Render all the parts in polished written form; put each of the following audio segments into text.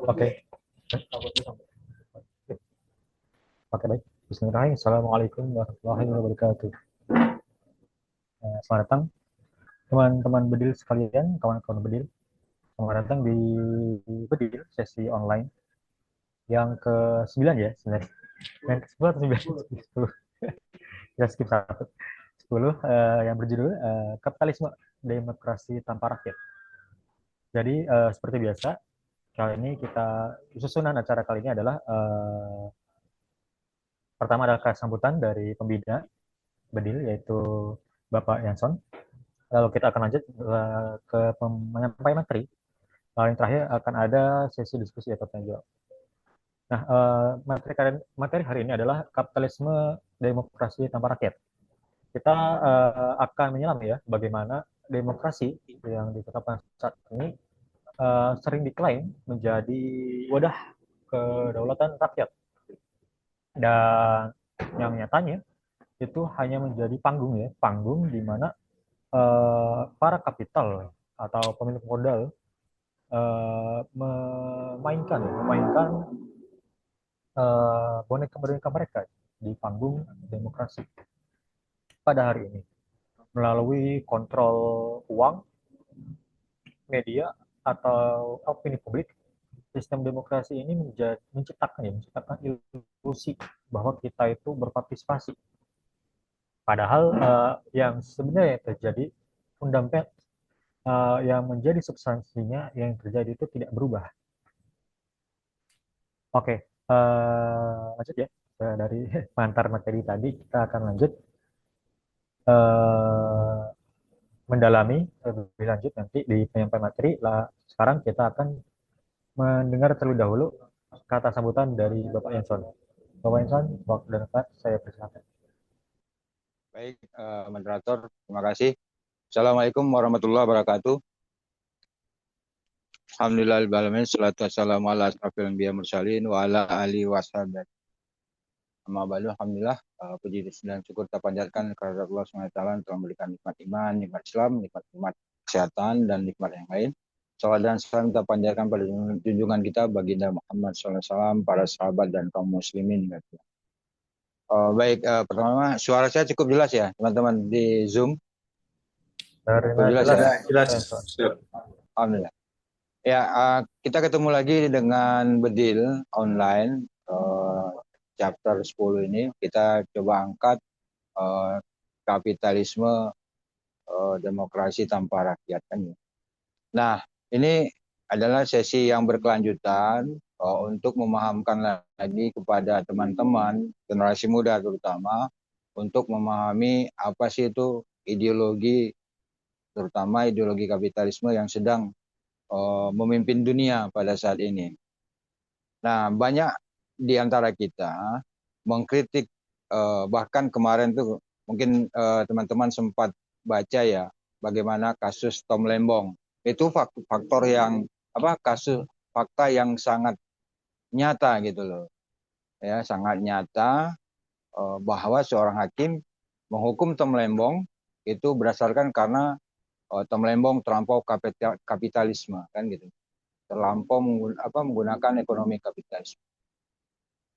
Oke, oke baik. Bismillahirrahmanirrahim. Assalamualaikum warahmatullahi wabarakatuh. Selamat datang teman-teman bedil sekalian, kawan-kawan bedil. Selamat datang di bedil sesi online yang ke-9 ya, 9. Yang ke-10 atau 9? 10. Ya skip 1. 10 yang berjudul Kapitalisme Demokrasi Tanpa Rakyat. Jadi seperti biasa, kali ini susunan acara kali ini adalah pertama adalah sambutan dari pembina bedil yaitu Bapak Yanson. Lalu kita akan lanjut ke penyampaian materi. Lalu yang terakhir akan ada sesi diskusi atau tanya jawab. Nah, materi hari ini adalah kapitalisme demokrasi tanpa rakyat. Kita akan menyelam ya bagaimana demokrasi yang ditetapkan saat ini sering diklaim menjadi wadah kedaulatan rakyat. Dan yang nyatanya itu hanya menjadi panggung di mana para kapital atau pemilik modal memainkan boneka-boneka mereka di panggung demokrasi pada hari ini melalui kontrol uang, media atau opini publik. Sistem demokrasi ini menciptakan ilusi bahwa kita itu berpartisipasi. Padahal yang sebenarnya terjadi fundamental yang menjadi substansinya yang terjadi itu tidak berubah. Oke, lanjut ya. Dari pengantar materi tadi kita akan lanjut uh, mendalami lebih lanjut nanti di penyampaian materi. Sekarang kita akan mendengar terlebih dahulu kata sambutan dari Bapak Yanson. Bapak Yanson, waktu dan tempat saya persilakan. Baik, moderator, terima kasih. Assalamualaikum warahmatullahi wabarakatuh. Alhamdulillahirrahmanirrahim. Salatu wassalamu ala asrafil anbiya mursalin wa ala alihi washabihi. Amma ba'du, alhamdulillah, puji dan syukur kita panjatkan kepada Allah SWT yang telah memberikan nikmat iman, nikmat Islam, nikmat kesehatan, dan nikmat yang lain. Salam dan salam kita panjatkan pada junjungan kita baginda Muhammad SAW, para sahabat dan kaum muslimin. Baik, pertama suara saya cukup jelas ya teman-teman di Zoom. Jelas. Alhamdulillah. Ya, kita ketemu lagi dengan bedil online chapter 10 ini. Kita coba angkat kapitalisme demokrasi tanpa rakyat kan ya. Nah, ini adalah sesi yang berkelanjutan untuk memahamkan lagi kepada teman-teman generasi muda terutama untuk memahami apa sih itu ideologi, terutama ideologi kapitalisme yang sedang memimpin dunia pada saat ini. Nah, banyak di antara kita mengkritik, bahkan kemarin tuh mungkin teman-teman sempat baca ya bagaimana kasus Tom Lembong. Itu fakta yang sangat nyata gitu loh. Ya, sangat nyata bahwa seorang hakim menghukum Tom Lembong itu berdasarkan karena Tom Lembong terlampau kapitalisme kan gitu. Terlampau menggunakan ekonomi kapitalisme.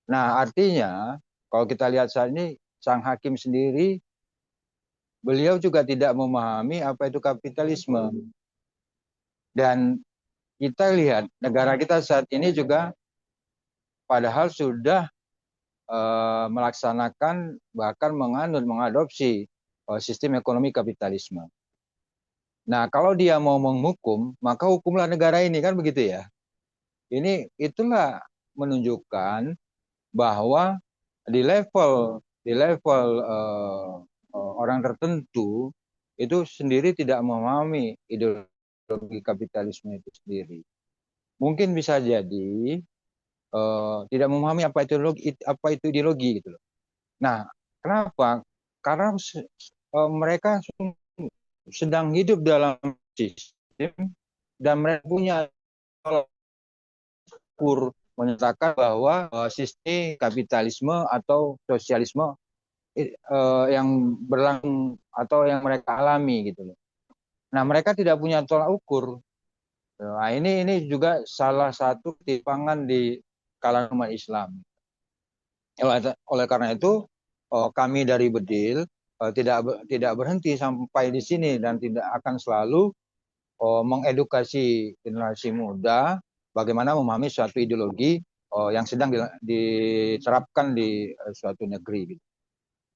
Nah, artinya kalau kita lihat saat ini sang hakim sendiri beliau juga tidak memahami apa itu kapitalisme. Dan kita lihat negara kita saat ini juga padahal sudah melaksanakan bahkan mengadopsi sistem ekonomi kapitalisme. Nah, kalau dia mau menghukum, maka hukumlah negara ini kan begitu ya. Itulah menunjukkan bahwa di level orang tertentu itu sendiri tidak memahami ideologi kapitalisme itu sendiri. Mungkin bisa jadi tidak memahami apa itu ideologi gitu loh. Nah, kenapa? Karena mereka sedang hidup dalam sistem dan mereka punya ukur menyatakan bahwa sistem kapitalisme atau sosialisme yang berlangsung atau yang mereka alami gitu loh. Nah, mereka tidak punya tolak ukur Nah, ini juga salah satu timpangan di kalangan umat Islam. Oleh karena itu, kami dari Bedil tidak berhenti sampai di sini dan tidak akan selalu mengedukasi generasi muda bagaimana memahami suatu ideologi yang sedang diterapkan di suatu negeri, gitu.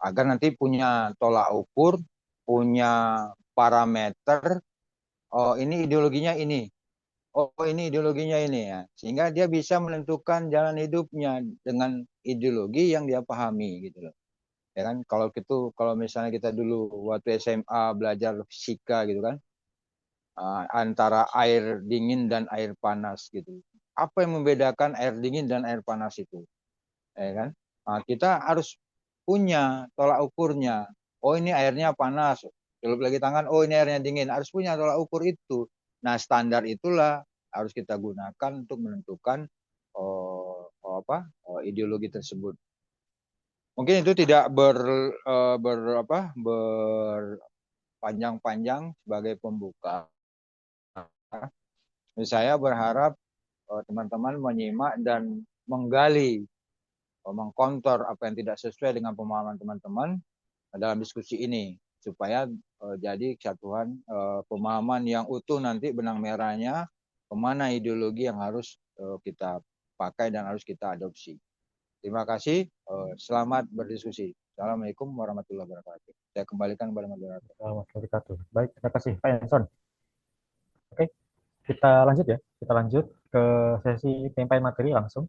Agar nanti punya tolak ukur, punya parameter, oh ini ideologinya ini, oh ini ideologinya ini ya, sehingga dia bisa menentukan jalan hidupnya dengan ideologi yang dia pahami gitu loh. Ya kan, kalau misalnya kita dulu waktu SMA belajar fisika gitu kan, antara air dingin dan air panas gitu. Apa yang membedakan air dingin dan air panas itu? Ya kan? Nah, kita harus punya tolak ukurnya. Oh ini airnya panas. Celup lagi tangan, oh ini airnya dingin. Harus punya tolak ukur itu. Nah standar itulah harus kita gunakan untuk menentukan ideologi tersebut. Mungkin itu tidak berpanjang-panjang sebagai pembuka. Saya berharap teman-teman menyimak dan menggali, mengkontor apa yang tidak sesuai dengan pemahaman teman-teman dalam diskusi ini, supaya jadi kesatuan pemahaman yang utuh nanti benang merahnya kemana ideologi yang harus kita pakai dan harus kita adopsi. Terima kasih, selamat berdiskusi. Assalamualaikum warahmatullahi wabarakatuh. Saya kembalikan kepada moderator. Baik, terima kasih Pak Yanson. Oke, kita lanjut ya. Kita lanjut ke sesi penyampaian materi langsung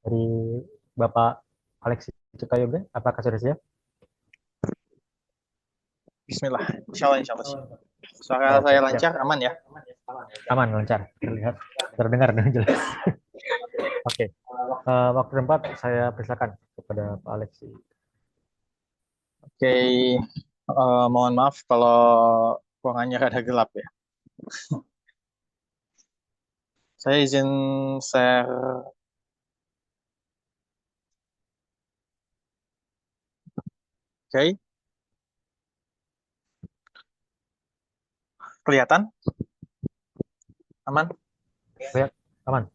dari Bapak Alexi Cutayoga. Apakah sudah siap? Bismillah. Insya Allah sih. Suara Oke, saya siap. lancar, aman ya? Aman, lancar. Terlihat, terdengar dengan jelas. Oke, waktu tempat saya persilakan kepada Pak Alexi. Oke, mohon maaf kalau ruangannya rada gelap ya. Saya izin share. Oke. Kelihatan? Aman? Lihat, aman.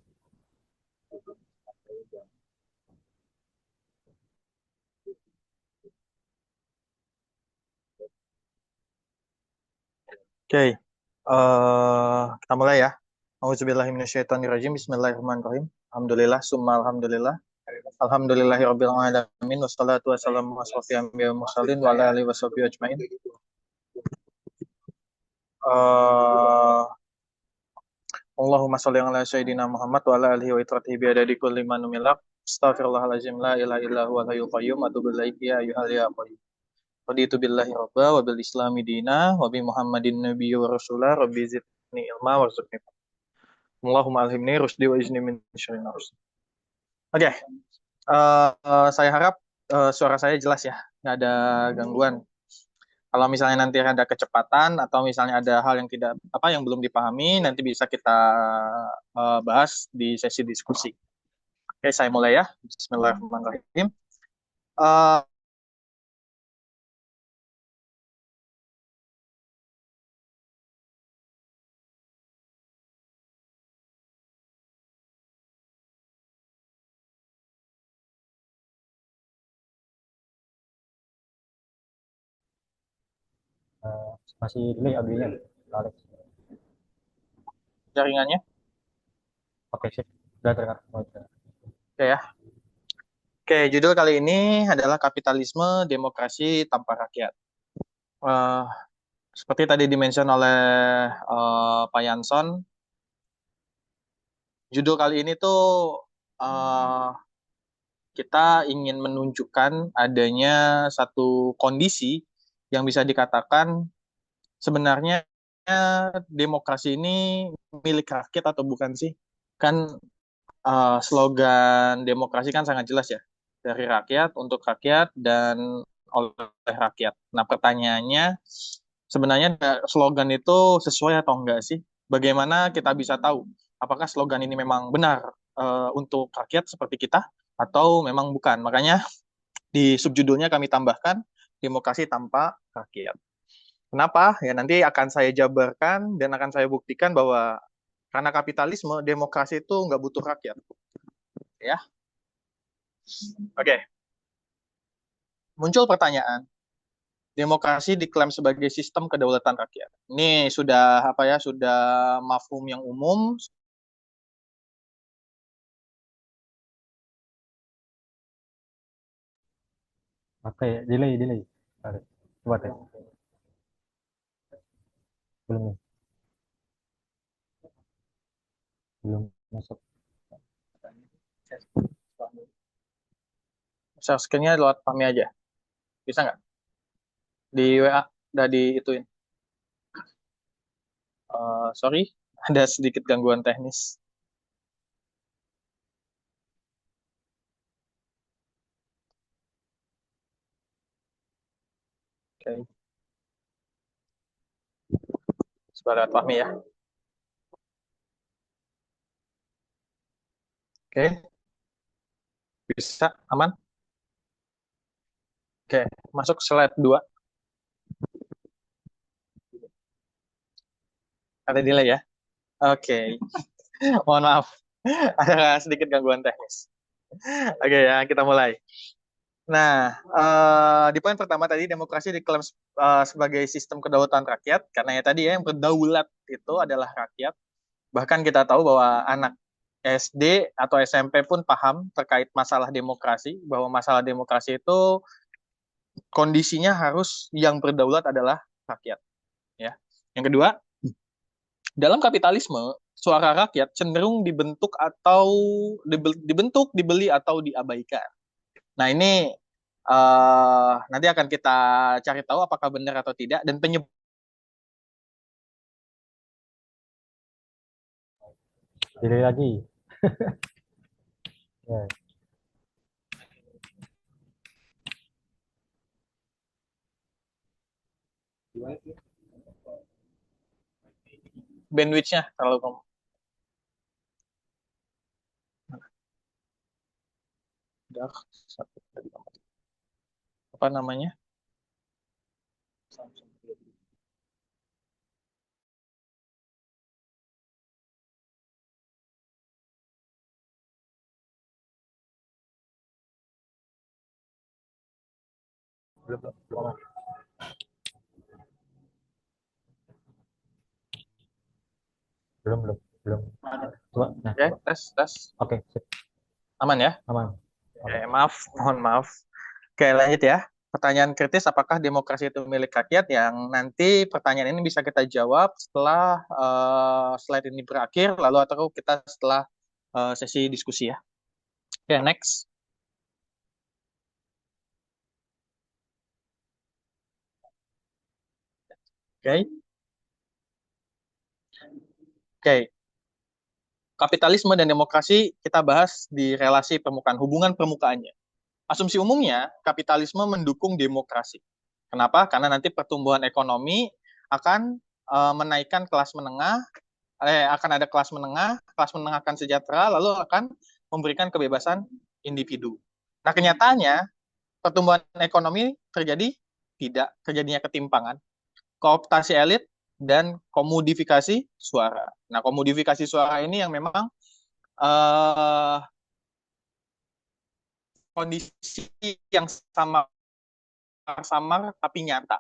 Oke. Kita mulai ya. Auzubillahiminasyaitonirrajim. Bismillahirrahmanirrahim. Alhamdulillah, summa alhamdulillah. Alhamdulillahirabbil alamin wassalatu wassalamu ala asrofil anbiya'i wal mursalin wa ala alihi washabihi ajmain. Allahumma sholli ala sayyidina Muhammad wa ala alihi wa itratihi bi adadi kulli man numilak. Astaghfirullahalazim la ilaha illa huwal hayyul qayyum atubu ilaika ya ayyuhal ya qayyum. Raditu billahi rabba wa bil islami dina wa bi Muhammadin nabiyyi wa rasulah rabbi zidni ilma warzuqni. Allahumma alhimni rusdi wa izni min syarri nafsi. Oke. Saya harap suara saya jelas ya, nggak ada gangguan. Kalau misalnya nanti ada kecepatan atau misalnya ada hal yang tidak yang belum dipahami, nanti bisa kita bahas di sesi diskusi. Oke, saya mulai ya. Bismillahirrahmanirrahim. Masih delay audionya, Pak Alex. Jaringannya. Oke, sip. Sudah terdengar. Oke ya. Oke, judul kali ini adalah kapitalisme demokrasi tanpa rakyat. Seperti tadi dimention oleh Pak Yanson, judul kali ini tuh kita ingin menunjukkan adanya satu kondisi yang bisa dikatakan sebenarnya demokrasi ini milik rakyat atau bukan sih? Kan slogan demokrasi kan sangat jelas ya, dari rakyat, untuk rakyat, dan oleh rakyat. Nah pertanyaannya, sebenarnya slogan itu sesuai atau enggak sih? Bagaimana kita bisa tahu apakah slogan ini memang benar untuk rakyat seperti kita atau memang bukan? Makanya di subjudulnya kami tambahkan demokrasi tanpa rakyat. Kenapa? Ya nanti akan saya jabarkan dan akan saya buktikan bahwa karena kapitalisme, demokrasi itu nggak butuh rakyat. Ya, oke. Muncul pertanyaan, demokrasi diklaim sebagai sistem kedaulatan rakyat. Ini sudah apa ya? Sudah mafhum yang umum. Oke, delay. Oke, coba tes. Belum nih, belum masuk. Share screen-nya lewat Fahmi aja. Bisa nggak? Di WA udah diituin. Sorry, ada sedikit gangguan teknis. Oke. Sebagai Fahmi ya. Oke. Bisa, aman? Oke, masuk slide 2. Ada delay ya? Oke. Mohon maaf. Ada sedikit gangguan teknis. Oke ya, kita mulai. Nah, di poin pertama tadi demokrasi diklaim sebagai sistem kedaulatan rakyat karena ya tadi ya yang berdaulat itu adalah rakyat. Bahkan kita tahu bahwa anak SD atau SMP pun paham terkait masalah demokrasi, bahwa masalah demokrasi itu kondisinya harus yang berdaulat adalah rakyat. Ya. Yang kedua, dalam kapitalisme suara rakyat cenderung dibeli atau diabaikan. Nah ini nanti akan kita cari tahu apakah benar atau tidak dan penyebab Delay lagi. Ya, bandwidth-nya terlalu kamu. Apa namanya? belum. Belum. Coba, nah, Oke, coba. tes. Oke, sip. Aman ya? Aman. Oke, mohon maaf. Oke, lanjut ya. Pertanyaan kritis, apakah demokrasi itu milik rakyat? Yang nanti pertanyaan ini bisa kita jawab setelah slide ini berakhir, lalu atau kita setelah sesi diskusi ya. Oke, next. Oke. Oke. Kapitalisme dan demokrasi kita bahas di relasi permukaan, hubungan permukaannya. Asumsi umumnya, kapitalisme mendukung demokrasi. Kenapa? Karena nanti pertumbuhan ekonomi akan menaikkan kelas menengah, akan ada kelas menengah akan sejahtera, lalu akan memberikan kebebasan individu. Nah, kenyataannya pertumbuhan ekonomi terjadinya ketimpangan, kooptasi elit, dan komodifikasi suara. Nah, komodifikasi suara ini yang memang kondisi yang samar tapi nyata.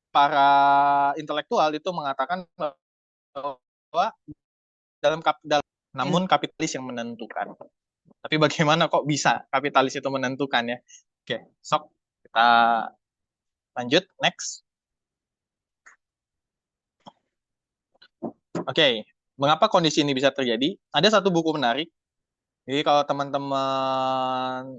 Para intelektual itu mengatakan bahwa namun kapitalis yang menentukan. Tapi bagaimana kok bisa kapitalis itu menentukan ya? Oke, sok kita lanjut next. Oke, mengapa kondisi ini bisa terjadi? Ada satu buku menarik. Jadi kalau teman-teman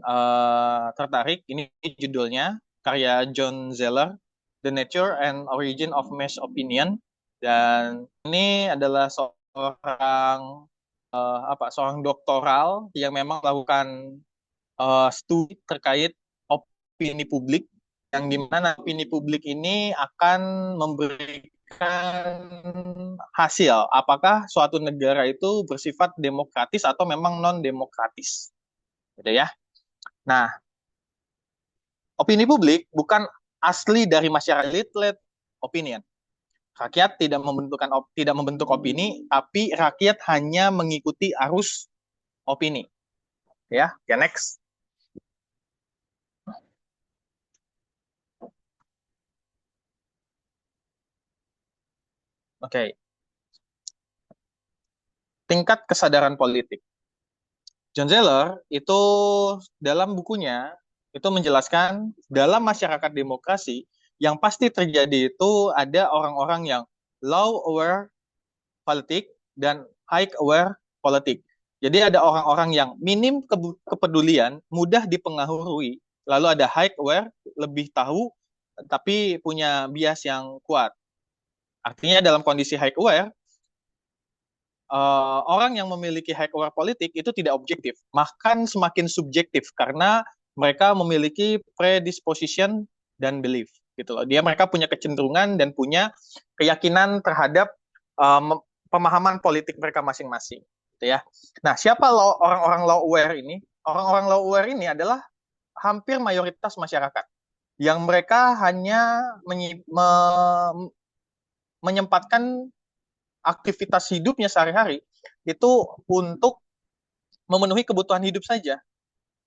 tertarik, ini judulnya karya John Zeller, The Nature and Origin of Mass Opinion. Dan ini adalah seorang doktoral yang memang melakukan studi terkait opini publik, yang dimana opini publik ini akan memberikan hasil apakah suatu negara itu bersifat demokratis atau memang non demokratis, gitu ya. Nah, opini publik bukan asli dari masyarakat, lead opinion. Rakyat tidak membentuk opini, tapi rakyat hanya mengikuti arus opini. Ya, okay, next. Oke. Okay. Tingkat kesadaran politik. John Zeller itu dalam bukunya itu menjelaskan dalam masyarakat demokrasi yang pasti terjadi itu ada orang-orang yang low aware politik dan high aware politik. Jadi ada orang-orang yang minim kepedulian, mudah dipengaruhi, lalu ada high aware, lebih tahu tapi punya bias yang kuat. Artinya dalam kondisi high aware, orang yang memiliki high aware politik itu tidak objektif, bahkan semakin subjektif karena mereka memiliki predisposition dan belief gitu loh. Mereka punya kecenderungan dan punya keyakinan terhadap pemahaman politik mereka masing-masing gitu ya. Nah, siapa orang-orang low aware ini? Orang-orang low aware ini adalah hampir mayoritas masyarakat yang mereka hanya menyempatkan aktivitas hidupnya sehari-hari itu untuk memenuhi kebutuhan hidup saja.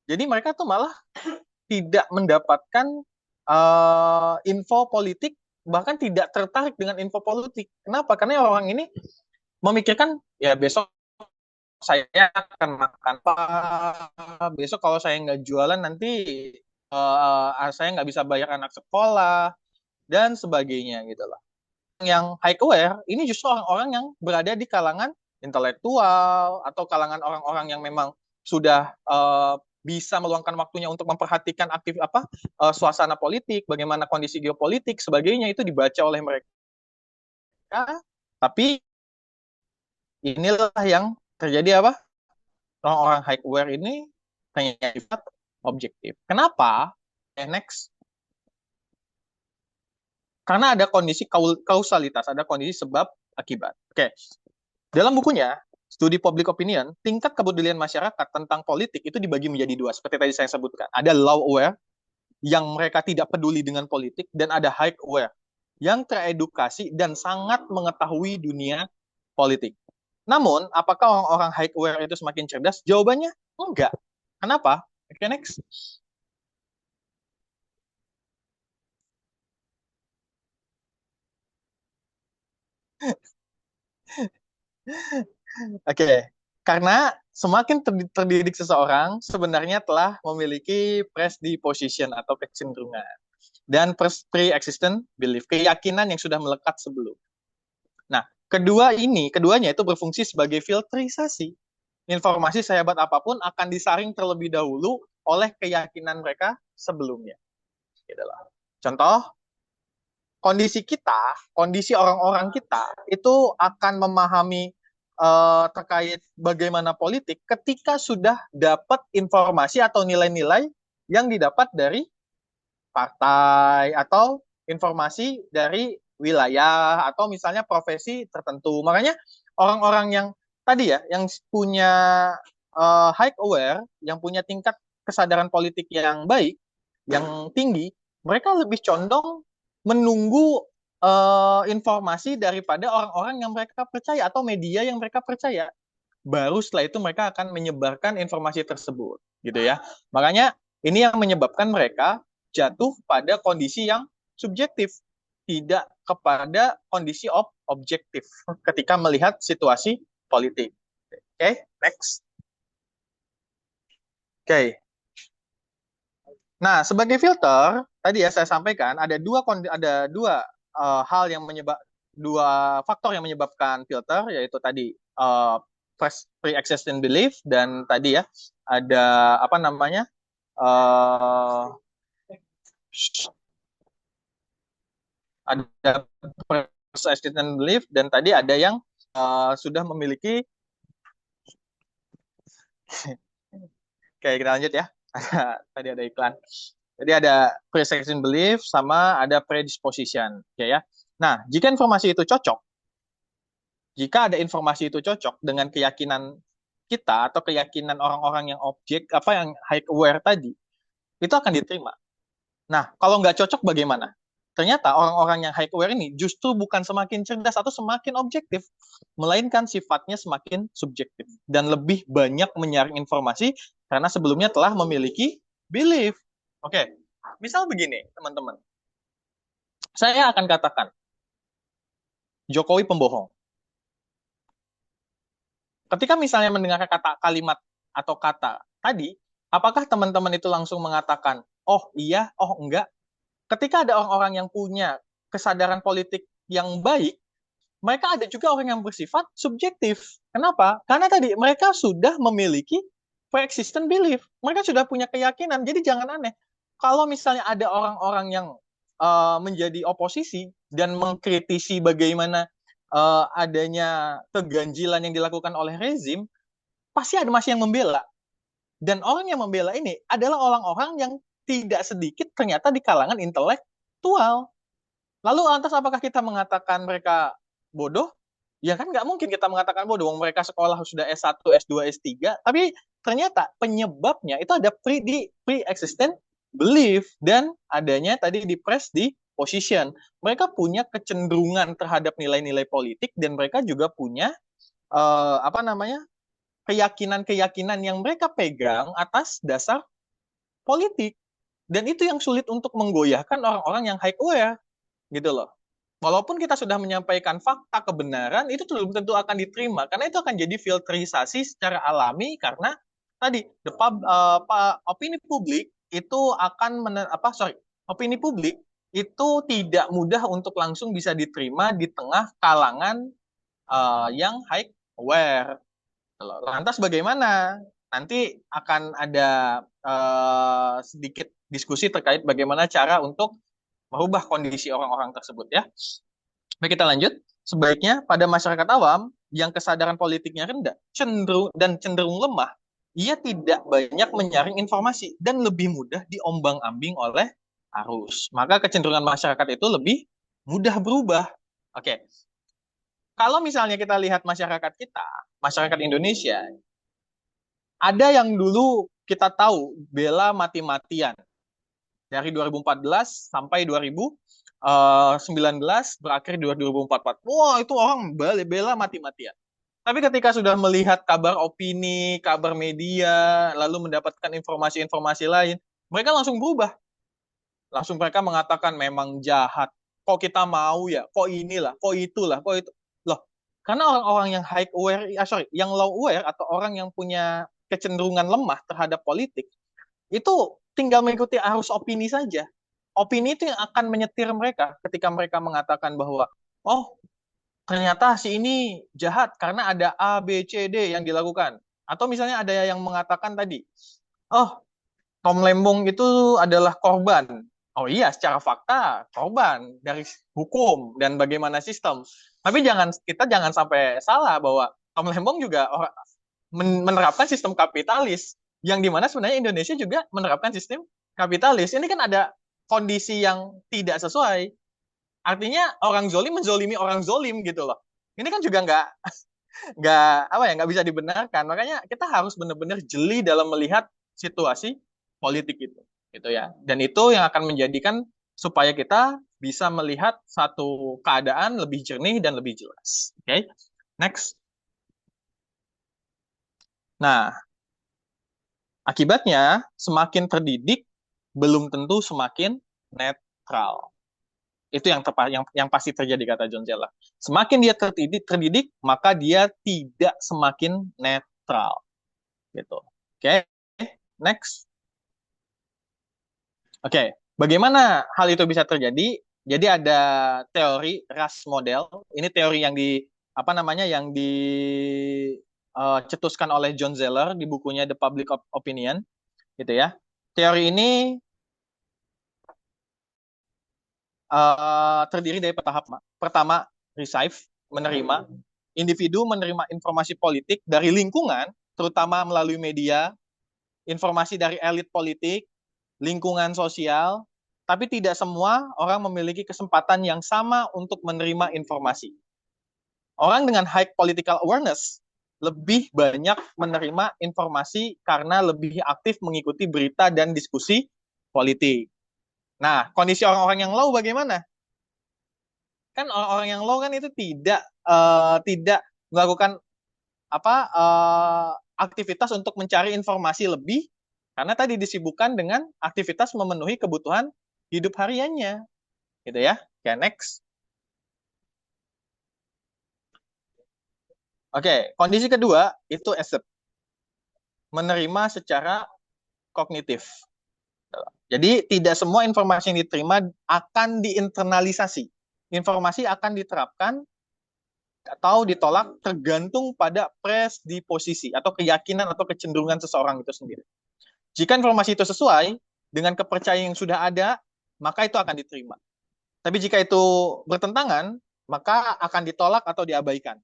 Jadi mereka tuh malah tidak mendapatkan info politik, bahkan tidak tertarik dengan info politik. Kenapa? Karena orang ini memikirkan, ya besok saya akan makan apa, besok kalau saya nggak jualan nanti saya nggak bisa bayar anak sekolah, dan sebagainya gitu loh. Yang high aware ini justru orang-orang yang berada di kalangan intelektual atau kalangan orang-orang yang memang sudah bisa meluangkan waktunya untuk memperhatikan suasana politik, bagaimana kondisi geopolitik, sebagainya itu dibaca oleh mereka. Tapi inilah yang terjadi apa? Orang-orang high aware ini ternyata objektif. Kenapa? Next. Karena ada kondisi kausalitas, ada kondisi sebab akibat. Oke. Dalam bukunya, Studi Public Opinion, tingkat kepedulian masyarakat tentang politik itu dibagi menjadi dua, seperti tadi saya sebutkan. Ada low aware, yang mereka tidak peduli dengan politik, dan ada high aware, yang teredukasi dan sangat mengetahui dunia politik. Namun, apakah orang-orang high aware itu semakin cerdas? Jawabannya, enggak. Kenapa? Oke, next. Oke, karena semakin terdidik seseorang sebenarnya telah memiliki predisposition atau kecenderungan dan pre-existent belief, keyakinan yang sudah melekat sebelum. Nah, keduanya itu berfungsi sebagai filterisasi. Informasi sehebat apapun akan disaring terlebih dahulu oleh keyakinan mereka sebelumnya. Contoh, kondisi orang-orang kita itu akan memahami terkait bagaimana politik ketika sudah dapat informasi atau nilai-nilai yang didapat dari partai atau informasi dari wilayah atau misalnya profesi tertentu. Makanya orang-orang yang tadi ya, yang punya high aware, yang punya tingkat kesadaran politik yang baik, yang tinggi, mereka lebih condong menunggu informasi daripada orang-orang yang mereka percaya atau media yang mereka percaya. Baru setelah itu mereka akan menyebarkan informasi tersebut, gitu ya. Makanya ini yang menyebabkan mereka jatuh pada kondisi yang subjektif, tidak kepada kondisi objektif ketika melihat situasi politik. Oke, next. Oke. Nah, sebagai filter, tadi ya saya sampaikan ada dua hal yang dua faktor yang menyebabkan filter, yaitu tadi pre-existing belief, dan tadi ya ada apa namanya ada pre-existing belief, dan tadi ada yang sudah memiliki. Oke, kita lanjut ya. Tadi ada iklan. Jadi ada pre-existing belief sama ada predisposition, ya. Nah, jika ada informasi itu cocok dengan keyakinan kita atau keyakinan orang-orang yang yang high aware tadi, itu akan diterima. Nah, kalau nggak cocok bagaimana? Ternyata orang-orang yang high aware ini justru bukan semakin cerdas atau semakin objektif, melainkan sifatnya semakin subjektif dan lebih banyak menyaring informasi karena sebelumnya telah memiliki belief. Oke, misal begini, teman-teman. Saya akan katakan, Jokowi pembohong. Ketika misalnya mendengar kata kalimat atau kata tadi, apakah teman-teman itu langsung mengatakan, oh iya, oh enggak? Ketika ada orang-orang yang punya kesadaran politik yang baik, mereka ada juga orang yang bersifat subjektif. Kenapa? Karena tadi mereka sudah memiliki pre-existent belief. Mereka sudah punya keyakinan. Jadi jangan aneh. Kalau misalnya ada orang-orang yang menjadi oposisi dan mengkritisi bagaimana adanya keganjilan yang dilakukan oleh rezim, pasti ada masih yang membela. Dan orang yang membela ini adalah orang-orang yang tidak sedikit ternyata di kalangan intelektual. Lalu lantas apakah kita mengatakan mereka bodoh? Ya kan nggak mungkin kita mengatakan bodoh. Mereka sekolah sudah S1, S2, S3. Tapi ternyata penyebabnya itu ada pre-existent belief dan adanya tadi di press di position. Mereka punya kecenderungan terhadap nilai-nilai politik dan mereka juga punya apa namanya keyakinan-keyakinan yang mereka pegang atas dasar politik. Dan itu yang sulit untuk menggoyahkan orang-orang yang high aware gitu loh. Walaupun kita sudah menyampaikan fakta kebenaran, itu belum tentu akan diterima karena itu akan jadi filterisasi secara alami karena tadi opini publik itu akan opini publik itu tidak mudah untuk langsung bisa diterima di tengah kalangan yang high aware. Lantas bagaimana? Nanti akan ada sedikit diskusi terkait bagaimana cara untuk merubah kondisi orang-orang tersebut ya. Baik, kita lanjut. Sebaiknya pada masyarakat awam yang kesadaran politiknya rendah, cenderung lemah, ia tidak banyak menyaring informasi dan lebih mudah diombang-ambing oleh arus. Maka kecenderungan masyarakat itu lebih mudah berubah. Oke. Kalau misalnya kita lihat masyarakat kita, masyarakat Indonesia, ada yang dulu kita tahu bela mati-matian dari 2014 sampai 2019 berakhir 2044. Wah, itu orang bela mati-matian. Tapi ketika sudah melihat kabar opini, kabar media, lalu mendapatkan informasi-informasi lain, mereka langsung berubah. Langsung mereka mengatakan memang jahat. Kok kita mau ya? Kok inilah? Kok itulah? Kok itu? Loh, karena orang-orang yang high aware, yang low aware atau orang yang punya kecenderungan lemah terhadap politik, itu tinggal mengikuti arus opini saja. Opini itu yang akan menyetir mereka ketika mereka mengatakan bahwa, oh, ternyata si ini jahat karena ada A, B, C, D yang dilakukan. Atau misalnya ada yang mengatakan tadi, oh, Tom Lembong itu adalah korban. Oh iya, secara fakta korban dari hukum dan bagaimana sistem. Tapi kita jangan sampai salah bahwa Tom Lembong juga menerapkan sistem kapitalis yang dimana sebenarnya Indonesia juga menerapkan sistem kapitalis. Ini kan ada kondisi yang tidak sesuai. Artinya orang zolim menzolimi orang zolim gitu loh. Ini kan juga nggak bisa dibenarkan. Makanya kita harus benar-benar jeli dalam melihat situasi politik itu, gitu ya. Dan itu yang akan menjadikan supaya kita bisa melihat satu keadaan lebih jernih dan lebih jelas. Oke, okay? Next. Nah, akibatnya semakin terdidik belum tentu semakin netral. Itu yang tepat, yang pasti terjadi kata John Zeller. Semakin dia terdidik, maka dia tidak semakin netral. Gitu. Oke, next. Oke, bagaimana hal itu bisa terjadi? Jadi ada teori Rush model. Ini teori yang cetuskan oleh John Zeller di bukunya The Public Opinion, gitu ya. Teori ini terdiri dari tahap pertama receive, menerima. Individu menerima informasi politik dari lingkungan, terutama melalui media, informasi dari elit politik, lingkungan sosial, tapi tidak semua orang memiliki kesempatan yang sama untuk menerima informasi. Orang dengan high political awareness lebih banyak menerima informasi karena lebih aktif mengikuti berita dan diskusi politik. Nah, kondisi orang-orang yang low bagaimana? Kan orang-orang yang low kan itu tidak melakukan aktivitas untuk mencari informasi lebih karena tadi disibukkan dengan aktivitas memenuhi kebutuhan hidup hariannya, gitu ya. Oke, next. Oke, kondisi kedua itu accept, menerima secara kognitif. Jadi tidak semua informasi yang diterima akan diinternalisasi. Informasi akan diterapkan atau ditolak tergantung pada predisposisi atau keyakinan atau kecenderungan seseorang itu sendiri. Jika informasi itu sesuai dengan kepercayaan yang sudah ada, maka itu akan diterima. Tapi jika itu bertentangan, maka akan ditolak atau diabaikan.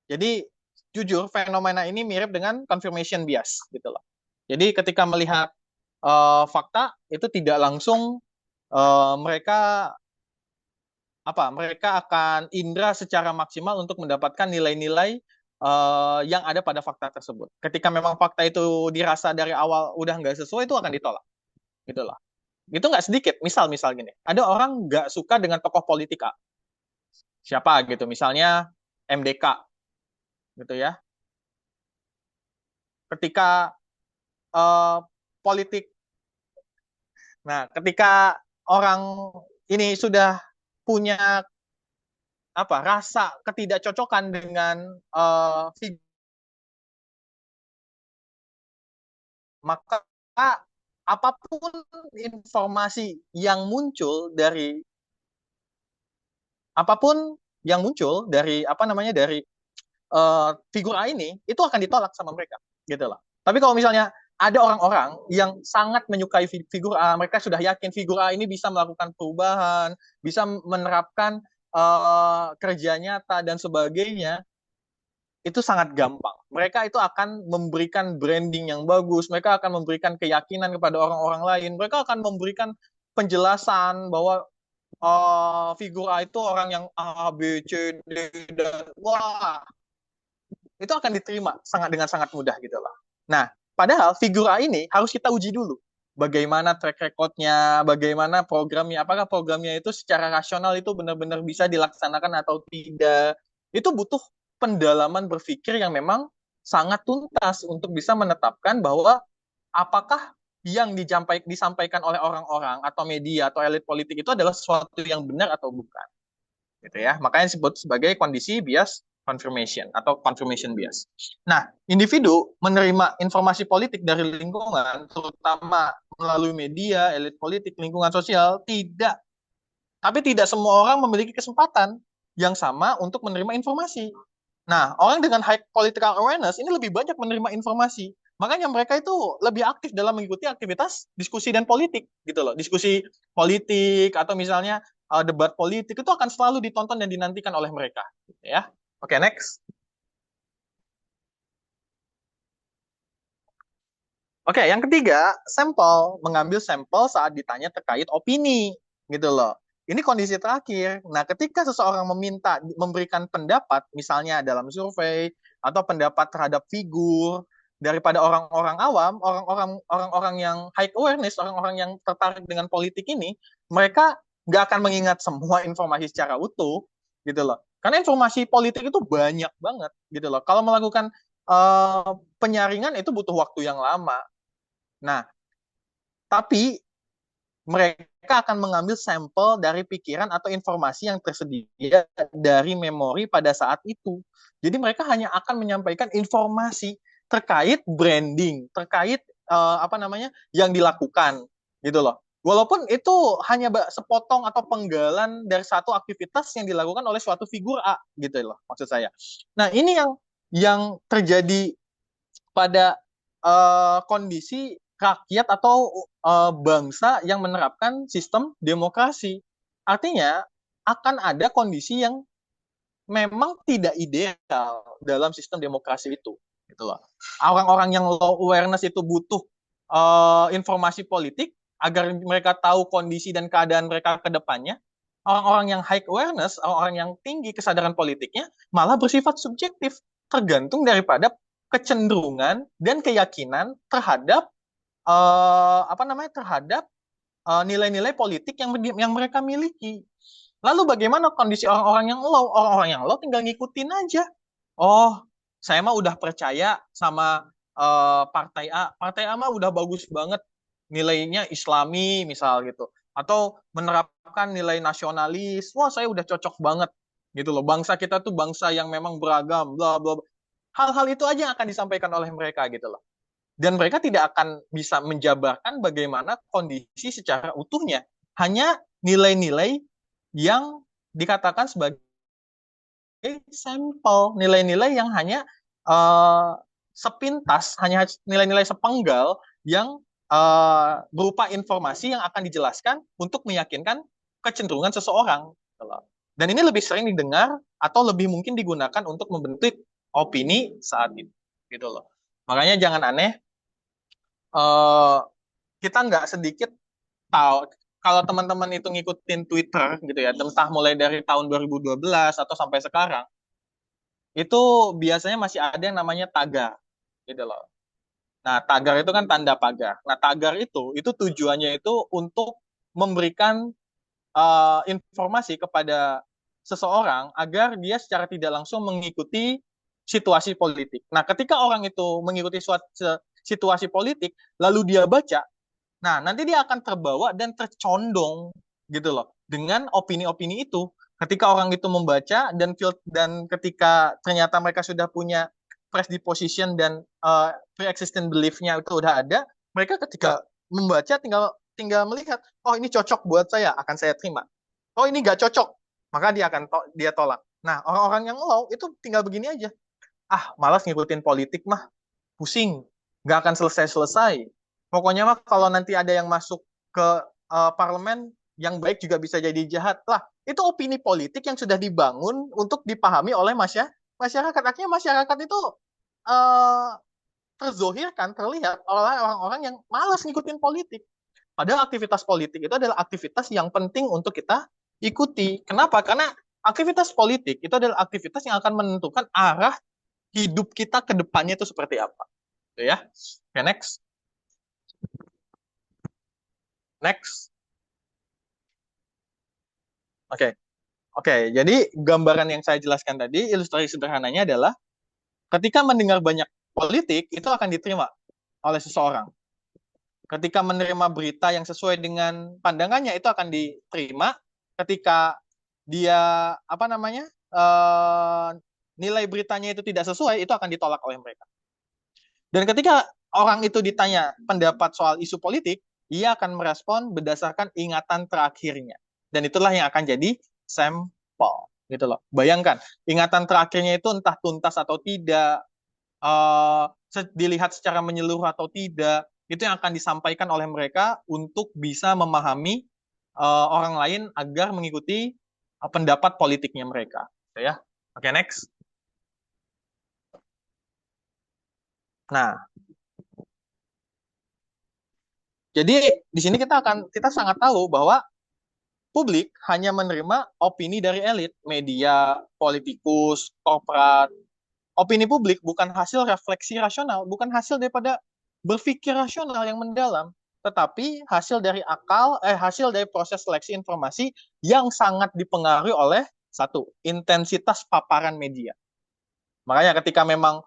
Jadi jujur fenomena ini mirip dengan confirmation bias gitu loh. Jadi ketika melihat fakta itu tidak langsung mereka mereka akan indra secara maksimal untuk mendapatkan nilai-nilai yang ada pada fakta tersebut. Ketika memang fakta itu dirasa dari awal udah nggak sesuai, itu akan ditolak. Gitu loh. Itu nggak sedikit. Misal gini, ada orang nggak suka dengan tokoh politik A. Siapa gitu, misalnya MDK, gitu ya. Ketika politik, nah ketika orang ini sudah punya rasa ketidakcocokan dengan maka apapun informasi yang muncul dari dari figur A ini itu akan ditolak sama mereka gitu loh. Tapi kalau misalnya ada orang-orang yang sangat menyukai figur A, mereka sudah yakin figur A ini bisa melakukan perubahan, bisa menerapkan kerja nyata dan sebagainya, itu sangat gampang. Mereka itu akan memberikan branding yang bagus, mereka akan memberikan keyakinan kepada orang-orang lain, mereka akan memberikan penjelasan bahwa figur A itu orang yang A, B, C, D, dan wah, itu akan diterima dengan sangat mudah gitu loh. Nah, padahal figur A ini harus kita uji dulu. Bagaimana track record-nya, bagaimana programnya, apakah programnya itu secara rasional itu benar-benar bisa dilaksanakan atau tidak. Itu butuh pendalaman berpikir yang memang sangat tuntas untuk bisa menetapkan bahwa apakah yang disampaikan oleh orang-orang atau media atau elit politik itu adalah sesuatu yang benar atau bukan. Gitu ya. Makanya disebut sebagai kondisi bias confirmation atau confirmation bias. Nah, individu menerima informasi politik dari lingkungan, terutama melalui media, elit politik, lingkungan sosial, tapi tidak semua orang memiliki kesempatan yang sama untuk menerima informasi. Nah, orang dengan high political awareness ini lebih banyak menerima informasi. Makanya mereka itu lebih aktif dalam mengikuti aktivitas diskusi dan politik, gitu loh. Diskusi politik atau misalnya debat politik itu akan selalu ditonton dan dinantikan oleh mereka, gitu ya. Oke, next. Oke, yang ketiga, mengambil sampel saat ditanya terkait opini, gitu loh. Ini kondisi terakhir. Nah, ketika seseorang memberikan pendapat, misalnya dalam survei atau pendapat terhadap figur daripada orang-orang awam, orang-orang yang high awareness, orang-orang yang tertarik dengan politik ini, mereka nggak akan mengingat semua informasi secara utuh, gitu loh. Karena informasi politik itu banyak banget, gitu loh. Kalau melakukan penyaringan itu butuh waktu yang lama. Nah, tapi mereka akan mengambil sampel dari pikiran atau informasi yang tersedia dari memori pada saat itu. Jadi mereka hanya akan menyampaikan informasi terkait branding, terkait yang dilakukan, gitu loh. Walaupun itu hanya sepotong atau penggalan dari satu aktivitas yang dilakukan oleh suatu figur A, gitu loh, maksud saya. Nah, ini yang terjadi pada kondisi rakyat atau bangsa yang menerapkan sistem demokrasi. Artinya akan ada kondisi yang memang tidak ideal dalam sistem demokrasi itu. Gitu loh. Orang-orang yang low awareness itu butuh informasi politik agar mereka tahu kondisi dan keadaan mereka ke depannya. Orang-orang yang high awareness, orang-orang yang tinggi kesadaran politiknya malah bersifat subjektif, tergantung daripada kecenderungan dan keyakinan terhadap terhadap nilai-nilai politik yang mereka miliki. Lalu bagaimana kondisi orang-orang yang low? Orang-orang yang low tinggal ngikutin aja. Oh, saya mah udah percaya sama partai A. Partai A mah udah bagus banget, nilainya Islami misal gitu. Atau menerapkan nilai nasionalis. Wah, saya udah cocok banget gitu loh. Bangsa kita tuh bangsa yang memang beragam, bla bla bla. Hal-hal itu aja yang akan disampaikan oleh mereka gitu loh. Dan mereka tidak akan bisa menjabarkan bagaimana kondisi secara utuhnya. Hanya nilai-nilai yang dikatakan sebagai sampel, nilai-nilai yang hanya sepintas, hanya nilai-nilai sepenggal yang berupa informasi yang akan dijelaskan untuk meyakinkan kecenderungan seseorang. Dan ini lebih sering didengar atau lebih mungkin digunakan untuk membentuk opini saat itu, gitu loh. Makanya jangan aneh, kita nggak sedikit tahu kalau teman-teman itu ngikutin Twitter gitu ya, entah mulai dari tahun 2012 atau sampai sekarang, itu biasanya masih ada yang namanya tagar gitu loh. Nah, tagar itu kan tanda pagar. Nah, tagar itu tujuannya itu untuk memberikan informasi kepada seseorang agar dia secara tidak langsung mengikuti situasi politik. Nah, ketika orang itu mengikuti situasi politik, lalu dia baca, nah, nanti dia akan terbawa dan tercondong gitu loh dengan opini-opini itu. Ketika orang itu membaca dan ketika ternyata mereka sudah punya predisposition dan pre-existing belief-nya itu udah ada, mereka ketika membaca tinggal melihat, oh ini cocok buat saya, akan saya terima. Oh ini nggak cocok, maka dia tolak. Nah, orang-orang yang low itu tinggal begini aja. Ah, malas ngikutin politik mah, pusing, nggak akan selesai-selesai. Pokoknya mah kalau nanti ada yang masuk ke parlemen, yang baik juga bisa jadi jahat. Lah, itu opini politik yang sudah dibangun untuk dipahami oleh masyarakat. Akhirnya masyarakat itu uh, terzohirkan, terlihat oleh orang-orang yang malas ngikutin politik. Padahal aktivitas politik itu adalah aktivitas yang penting untuk kita ikuti. Kenapa? Karena aktivitas politik itu adalah aktivitas yang akan menentukan arah hidup kita ke depannya itu seperti apa. Gitu ya. Okay, next. Next. Oke. Oke, jadi gambaran yang saya jelaskan tadi, ilustrasi sederhananya adalah ketika mendengar banyak politik, itu akan diterima oleh seseorang. Ketika menerima berita yang sesuai dengan pandangannya, itu akan diterima. Ketika dia, nilai beritanya itu tidak sesuai, itu akan ditolak oleh mereka. Dan ketika orang itu ditanya pendapat soal isu politik, ia akan merespon berdasarkan ingatan terakhirnya. Dan itulah yang akan jadi sampel, gitu loh. Bayangkan, ingatan terakhirnya itu entah tuntas atau tidak, dilihat secara menyeluruh atau tidak, itu yang akan disampaikan oleh mereka untuk bisa memahami orang lain agar mengikuti pendapat politiknya mereka. Ya, oke, next. Nah, jadi di sini kita sangat tahu bahwa publik hanya menerima opini dari elit, media, politikus, korporat. Opini publik bukan hasil refleksi rasional, bukan hasil daripada berpikir rasional yang mendalam, tetapi hasil dari proses seleksi informasi yang sangat dipengaruhi oleh satu, intensitas paparan media. Makanya ketika memang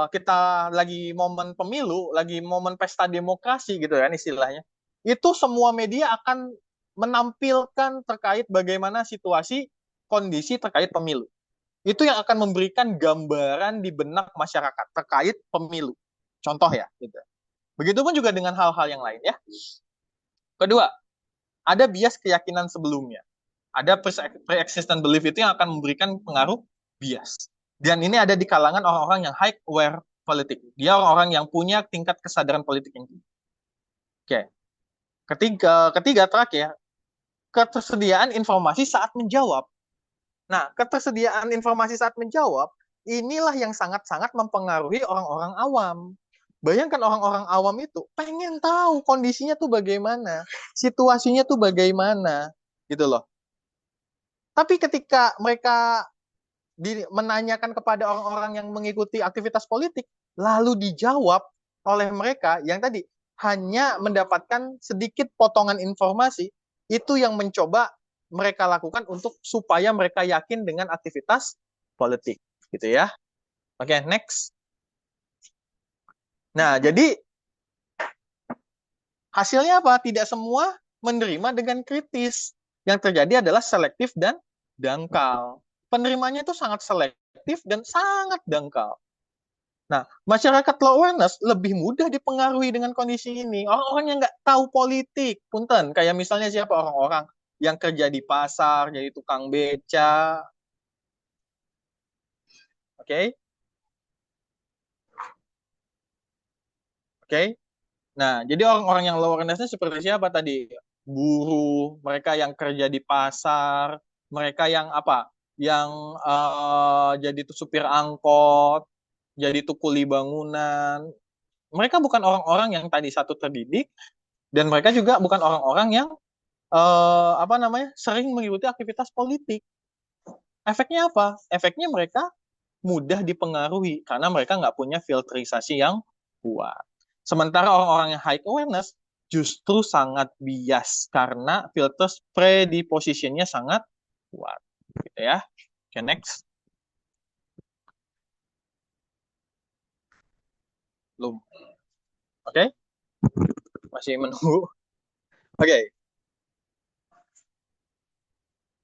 kita lagi momen pemilu, lagi momen pesta demokrasi gitu ya istilahnya, itu semua media akan menampilkan terkait bagaimana situasi kondisi terkait pemilu. Itu yang akan memberikan gambaran di benak masyarakat terkait pemilu. Contoh ya, gitu. Begitupun juga dengan hal-hal yang lain ya. Kedua, ada bias keyakinan sebelumnya. Ada pre-existent belief itu yang akan memberikan pengaruh bias. Dan ini ada di kalangan orang-orang yang high aware politik. Dia orang-orang yang punya tingkat kesadaran politik yang tinggi. Oke. Ketiga terakhir, ketersediaan informasi saat menjawab. Nah, ketersediaan informasi saat menjawab, inilah yang sangat-sangat mempengaruhi orang-orang awam. Bayangkan orang-orang awam itu pengen tahu kondisinya tuh bagaimana, situasinya tuh bagaimana, gitu loh. Tapi ketika mereka menanyakan kepada orang-orang yang mengikuti aktivitas politik, lalu dijawab oleh mereka yang tadi hanya mendapatkan sedikit potongan informasi, itu yang mencoba mereka lakukan untuk supaya mereka yakin dengan aktivitas politik, gitu ya. Oke, next. Nah, jadi hasilnya apa? Tidak semua menerima dengan kritis. Yang terjadi adalah selektif dan dangkal. Penerimanya itu sangat selektif dan sangat dangkal. Nah, masyarakat low awareness lebih mudah dipengaruhi dengan kondisi ini. Orang-orang yang nggak tahu politik, punten, kayak misalnya siapa orang-orang yang kerja di pasar, jadi tukang beca, oke? Oke? Nah, jadi orang-orang yang low awareness-nya seperti siapa tadi? Buruh, mereka yang kerja di pasar, mereka yang apa? Yang jadi tuh supir angkot, jadi tuh kuli bangunan. Mereka bukan orang-orang yang tadi satu terdidik, dan mereka juga bukan orang-orang yang apa namanya sering mengikuti aktivitas politik. Efeknya apa? Efeknya mereka mudah dipengaruhi karena mereka nggak punya filterisasi yang kuat. Sementara orang-orang yang high awareness justru sangat bias karena filter predispositionnya sangat kuat. Gitu ya. Oke, next. Belum. Oke. Masih menunggu. Oke.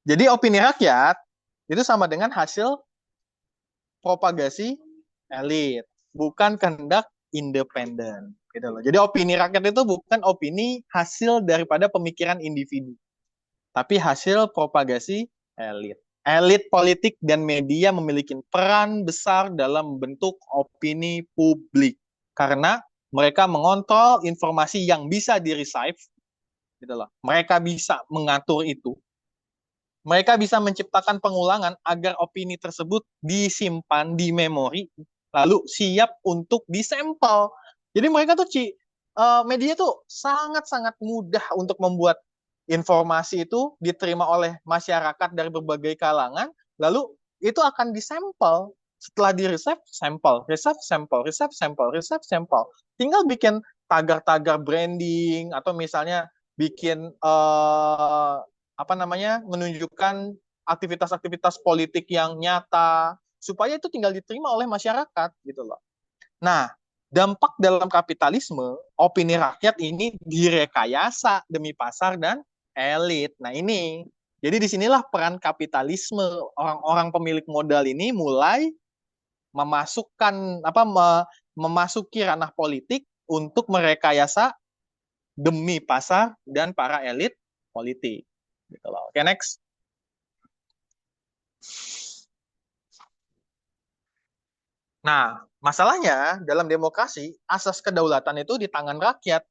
Jadi opini rakyat itu sama dengan hasil propagasi elit, bukan kehendak independen. Gitu loh. Jadi opini rakyat itu bukan opini hasil daripada pemikiran individu, tapi hasil propagasi elit. Elit politik dan media memiliki peran besar dalam bentuk opini publik karena mereka mengontrol informasi yang bisa di-receive, gitu loh. Mereka bisa mengatur itu. Mereka bisa menciptakan pengulangan agar opini tersebut disimpan di memori, lalu siap untuk disampel. Jadi mereka tuh media tuh sangat-sangat mudah untuk membuat informasi itu diterima oleh masyarakat dari berbagai kalangan, lalu itu akan disampel. Setelah di-receive, sampel, receive, sampel, receive, sampel, receive, sampel. Tinggal bikin tagar-tagar branding atau misalnya bikin apa namanya menunjukkan aktivitas-aktivitas politik yang nyata supaya itu tinggal diterima oleh masyarakat gitu loh. Nah, dampak dalam kapitalisme opini rakyat ini direkayasa demi pasar dan elit. Nah, ini jadi disinilah peran kapitalisme, orang-orang pemilik modal ini mulai memasukkan memasuki ranah politik untuk merekayasa demi pasar dan para elit politik. Gitu loh. Oke, next. Nah, masalahnya dalam demokrasi, asas kedaulatan itu di tangan rakyat.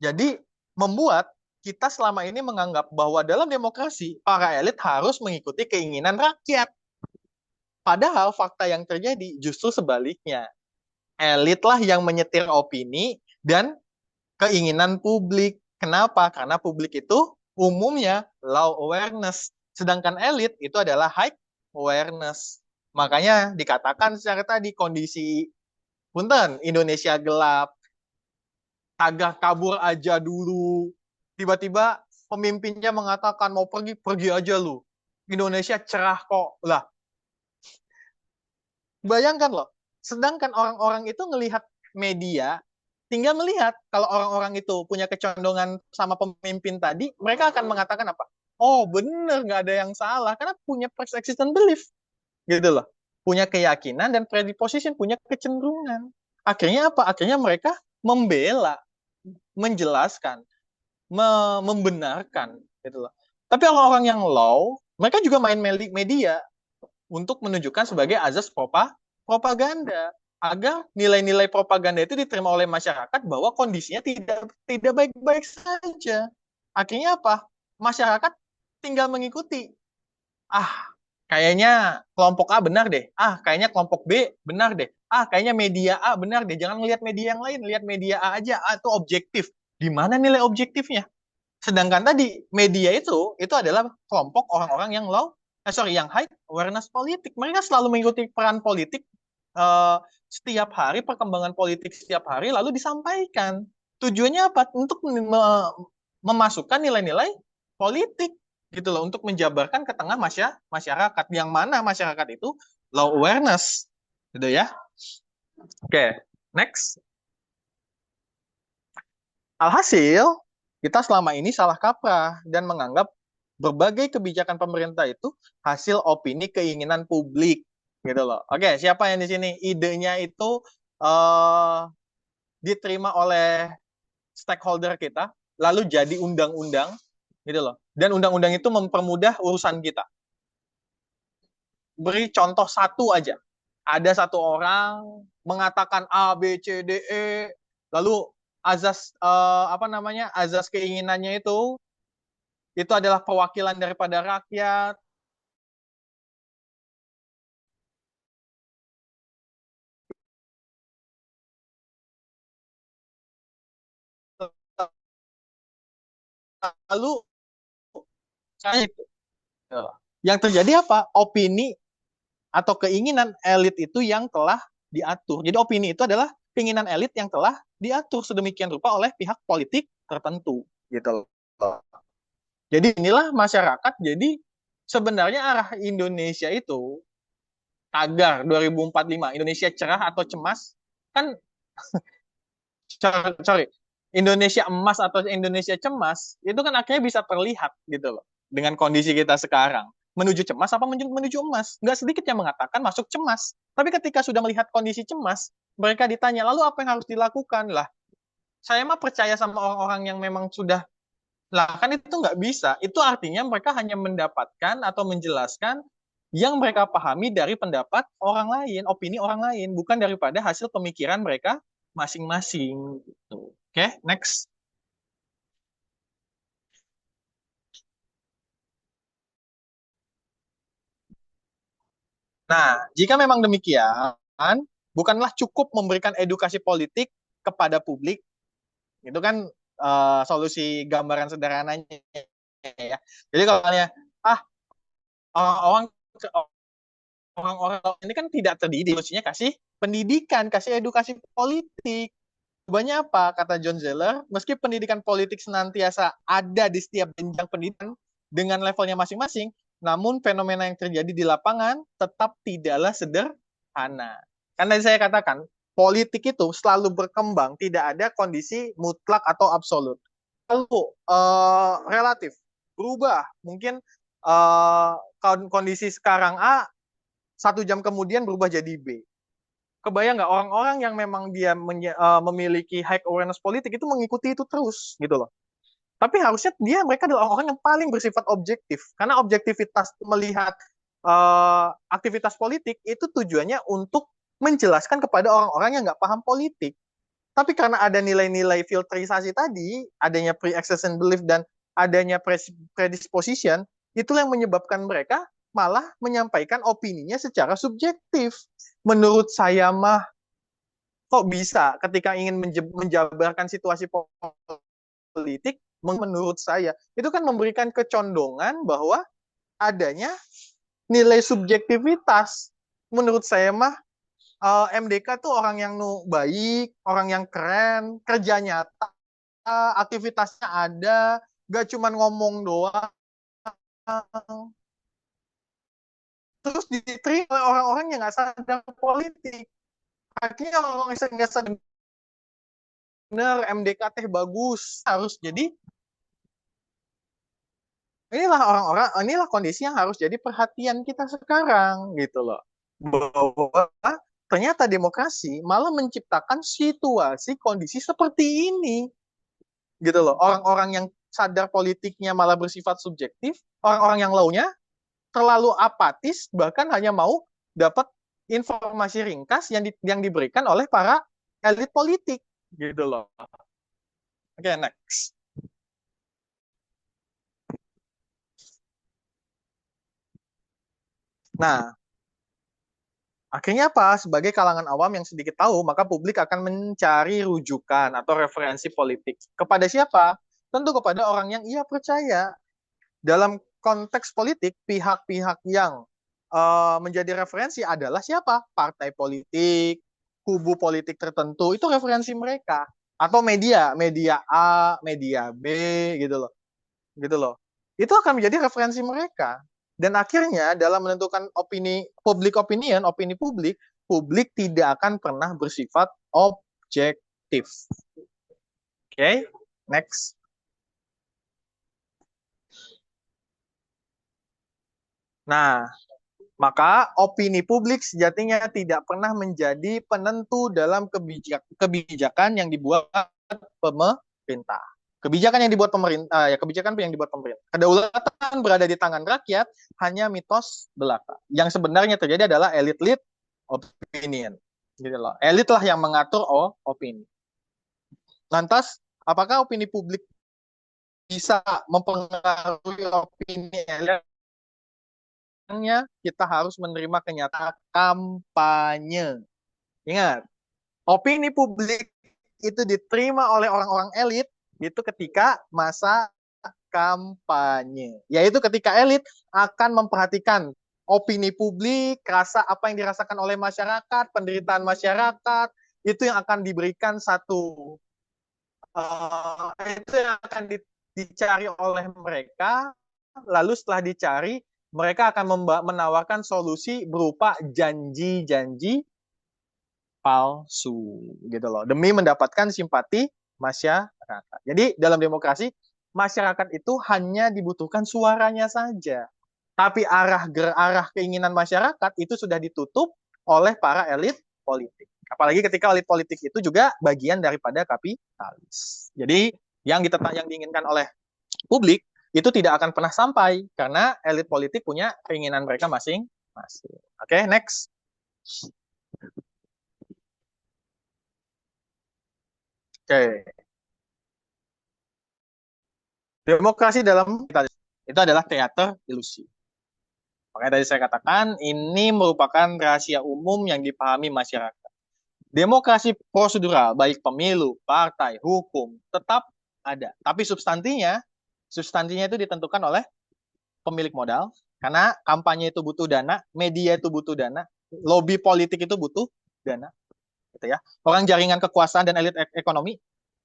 Jadi, membuat kita selama ini menganggap bahwa dalam demokrasi, para elit harus mengikuti keinginan rakyat. Padahal fakta yang terjadi justru sebaliknya. Elitlah yang menyetir opini dan keinginan publik. Kenapa? Karena publik itu umumnya low awareness. Sedangkan elit itu adalah high awareness. Makanya dikatakan secara tadi kondisi punten Indonesia gelap, tagar kabur aja dulu. Tiba-tiba pemimpinnya mengatakan mau pergi, pergi aja lu. Indonesia cerah kok. Lah, bayangkan loh. Sedangkan orang-orang itu ngelihat media, tinggal melihat kalau orang-orang itu punya kecondongan sama pemimpin tadi, mereka akan mengatakan apa? Oh bener, nggak ada yang salah. Karena punya persistent belief. Gitu loh. Punya keyakinan dan predisposition, punya kecenderungan. Akhirnya apa? Akhirnya mereka membela, menjelaskan, membenarkan. Gitu loh. Tapi orang-orang yang low, mereka juga main media untuk menunjukkan sebagai azas propaganda agar nilai-nilai propaganda itu diterima oleh masyarakat bahwa kondisinya tidak baik-baik saja. Akhirnya apa? Masyarakat tinggal mengikuti. Ah, kayaknya kelompok A benar deh. Ah, kayaknya kelompok B benar deh. Ah, kayaknya media A benar deh. Jangan lihat media yang lain, lihat media A aja. A itu objektif. Di mana nilai objektifnya? Sedangkan tadi media itu adalah kelompok orang-orang yang yang high awareness politik. Mereka selalu mengikuti peran politik setiap hari, perkembangan politik setiap hari, lalu disampaikan. Tujuannya apa? Untuk memasukkan nilai-nilai politik gitu loh, untuk menjabarkan ke tengah masyarakat, yang mana masyarakat itu low awareness gitu ya. Oke, next. Alhasil, kita selama ini salah kaprah dan menganggap berbagai kebijakan pemerintah itu hasil opini keinginan publik gitu loh. Oke, siapa yang di sini idenya itu diterima oleh stakeholder kita, lalu jadi undang-undang gitu loh. Dan undang-undang itu mempermudah urusan kita. Beri contoh satu aja. Ada satu orang mengatakan A, B, C, D, E, lalu azas azas keinginannya itu adalah perwakilan daripada rakyat. Lalu itu yang terjadi apa? Opini atau keinginan elit itu yang telah diatur. Jadi opini itu adalah keinginan elit yang telah diatur sedemikian rupa oleh pihak politik tertentu gitu loh. Jadi inilah masyarakat. Jadi sebenarnya arah Indonesia itu tagar 2045 Indonesia cerah atau cemas kan sorry Indonesia emas atau Indonesia cemas itu kan akhirnya bisa terlihat gitu loh dengan kondisi kita sekarang, menuju cemas apa menuju emas. Nggak sedikit yang mengatakan masuk cemas, tapi ketika sudah melihat kondisi cemas mereka ditanya lalu apa yang harus dilakukan. Lah saya mah percaya sama orang-orang yang memang sudah, lah kan itu nggak bisa. Itu artinya mereka hanya mendapatkan atau menjelaskan yang mereka pahami dari pendapat orang lain, opini orang lain, bukan daripada hasil pemikiran mereka masing-masing. Gitu. Oke, next. Nah, jika memang demikian, bukanlah cukup memberikan edukasi politik kepada publik. Itu kan solusi gambaran sederhananya ya. Jadi kalau ah orang-orang orang-orang ini kan tidak terdidik, maksudnya kasih pendidikan, kasih edukasi politik. Banyak apa, kata John Zeller, meski pendidikan politik senantiasa ada di setiap jenjang pendidikan dengan levelnya masing-masing, namun fenomena yang terjadi di lapangan tetap tidaklah sederhana. Karena saya katakan, politik itu selalu berkembang, tidak ada kondisi mutlak atau absolut. Lalu relatif, berubah. Mungkin kondisi sekarang A, 1 jam kemudian berubah jadi B. Kebayang nggak orang-orang yang memang dia memiliki high awareness politik itu mengikuti itu terus gitu loh. Tapi harusnya mereka adalah orang-orang yang paling bersifat objektif, karena objektivitas melihat aktivitas politik itu tujuannya untuk menjelaskan kepada orang-orang yang nggak paham politik. Tapi karena ada nilai-nilai filterisasi tadi, adanya pre-existing belief dan adanya predisposition, itulah yang menyebabkan mereka malah menyampaikan opininya secara subjektif. Menurut saya mah, kok bisa ketika ingin menjabarkan situasi politik, menurut saya, itu kan memberikan kecondongan bahwa adanya nilai subjektivitas. Menurut saya mah, MDK tuh orang yang baik, orang yang keren, kerja nyata, aktivitasnya ada, gak cuma ngomong doang. Terus diterima oleh orang-orang yang nggak sadar politik. Akhirnya orang-orang yang nggak sadar benar, MDK teh bagus, harus jadi. Inilah kondisi yang harus jadi perhatian kita sekarang gitu loh. Bahwa ternyata demokrasi malah menciptakan situasi kondisi seperti ini gitu loh. Orang-orang yang sadar politiknya malah bersifat subjektif, orang-orang yang launya terlalu apatis, bahkan hanya mau dapat informasi ringkas yang diberikan oleh para elit politik gitu loh. Oke, next. Nah, akhirnya apa? Sebagai kalangan awam yang sedikit tahu, maka publik akan mencari rujukan atau referensi politik. Kepada siapa? Tentu kepada orang yang ia percaya. Dalam konteks politik, pihak-pihak yang menjadi referensi adalah siapa? Partai politik, kubu politik tertentu, itu referensi mereka. atau media A, media B gitu loh. Itu akan menjadi referensi mereka. Dan akhirnya dalam menentukan opini publik, publik tidak akan pernah bersifat objektif. Oke, next. Nah, maka opini publik sejatinya tidak pernah menjadi penentu dalam kebijakan yang dibuat pemerintah. Kebijakan yang dibuat pemerintah, Kedaulatan berada di tangan rakyat hanya mitos belaka. Yang sebenarnya terjadi adalah elit-elit opinion. Gitu loh. Elit lah yang mengatur opini. Lantas, apakah opini publik bisa mempengaruhi opini elit? Kita harus menerima kenyataan kampanye. Ingat, opini publik itu diterima oleh orang-orang elit itu ketika masa kampanye. Yaitu ketika elit akan memperhatikan opini publik, rasa apa yang dirasakan oleh masyarakat, penderitaan masyarakat, itu yang akan diberikan itu yang akan dicari oleh mereka. Lalu setelah dicari, mereka akan menawarkan solusi berupa janji-janji palsu gitu loh, demi mendapatkan simpati masyarakat. Jadi dalam demokrasi, masyarakat itu hanya dibutuhkan suaranya saja. Tapi arah keinginan masyarakat itu sudah ditutup oleh para elit politik. Apalagi ketika elit politik itu juga bagian daripada kapitalis. Jadi yang diinginkan oleh publik itu tidak akan pernah sampai karena elit politik punya keinginan mereka masing-masing. Oke, next. Oke. Demokrasi dalam kapitalis itu adalah teater ilusi. Makanya tadi saya katakan ini merupakan rahasia umum yang dipahami masyarakat. Demokrasi prosedural baik pemilu, partai, hukum tetap ada, tapi substansinya itu ditentukan oleh pemilik modal, karena kampanye itu butuh dana, media itu butuh dana, lobby politik itu butuh dana, gitu ya. Orang jaringan kekuasaan dan elit ekonomi.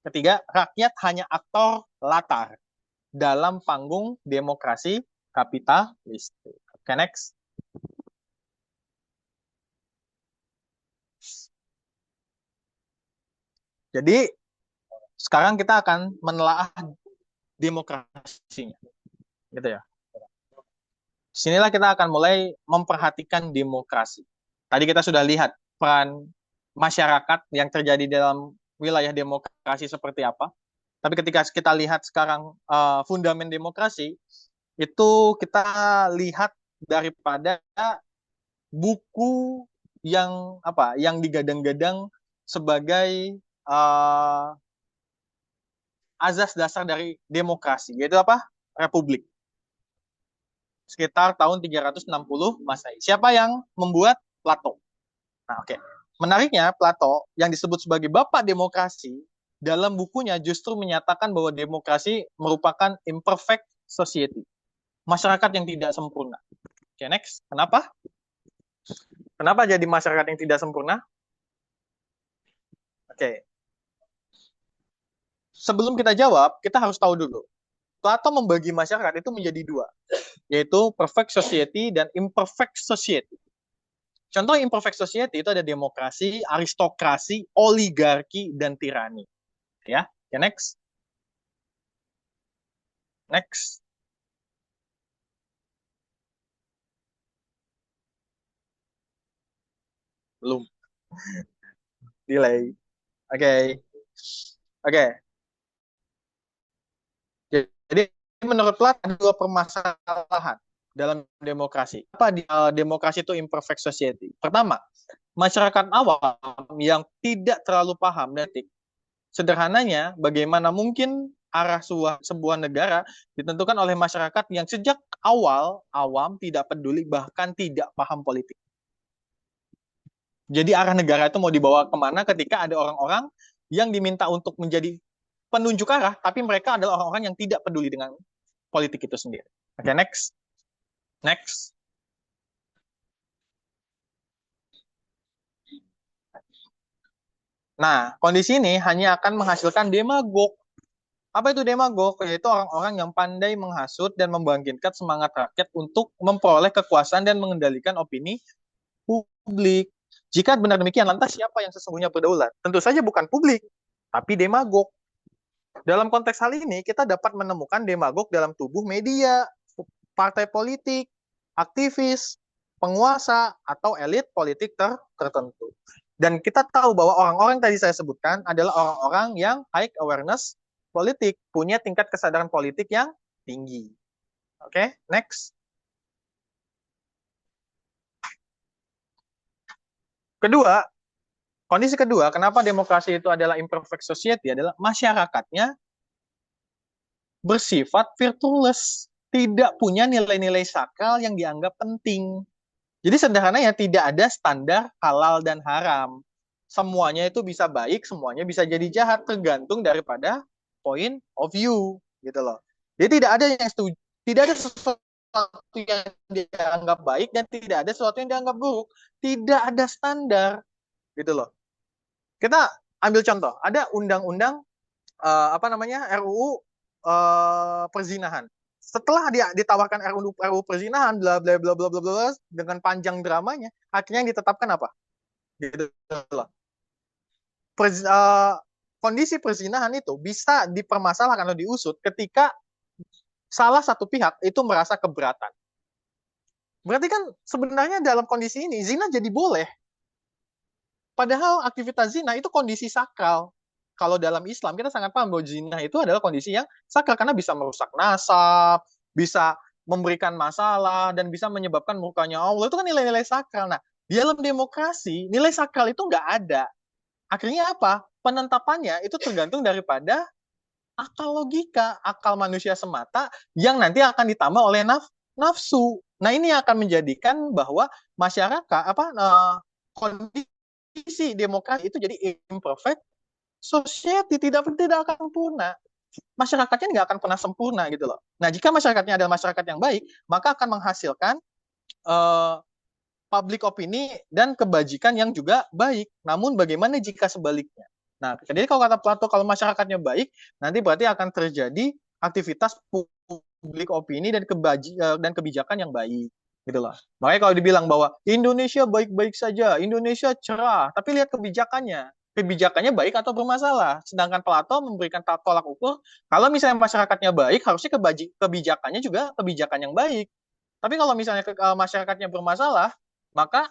Ketiga, rakyat hanya aktor latar dalam panggung demokrasi kapitalis. Oke, next. Jadi sekarang kita akan menelaah demokrasinya, gitu ya. Sinilah kita akan mulai memperhatikan demokrasi. Tadi kita sudah lihat peran masyarakat yang terjadi dalam wilayah demokrasi seperti apa. Tapi ketika kita lihat sekarang fundamen demokrasi, itu kita lihat daripada buku yang digadang-gadang sebagai azas dasar dari demokrasi, yaitu apa? Republik. Sekitar tahun 360 Masehi. Siapa yang membuat? Plato. Nah, oke. Menariknya, Plato yang disebut sebagai bapak demokrasi, dalam bukunya justru menyatakan bahwa demokrasi merupakan imperfect society. Masyarakat yang tidak sempurna. Oke, next. Kenapa? Kenapa jadi masyarakat yang tidak sempurna? Oke. Sebelum kita jawab, kita harus tahu dulu. Plato membagi masyarakat itu menjadi dua, yaitu perfect society dan imperfect society. Contoh imperfect society itu ada demokrasi, aristokrasi, oligarki, dan tirani. Ya, next. Next. Belum. Delay. Oke. Oke. Jadi menurut Plato ada dua permasalahan dalam demokrasi. Apa demokrasi itu imperfect society? Pertama, masyarakat awam yang tidak terlalu paham politik. Sederhananya, bagaimana mungkin arah sebuah negara ditentukan oleh masyarakat yang sejak awal awam, tidak peduli, bahkan tidak paham politik. Jadi arah negara itu mau dibawa kemana ketika ada orang-orang yang diminta untuk menjadi penunjuk arah, tapi mereka adalah orang-orang yang tidak peduli dengan politik itu sendiri. Oke, next. Next. Nah, kondisi ini hanya akan menghasilkan demagog. Apa itu demagog? Yaitu orang-orang yang pandai menghasut dan membangkitkan semangat rakyat untuk memperoleh kekuasaan dan mengendalikan opini publik. Jika benar demikian, lantas siapa yang sesungguhnya berdaulat? Tentu saja bukan publik, tapi demagog. Dalam konteks hal ini, kita dapat menemukan demagog dalam tubuh media, partai politik, aktivis, penguasa, atau elit politik tertentu. Dan kita tahu bahwa orang-orang tadi saya sebutkan adalah orang-orang yang high awareness politik, punya tingkat kesadaran politik yang tinggi. Oke, next. Kedua, kondisi kedua, kenapa demokrasi itu adalah imperfect society adalah masyarakatnya bersifat virtuous, tidak punya nilai-nilai sakral yang dianggap penting. Jadi sederhananya tidak ada standar halal dan haram. Semuanya itu bisa baik, semuanya bisa jadi jahat, tergantung daripada point of view, gitu loh. Jadi tidak ada yang setuju, tidak ada sesuatu yang dianggap baik dan tidak ada sesuatu yang dianggap buruk. Tidak ada standar, gitu loh. Kita ambil contoh, ada undang-undang RUU perzinahan. Setelah dia ditawarkan RUU perzinahan bla bla bla bla bla bla dengan panjang dramanya, akhirnya yang ditetapkan apa? Gitu loh. Kondisi perzinahan itu bisa dipermasalahkan atau diusut ketika salah satu pihak itu merasa keberatan. Berarti kan sebenarnya dalam kondisi ini zina jadi boleh. Padahal aktivitas zina itu kondisi sakral. Kalau dalam Islam kita sangat paham bahwa zina itu adalah kondisi yang sakral karena bisa merusak nasab, bisa memberikan masalah dan bisa menyebabkan murkanya Allah. Itu kan nilai-nilai sakral. Nah, di dalam demokrasi nilai sakral itu nggak ada. Akhirnya apa? Penentapannya itu tergantung daripada akal logika, akal manusia semata yang nanti akan ditambah oleh nafsu. Nah, ini akan menjadikan bahwa masyarakat kondisi demokrasi itu jadi imperfect society, tidak akan sempurna. Masyarakatnya nggak akan pernah sempurna gitu loh. Nah, jika masyarakatnya adalah masyarakat yang baik, maka akan menghasilkan public opini dan kebajikan yang juga baik. Namun bagaimana jika sebaliknya? Nah, jadi kalau kata Plato, kalau masyarakatnya baik, nanti berarti akan terjadi aktivitas public opini dan kebijakan yang baik, gitu loh. Makanya kalau dibilang bahwa Indonesia baik-baik saja, Indonesia cerah, tapi lihat kebijakannya baik atau bermasalah. Sedangkan Plato memberikan tolak ukur, kalau misalnya masyarakatnya baik, harusnya kebijakannya juga kebijakan yang baik. Tapi kalau misalnya masyarakatnya bermasalah, maka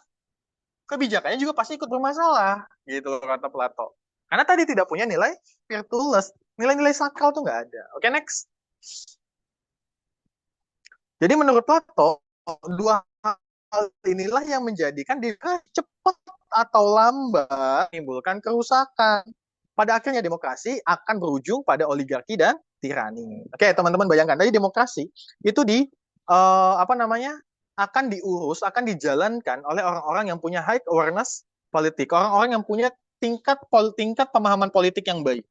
kebijakannya juga pasti ikut bermasalah, gitu kata Plato. Karena tadi tidak punya nilai virtuous, nilai-nilai sakral tuh nggak ada. Oke, next. Jadi menurut Plato, dua hal inilah yang menjadikan diri cepat atau lambat menimbulkan kerusakan. Pada akhirnya demokrasi akan berujung pada oligarki dan tirani. Oke, teman-teman bayangkan tadi demokrasi itu akan diurus, akan dijalankan oleh orang-orang yang punya high awareness politik, orang-orang yang punya tingkat pemahaman politik yang baik.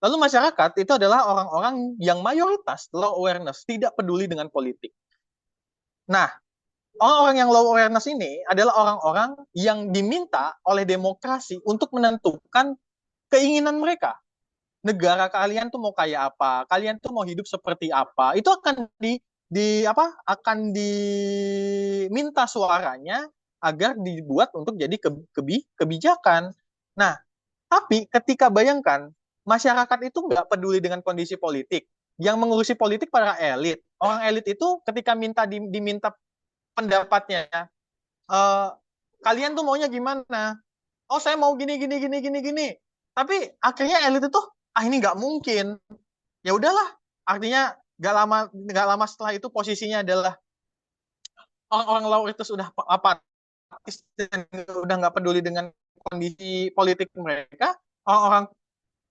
Lalu masyarakat itu adalah orang-orang yang mayoritas low awareness, tidak peduli dengan politik. Nah, orang-orang yang low awareness ini adalah orang-orang yang diminta oleh demokrasi untuk menentukan keinginan mereka. Negara kalian tuh mau kayak apa? Kalian tuh mau hidup seperti apa? Itu akan akan diminta suaranya agar dibuat untuk jadi kebijakan. Nah, tapi ketika bayangkan masyarakat itu nggak peduli dengan kondisi politik, yang mengurusi politik para elit. Orang elit itu ketika diminta pendapatnya, kalian tuh maunya gimana? Oh, saya mau gini gini gini gini gini. Tapi akhirnya elit itu ini nggak mungkin. Ya udahlah, artinya nggak lama setelah itu posisinya adalah orang-orang law itu sudah apatis dan udah nggak peduli dengan kondisi politik mereka. Orang-orang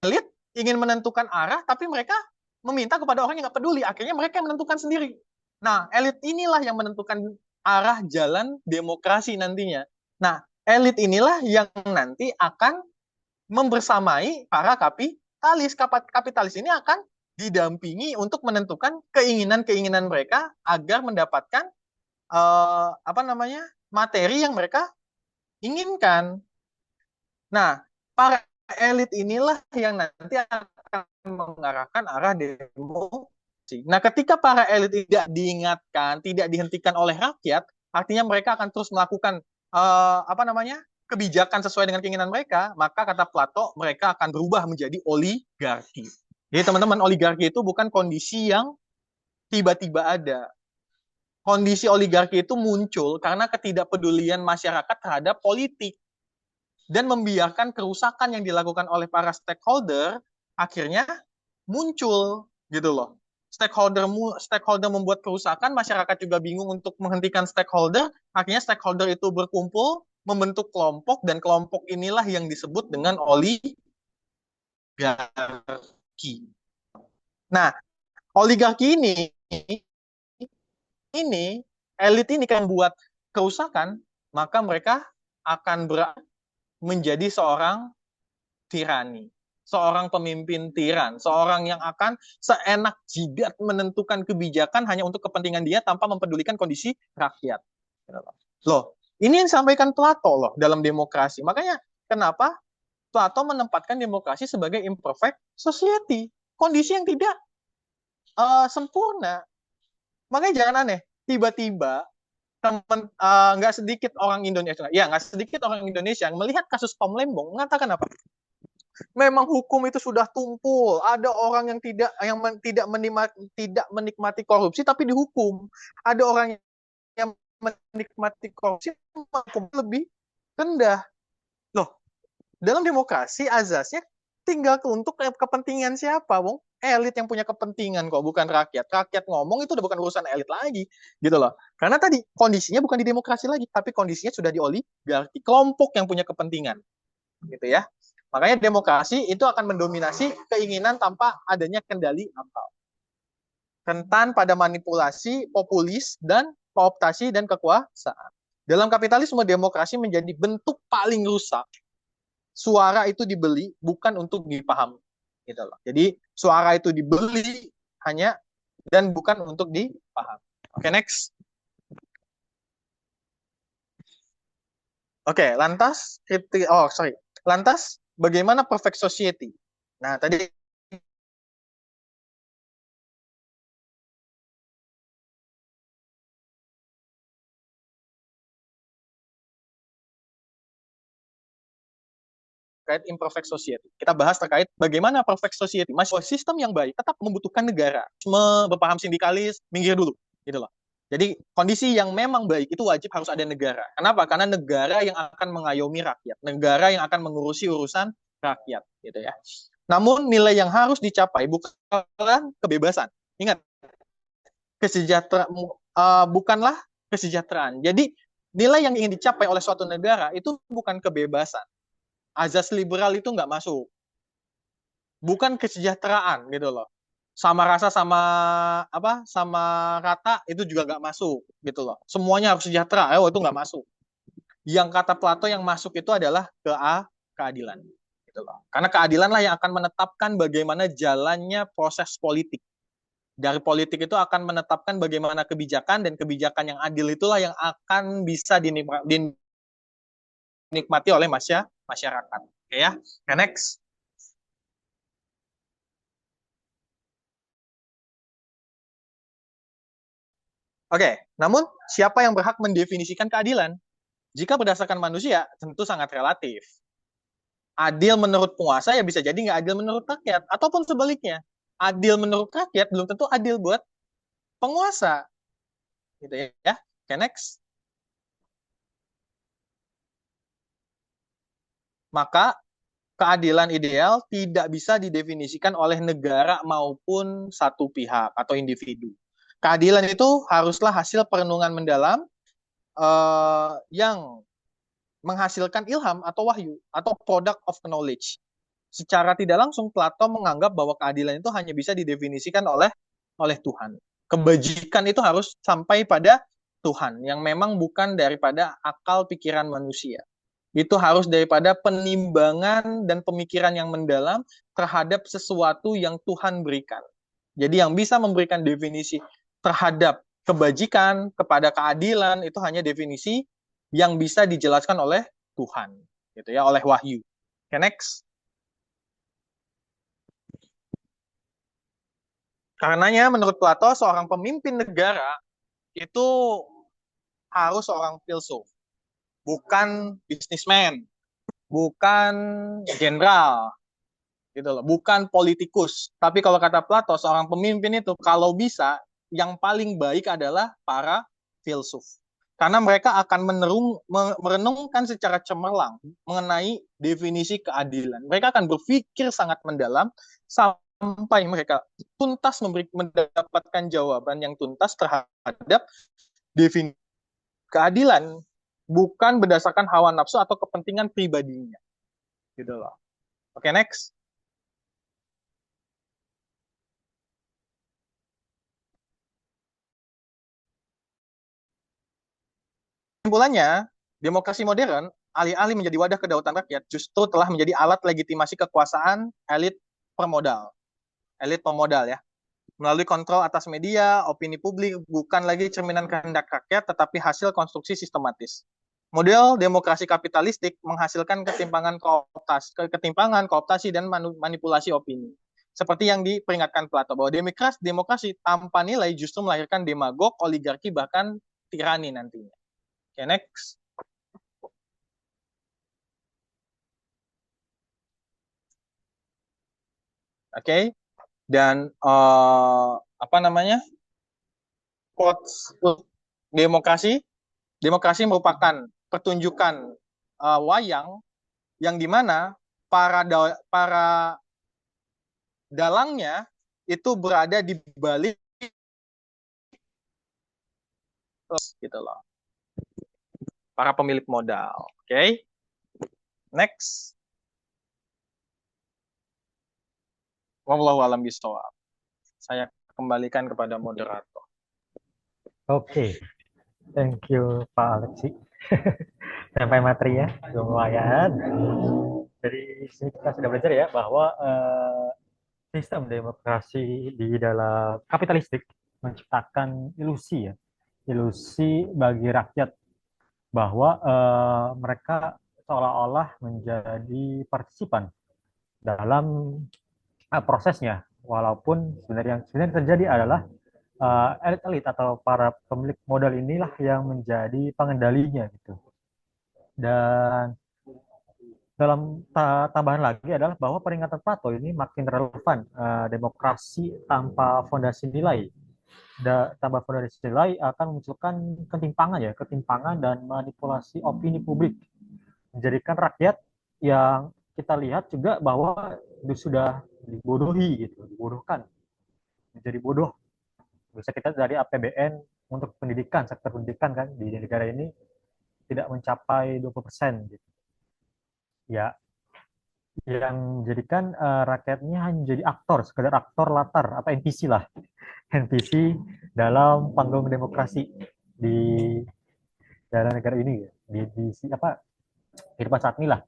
elit ingin menentukan arah, tapi mereka meminta kepada orang yang nggak peduli. Akhirnya mereka yang menentukan sendiri. Nah, elit inilah yang menentukan arah jalan demokrasi nantinya. Nah, elit inilah yang nanti akan membersamai para kapitalis. Kapitalis ini akan didampingi untuk menentukan keinginan-keinginan mereka agar mendapatkan materi yang mereka inginkan. Nah, para elit inilah yang nanti akan mengarahkan arah demokrasi. Nah, ketika para elit tidak diingatkan, tidak dihentikan oleh rakyat, artinya mereka akan terus melakukan kebijakan sesuai dengan keinginan mereka, maka kata Plato, mereka akan berubah menjadi oligarki. Jadi teman-teman, oligarki itu bukan kondisi yang tiba-tiba ada. Kondisi oligarki itu muncul karena ketidakpedulian masyarakat terhadap politik dan membiarkan kerusakan yang dilakukan oleh para stakeholder akhirnya muncul gitu loh. Stakeholder membuat kerusakan, masyarakat juga bingung untuk menghentikan stakeholder, akhirnya stakeholder itu berkumpul membentuk kelompok, dan kelompok inilah yang disebut dengan oligarki. Nah, oligarki ini elit ini kan buat kerusakan, maka mereka akan menjadi seorang tirani, seorang pemimpin tiran, seorang yang akan seenak jidat menentukan kebijakan hanya untuk kepentingan dia tanpa mempedulikan kondisi rakyat. Loh, ini yang disampaikan Plato loh dalam demokrasi. Makanya kenapa Plato menempatkan demokrasi sebagai imperfect society, kondisi yang tidak sempurna. Makanya jangan aneh, tiba-tiba nggak sedikit orang Indonesia, nggak sedikit orang Indonesia yang melihat kasus Tom Lembong mengatakan apa? Memang hukum itu sudah tumpul, ada orang yang tidak menikmati korupsi tapi dihukum, ada orang yang menikmati korupsi hukum lebih rendah. Loh, dalam demokrasi azasnya tinggal untuk kepentingan siapa, Wong? Elit yang punya kepentingan kok, bukan rakyat. Rakyat ngomong itu udah bukan urusan elit lagi, gitu loh. Karena tadi kondisinya bukan di demokrasi lagi, tapi kondisinya sudah di oligarki, kelompok yang punya kepentingan, gitu ya. Makanya demokrasi itu akan mendominasi keinginan tanpa adanya kendali akal. Rentan pada manipulasi, populis, dan kooptasi dan kekuasaan. Dalam kapitalisme, demokrasi menjadi bentuk paling rusak. Suara itu dibeli bukan untuk dipahami. Gitu loh. Jadi suara itu dibeli hanya dan bukan untuk dipahami. Oke, next. Oke, lantas lantas bagaimana perfect society? Nah, tadi terkait imperfect society. Kita bahas terkait bagaimana perfect society. Masih sistem yang baik tetap membutuhkan negara. Berpaham sindikalis, minggir dulu. Gitu loh. Jadi kondisi yang memang baik itu wajib harus ada negara. Kenapa? Karena negara yang akan mengayomi rakyat. Negara yang akan mengurusi urusan rakyat. Gitu ya. Namun nilai yang harus dicapai bukanlah kebebasan. Ingat, bukanlah kesejahteraan. Jadi nilai yang ingin dicapai oleh suatu negara itu bukan kebebasan. Azas liberal itu nggak masuk. Bukan kesejahteraan gitu loh. Sama rasa sama rata itu juga nggak masuk gitu loh. Semuanya harus sejahtera, itu nggak masuk. Yang kata Plato yang masuk itu adalah keadilan gitu loh. Karena keadilan lah yang akan menetapkan bagaimana jalannya proses politik. Dari politik itu akan menetapkan bagaimana kebijakan, dan kebijakan yang adil itulah yang akan bisa dinikmati oleh masyarakat. Oke ya. Next. Oke, namun siapa yang berhak mendefinisikan keadilan? Jika berdasarkan manusia, tentu sangat relatif. Adil menurut penguasa ya bisa jadi nggak adil menurut rakyat, ataupun sebaliknya. Adil menurut rakyat belum tentu adil buat penguasa. Gitu ya. Oke, next. Maka keadilan ideal tidak bisa didefinisikan oleh negara maupun satu pihak atau individu. Keadilan itu haruslah hasil perenungan mendalam yang menghasilkan ilham atau wahyu atau product of knowledge. Secara tidak langsung Plato menganggap bahwa keadilan itu hanya bisa didefinisikan oleh Tuhan. Kebajikan itu harus sampai pada Tuhan yang memang bukan daripada akal pikiran manusia. Itu harus daripada penimbangan dan pemikiran yang mendalam terhadap sesuatu yang Tuhan berikan. Jadi yang bisa memberikan definisi terhadap kebajikan, kepada keadilan, itu hanya definisi yang bisa dijelaskan oleh Tuhan, gitu ya, oleh wahyu. Okay, next. Karenanya menurut Plato seorang pemimpin negara itu harus seorang filsuf, bukan bisnismen, bukan jenderal, gitu loh, bukan politikus. Tapi kalau kata Plato, seorang pemimpin itu kalau bisa yang paling baik adalah para filsuf. Karena mereka akan merenungkan secara cemerlang mengenai definisi keadilan. Mereka akan berpikir sangat mendalam sampai mereka tuntas mendapatkan jawaban yang tuntas terhadap definisi keadilan, bukan berdasarkan hawa nafsu atau kepentingan pribadinya. Gitu loh. Oke, next. Kesimpulannya, demokrasi modern, alih-alih menjadi wadah kedaulatan rakyat, justru telah menjadi alat legitimasi kekuasaan elit pemodal ya. Melalui kontrol atas media, opini publik bukan lagi cerminan kehendak rakyat, tetapi hasil konstruksi sistematis. Model demokrasi kapitalistik menghasilkan ketimpangan, kooptasi, dan manipulasi opini. Seperti yang diperingatkan Plato, bahwa demokrasi tanpa nilai justru melahirkan demagog, oligarki, bahkan tirani nantinya. Oke, next. Oke, dan apa namanya, quotes demokrasi demokrasi merupakan pertunjukan wayang yang dimana para dalangnya itu berada di balik gitu loh, para pemilik modal. Oke, next. Wallahu alam bisawab. Saya kembalikan kepada moderator. Oke, thank you Pak Alexi. Sampai materi ya, lumayan. Dari sini kita sudah belajar ya bahwa sistem demokrasi di dalam kapitalistik menciptakan ilusi ya, ilusi bagi rakyat bahwa mereka seolah-olah menjadi partisipan dalam prosesnya, walaupun sebenarnya yang sebenarnya terjadi adalah elit-elit atau para pemilik modal inilah yang menjadi pengendalinya gitu. Dan dalam tambahan lagi adalah bahwa peringatan Plato ini makin relevan. Demokrasi tanpa fondasi nilai, tambah fondasi nilai akan memunculkan ketimpangan dan manipulasi opini publik, menjadikan rakyat yang kita lihat juga bahwa sudah dibodohi gitu, dibodohkan, menjadi bodoh. Bisa kita dari APBN untuk pendidikan, sektor pendidikan kan di negara ini tidak mencapai 20% gitu. Ya, yang menjadikan rakyatnya hanya menjadi aktor, sekedar aktor latar atau NPC lah. NPC dalam panggung demokrasi di dalam negara ini ya. Di apa kehidupan saat ini lah.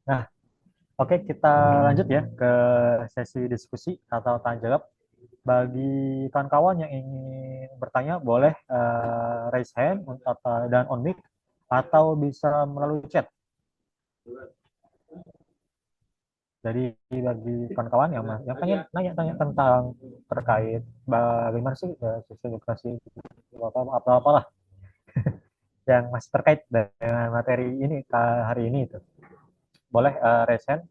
Nah, oke, kita lanjut ya ke sesi diskusi atau tanya jawab. Bagi kawan-kawan yang ingin bertanya, boleh raise hand dan on mic atau bisa melalui chat. Jadi bagi kawan-kawan yang pengen nanya-tanya tentang terkait bagaimana sih sistem edukasi apa lah yang masih terkait dengan materi ini hari ini itu, boleh raise hand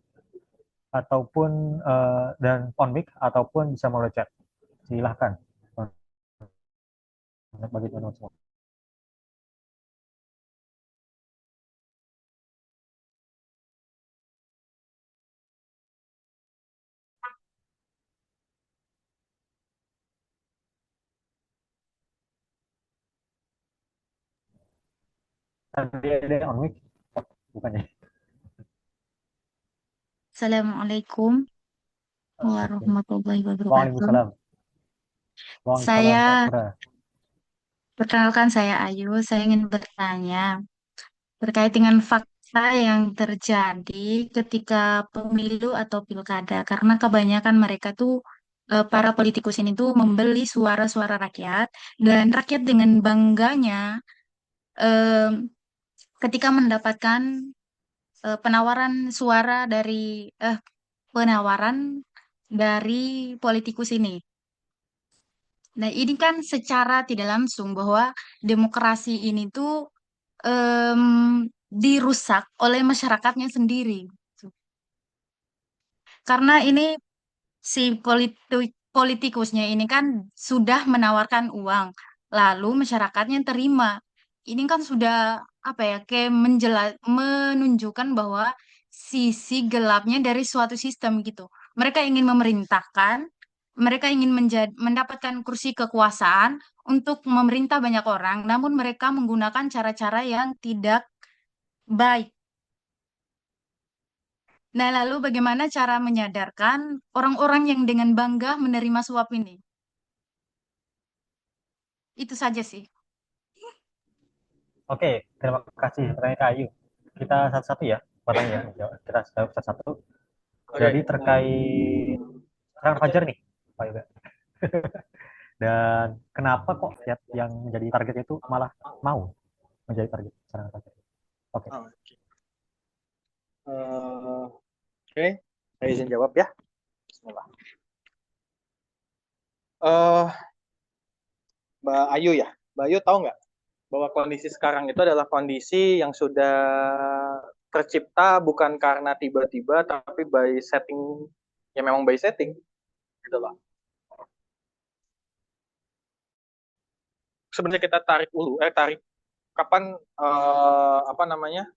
ataupun dan on mic ataupun bisa melalui chat. Silahkan bagi teman-teman semua. Tadi ada on mic, bukannya? Assalamualaikum warahmatullahi wabarakatuh. Waalaikumsalam. Waalaikumsalam, Kak Saya, Pura. perkenalkan saya Ayu, saya ingin bertanya terkait dengan fakta yang terjadi ketika pemilu atau pilkada, karena kebanyakan mereka tuh para politikus ini tuh membeli suara-suara rakyat, dan rakyat dengan bangganya em, ketika mendapatkan penawaran suara dari penawaran dari politikus ini. Nah, ini kan secara tidak langsung bahwa demokrasi ini tuh em, dirusak oleh masyarakatnya sendiri. Karena ini si politikusnya ini kan sudah menawarkan uang, lalu masyarakatnya terima. Ini kan sudah apa ya, kayak menunjukkan bahwa sisi gelapnya dari suatu sistem gitu. Mereka ingin memerintahkan, mereka ingin mendapatkan kursi kekuasaan untuk memerintah banyak orang, namun mereka menggunakan cara-cara yang tidak baik. Nah, lalu bagaimana cara menyadarkan orang-orang yang dengan bangga menerima suap ini? Itu saja sih. Oke, terima kasih pertanyaan Kak Ayu. Kita satu-satu ya, pertanyaan ya. Kita jawab satu-satu. Jadi Oke. terkait serangan fajar nih, Pak Yoga. Dan kenapa kok yang menjadi target itu malah mau menjadi target serangan fajar? Oke. Oke. Oke, saya izin jawab ya. Bismillah. Eh, Mbak Ayu ya, Mbak Ayu tahu nggak bahwa kondisi sekarang itu adalah kondisi yang sudah tercipta bukan karena tiba-tiba, tapi by setting, ya memang by setting, gitu loh. Sebenarnya kita tarik dulu, tarik kapan apa namanya,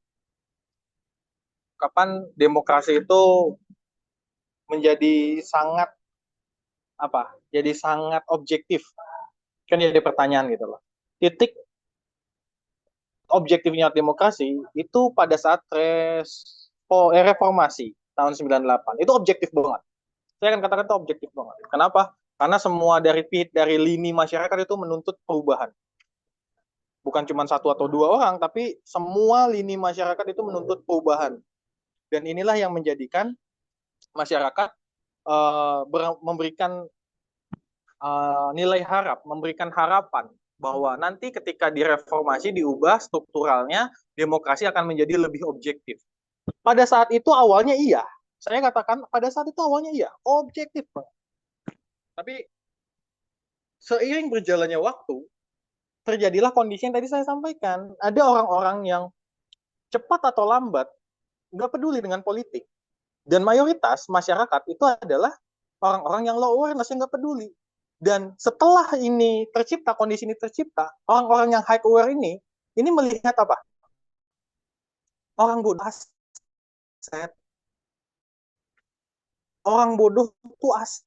kapan demokrasi itu menjadi sangat apa, jadi sangat objektif, kan jadi pertanyaan gitu loh. Titik objektifnya demokrasi itu pada saat reformasi tahun 98. Itu objektif banget. Saya akan katakan itu objektif banget. Kenapa? Karena semua dari lini masyarakat itu menuntut perubahan. Bukan cuma satu atau dua orang, tapi semua lini masyarakat itu menuntut perubahan. Dan inilah yang menjadikan masyarakat memberikan nilai harap, memberikan harapan bahwa nanti ketika direformasi, diubah strukturalnya, demokrasi akan menjadi lebih objektif. Pada saat itu awalnya iya. Saya katakan pada saat itu awalnya iya, objektif. Tapi seiring berjalannya waktu, terjadilah kondisi yang tadi saya sampaikan. Ada orang-orang yang cepat atau lambat nggak peduli dengan politik. Dan mayoritas masyarakat itu adalah orang-orang yang low awareness, yang nggak peduli. Dan setelah ini tercipta, kondisi ini tercipta, orang-orang yang high aware ini melihat apa? Orang bodoh aset. Orang bodoh itu aset.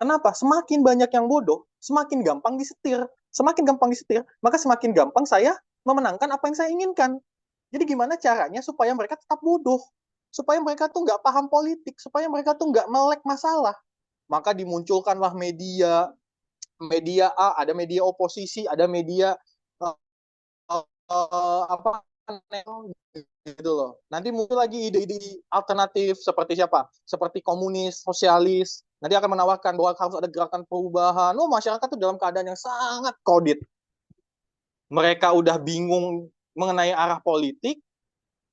Kenapa? Semakin banyak yang bodoh, semakin gampang disetir. Semakin gampang disetir, maka semakin gampang saya memenangkan apa yang saya inginkan. Jadi gimana caranya supaya mereka tetap bodoh? Supaya mereka tuh nggak paham politik, supaya mereka tuh nggak melek masalah. Maka dimunculkanlah media, media A, ada media oposisi, ada media apa gitu loh. Nanti muncul lagi ide-ide alternatif seperti siapa? Seperti komunis, sosialis. Nanti akan menawarkan bahwa harus ada gerakan perubahan. Oh, masyarakat tuh dalam keadaan yang sangat kredit. Mereka udah bingung mengenai arah politik,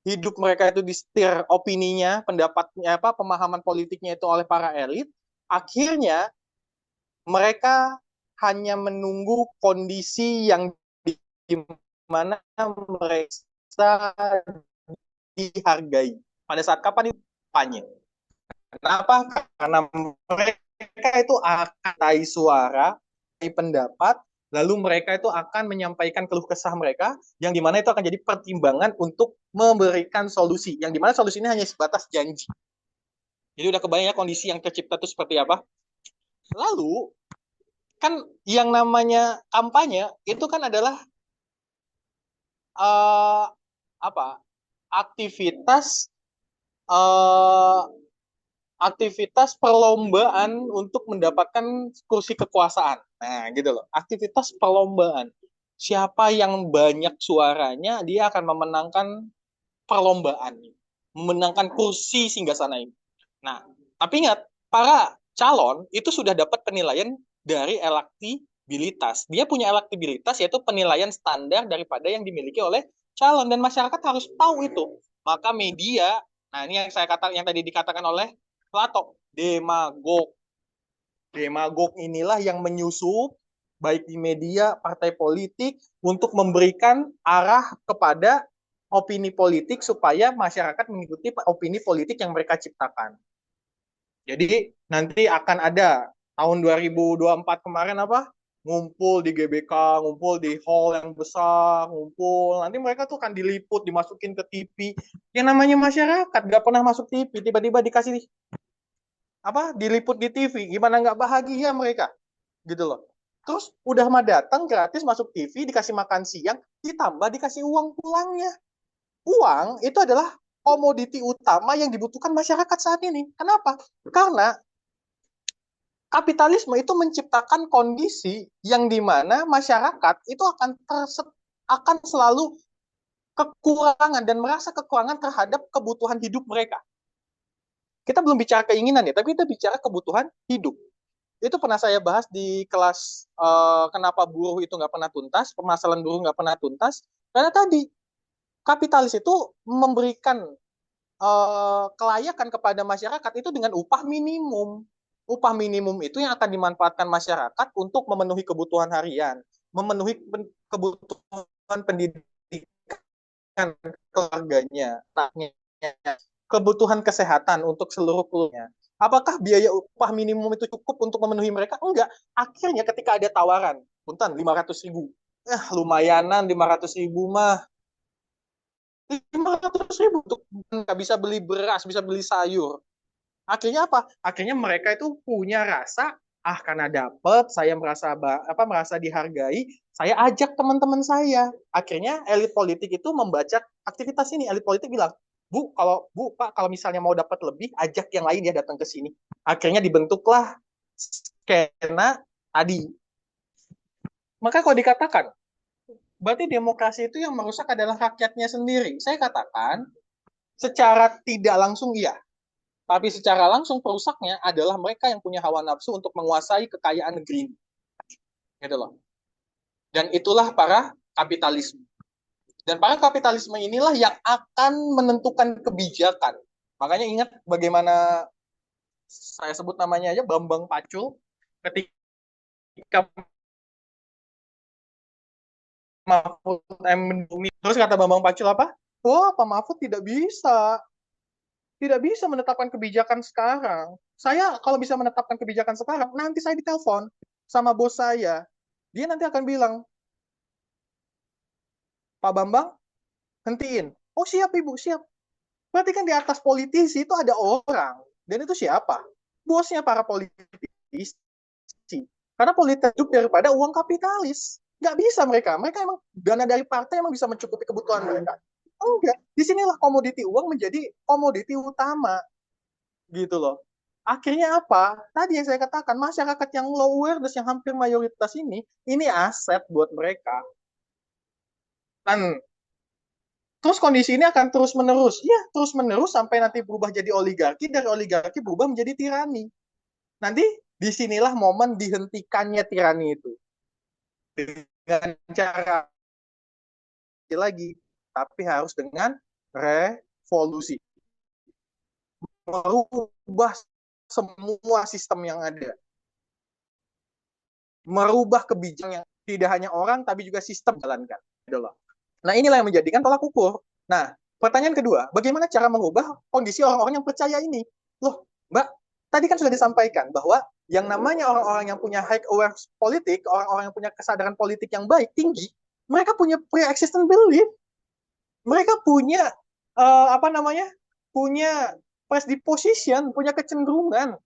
hidup mereka itu disetir opininya, pendapatnya apa, pemahaman politiknya itu oleh para elit. Akhirnya mereka hanya menunggu kondisi yang di mana mereka dihargai. Pada saat kapan itu kampanye. Kenapa? Karena mereka itu akan tai suara, tai pendapat, lalu mereka itu akan menyampaikan keluh kesah mereka, yang dimana itu akan jadi pertimbangan untuk memberikan solusi, yang dimana solusi ini hanya sebatas janji. Jadi udah kebayang kondisi yang tercipta itu seperti apa. Lalu kan yang namanya kampanye itu kan adalah apa, aktivitas uh, aktivitas perlombaan untuk mendapatkan kursi kekuasaan. Nah, gitu loh. Aktivitas perlombaan. Siapa yang banyak suaranya, dia akan memenangkan perlombaan. Memenangkan kursi singgasana ini. Nah, tapi ingat, para calon itu sudah dapat penilaian dari elektabilitas. Dia punya elektabilitas, yaitu penilaian standar daripada yang dimiliki oleh calon. Dan masyarakat harus tahu itu. Maka media, nah ini yang saya katakan, yang tadi dikatakan oleh Plato, demagog. Demagog inilah yang menyusup, baik di media, partai politik, untuk memberikan arah kepada opini politik supaya masyarakat mengikuti opini politik yang mereka ciptakan. Jadi nanti akan ada tahun 2024 kemarin apa? Ngumpul di GBK, ngumpul di hall yang besar, ngumpul. Nanti mereka tuh akan diliput, dimasukin ke TV. Yang namanya masyarakat gak pernah masuk TV, tiba-tiba dikasih apa? Diliput di TV. Gimana nggak bahagia mereka? Gitu loh. Terus udah mah datang gratis masuk TV, dikasih makan siang, ditambah dikasih uang pulangnya. Uang itu adalah komoditi utama yang dibutuhkan masyarakat saat ini. Kenapa? Karena kapitalisme itu menciptakan kondisi yang dimana masyarakat itu akan selalu kekurangan dan merasa kekurangan terhadap kebutuhan hidup mereka. Kita belum bicara keinginan ya, tapi kita bicara kebutuhan hidup. Itu pernah saya bahas di kelas kenapa buruh itu nggak pernah tuntas, permasalahan buruh nggak pernah tuntas, karena tadi kapitalis itu memberikan kelayakan kepada masyarakat itu dengan upah minimum. Upah minimum itu yang akan dimanfaatkan masyarakat untuk memenuhi kebutuhan harian, memenuhi kebutuhan pendidikan keluarganya, kebutuhan kesehatan untuk seluruh keluarganya. Apakah biaya upah minimum itu cukup untuk memenuhi mereka? Enggak. Akhirnya ketika ada tawaran, punten 500.000. Lumayanan 500.000 mah. 500.000 untuk nggak bisa beli beras, bisa beli sayur. Akhirnya apa? Akhirnya mereka itu punya rasa, karena dapat, saya merasa dihargai, saya ajak teman-teman saya. Akhirnya elit politik itu membaca aktivitas ini. Elit politik bilang, Pak, kalau misalnya mau dapat lebih, ajak yang lain ya datang ke sini. Akhirnya dibentuklah skena tadi. Maka kalau dikatakan, berarti demokrasi itu yang merusak adalah rakyatnya sendiri. Saya katakan, secara tidak langsung iya. Tapi secara langsung perusaknya adalah mereka yang punya hawa nafsu untuk menguasai kekayaan negeri ini. Gitu loh. Dan itulah para kapitalisme. Dan para kapitalisme inilah yang akan menentukan kebijakan. Makanya ingat bagaimana saya sebut namanya aja Bambang Pacul ketika Mahfud M. Terus kata Bambang Pacul apa? Pak Mahfud tidak bisa menetapkan kebijakan sekarang. Saya kalau bisa menetapkan kebijakan sekarang, nanti saya ditelepon sama bos saya. Dia nanti akan bilang, Pak Bambang, hentiin. Oh siap Ibu, siap. Berarti kan di atas politisi itu ada orang. Dan itu siapa? Bosnya para politisi. Karena politik hidup daripada uang kapitalis. Nggak bisa mereka. Mereka emang dana dari partai emang bisa mencukupi kebutuhan mereka. Enggak. Disinilah komoditi uang menjadi komoditi utama. Gitu loh. Akhirnya apa? Tadi yang saya katakan, masyarakat yang low awareness, yang hampir mayoritas ini aset buat mereka. Dan terus kondisi ini akan terus-menerus. Ya, terus-menerus sampai nanti berubah jadi oligarki, dari oligarki berubah menjadi tirani. Nanti disinilah momen dihentikannya tirani itu. Dengan cara lagi, tapi harus dengan revolusi. Merubah semua sistem yang ada. Merubah kebijakan yang tidak hanya orang, tapi juga sistem jalankan. Nah, inilah yang menjadikan tolak ukur. Nah, pertanyaan kedua, bagaimana cara mengubah kondisi orang-orang yang percaya ini? Loh, Mbak, tadi kan sudah disampaikan bahwa yang namanya orang-orang yang punya high awareness politik, orang-orang yang punya kesadaran politik yang baik, tinggi, mereka punya pre-existent belief. Mereka punya, punya predisposition, punya kecenderungan.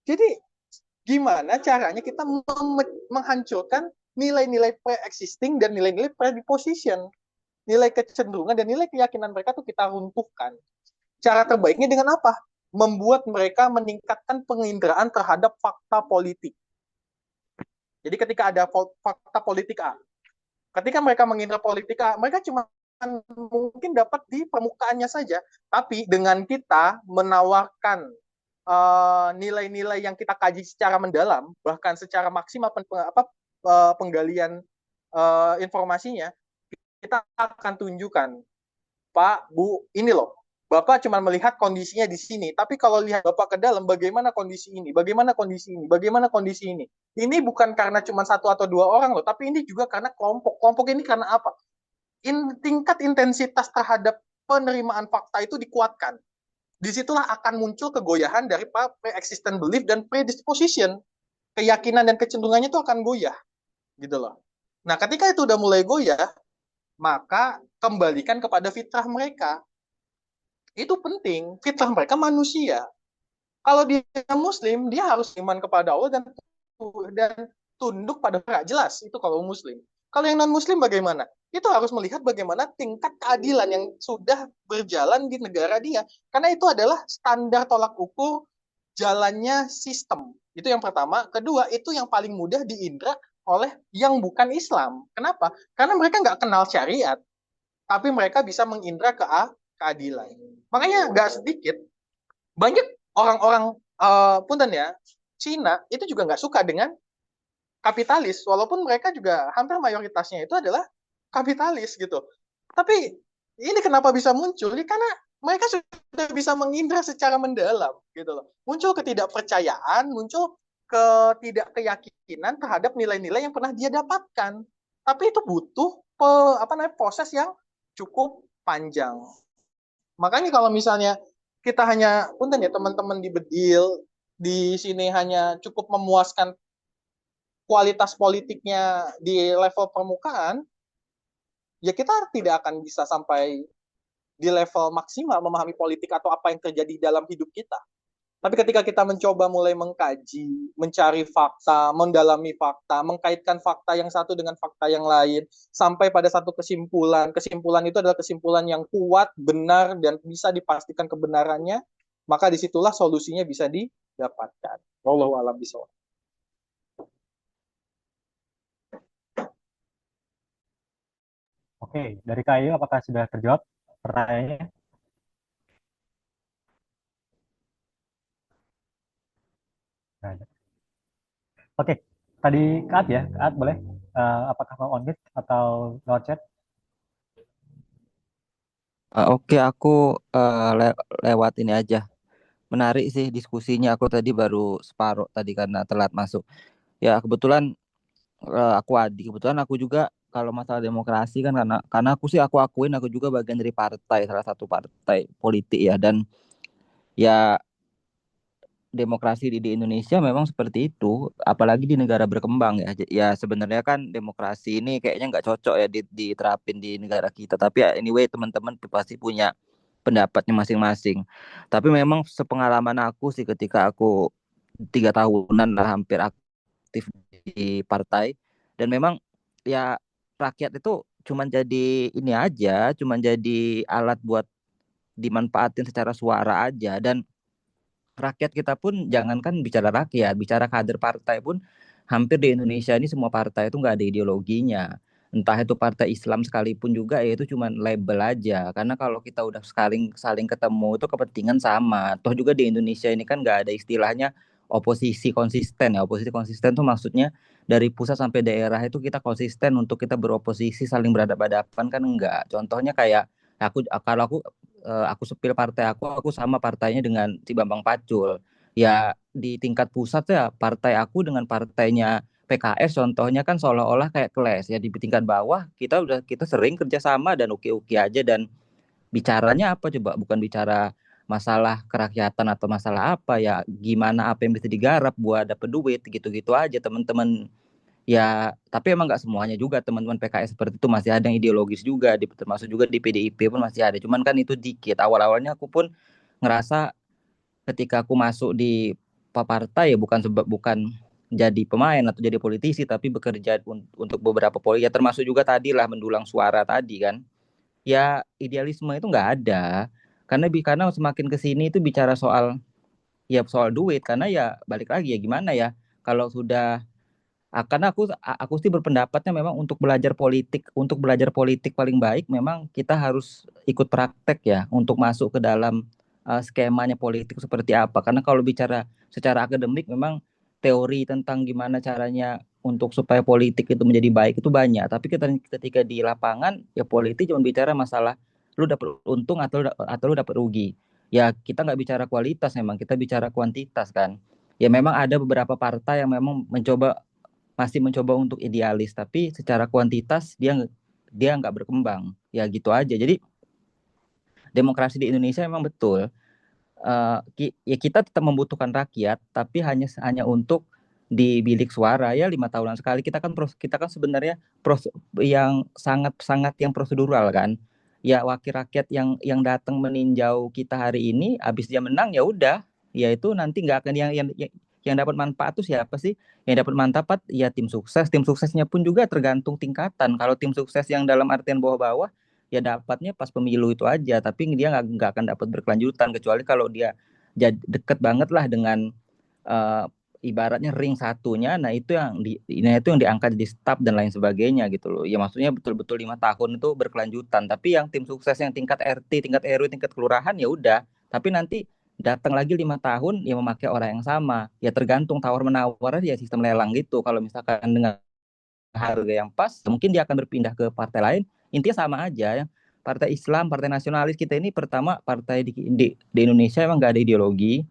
Jadi, gimana caranya kita menghancurkan nilai-nilai pre-existing dan nilai-nilai predisposition, nilai kecenderungan dan nilai keyakinan mereka tuh kita runtuhkan. Cara terbaiknya dengan apa? Membuat mereka meningkatkan penginderaan terhadap fakta politik. Jadi ketika ada fakta politik A, ketika mereka mengindra politik A, mereka cuma mungkin dapat di permukaannya saja, tapi dengan kita menawarkan nilai-nilai yang kita kaji secara mendalam, bahkan secara maksimal penggalian informasinya, kita akan tunjukkan, Pak, Bu, ini loh, Bapak cuma melihat kondisinya di sini, tapi kalau lihat Bapak ke dalam, bagaimana kondisi ini, bagaimana kondisi ini, bagaimana kondisi ini. Ini bukan karena cuma satu atau dua orang loh, tapi ini juga karena kelompok. Kelompok ini karena apa? Tingkat intensitas terhadap penerimaan fakta itu dikuatkan. Disitulah akan muncul kegoyahan dari pre-existent belief dan predisposition. Keyakinan dan kecenderungannya itu akan goyah, gitu loh. Nah, ketika itu udah mulai goyah, maka kembalikan kepada fitrah mereka. Itu penting. Fitrah mereka manusia. Kalau dia Muslim, dia harus iman kepada Allah dan tunduk pada mereka. Jelas itu kalau Muslim. Kalau yang non-Muslim bagaimana? Itu harus melihat bagaimana tingkat keadilan yang sudah berjalan di negara dia. Karena itu adalah standar tolak ukur jalannya sistem. Itu yang pertama. Kedua, itu yang paling mudah diindra oleh yang bukan Islam. Kenapa? Karena mereka nggak kenal syariat, tapi mereka bisa mengindra keadilan. Makanya nggak sedikit, banyak orang-orang punten ya, Cina itu juga nggak suka dengan kapitalis, walaupun mereka juga hampir mayoritasnya itu adalah kapitalis gitu. Tapi ini kenapa bisa muncul? Ini karena mereka sudah bisa mengindra secara mendalam gitu loh. Muncul ketidakpercayaan, muncul ketidakkeyakinan terhadap nilai-nilai yang pernah dia dapatkan. Tapi itu butuh proses yang cukup panjang. Makanya kalau misalnya kita hanya punten ya teman-teman di Bedil di sini hanya cukup memuaskan kualitas politiknya di level permukaan, ya kita tidak akan bisa sampai di level maksimal memahami politik atau apa yang terjadi dalam hidup kita. Tapi ketika kita mencoba mulai mengkaji, mencari fakta, mendalami fakta, mengkaitkan fakta yang satu dengan fakta yang lain, sampai pada satu kesimpulan. Kesimpulan itu adalah kesimpulan yang kuat, benar, dan bisa dipastikan kebenarannya, maka disitulah solusinya bisa didapatkan. Wallahu a'lam bishawab. Oke, dari Kayu apakah sudah terjawab pertanyaannya? Nggak ada. Oke, tadi Kaat ya, Kaat boleh. Apakah mau on atau lewat chat? Oke, aku lewat ini aja. Menarik sih diskusinya. Aku tadi baru separuh tadi karena telat masuk. Ya kebetulan aku Adi. Kebetulan aku juga kalau masalah demokrasi kan karena aku akuin aku juga bagian dari partai, salah satu partai politik ya, dan ya demokrasi di Indonesia memang seperti itu, apalagi di negara berkembang ya. Ya sebenarnya kan demokrasi ini kayaknya nggak cocok ya diterapin di negara kita. Tapi ya anyway teman-teman pasti punya pendapatnya masing-masing. Tapi memang sepengalaman aku sih ketika aku 3 tahunan lah hampir aktif di partai, dan memang ya rakyat itu cuman jadi ini aja, cuman jadi alat buat dimanfaatin secara suara aja. Dan rakyat kita pun jangankan bicara rakyat, bicara kader partai pun hampir di Indonesia ini semua partai itu nggak ada ideologinya. Entah itu partai Islam sekalipun juga ya itu cuma label aja. Karena kalau kita udah saling ketemu itu kepentingan sama. Toh juga di Indonesia ini kan nggak ada istilahnya oposisi konsisten ya. Oposisi konsisten tuh maksudnya dari pusat sampai daerah itu kita konsisten untuk kita beroposisi saling berhadapan-hadapan kan enggak. Contohnya kayak kalau aku sepil partai aku sama partainya dengan si Bambang Pacul. Ya di tingkat pusat ya partai aku dengan partainya PKS contohnya kan seolah-olah kayak kelas ya. Di tingkat bawah kita sering kerjasama dan oke-oke aja, dan bicaranya apa coba, bukan bicara masalah kerakyatan atau masalah apa ya, gimana apa yang bisa digarap buat dapet duit gitu-gitu aja teman-teman. Ya, tapi emang nggak semuanya juga teman-teman PKS seperti itu, masih ada yang ideologis juga, termasuk juga di PDIP pun masih ada. Cuman kan itu dikit. Awal-awalnya aku pun ngerasa ketika aku masuk di partai ya bukan jadi pemain atau jadi politisi, tapi bekerja untuk beberapa politik. Ya termasuk juga tadi lah mendulang suara tadi kan. Ya idealisme itu nggak ada. Karena semakin ke sini itu bicara soal duit, karena ya balik lagi ya gimana ya kalau sudah karena aku sih berpendapatnya memang untuk belajar politik paling baik memang kita harus ikut praktek ya untuk masuk ke dalam skemanya politik seperti apa. Karena kalau bicara secara akademik memang teori tentang gimana caranya untuk supaya politik itu menjadi baik itu banyak. Tapi ketika di lapangan ya politik cuma bicara masalah lu dapat untung atau lu dapat rugi. Ya kita nggak bicara kualitas, memang kita bicara kuantitas kan. Ya memang ada beberapa partai yang memang masih mencoba untuk idealis, tapi secara kuantitas dia nggak berkembang. Ya gitu aja. Jadi demokrasi di Indonesia memang betul. Ya kita tetap membutuhkan rakyat, tapi hanya untuk di bilik suara ya 5 tahunan sekali. Kita kan sebenarnya yang sangat sangat yang prosedural kan. Ya wakil rakyat yang datang meninjau kita hari ini, habis dia menang ya udah, ya itu nanti nggak akan yang dapat manfaat tuh siapa sih? Yang dapat manfaat ya tim sukses. Tim suksesnya pun juga tergantung tingkatan. Kalau tim sukses yang dalam artian bawah-bawah ya dapatnya pas pemilu itu aja, tapi dia nggak akan dapat berkelanjutan kecuali kalau dia deket banget lah dengan uh, ibaratnya ring satunya, nah itu yang diangkat di staf dan lain sebagainya gitu loh. Ya maksudnya betul-betul 5 tahun itu berkelanjutan. Tapi yang tim sukses yang tingkat RT, tingkat RW, tingkat kelurahan ya udah. Tapi nanti datang lagi 5 tahun yang memakai orang yang sama. Ya tergantung tawar menawar ya sistem lelang gitu. Kalau misalkan dengan harga yang pas, mungkin dia akan berpindah ke partai lain. Intinya sama aja ya. Partai Islam, partai nasionalis kita ini pertama partai di Indonesia emang nggak ada ideologi,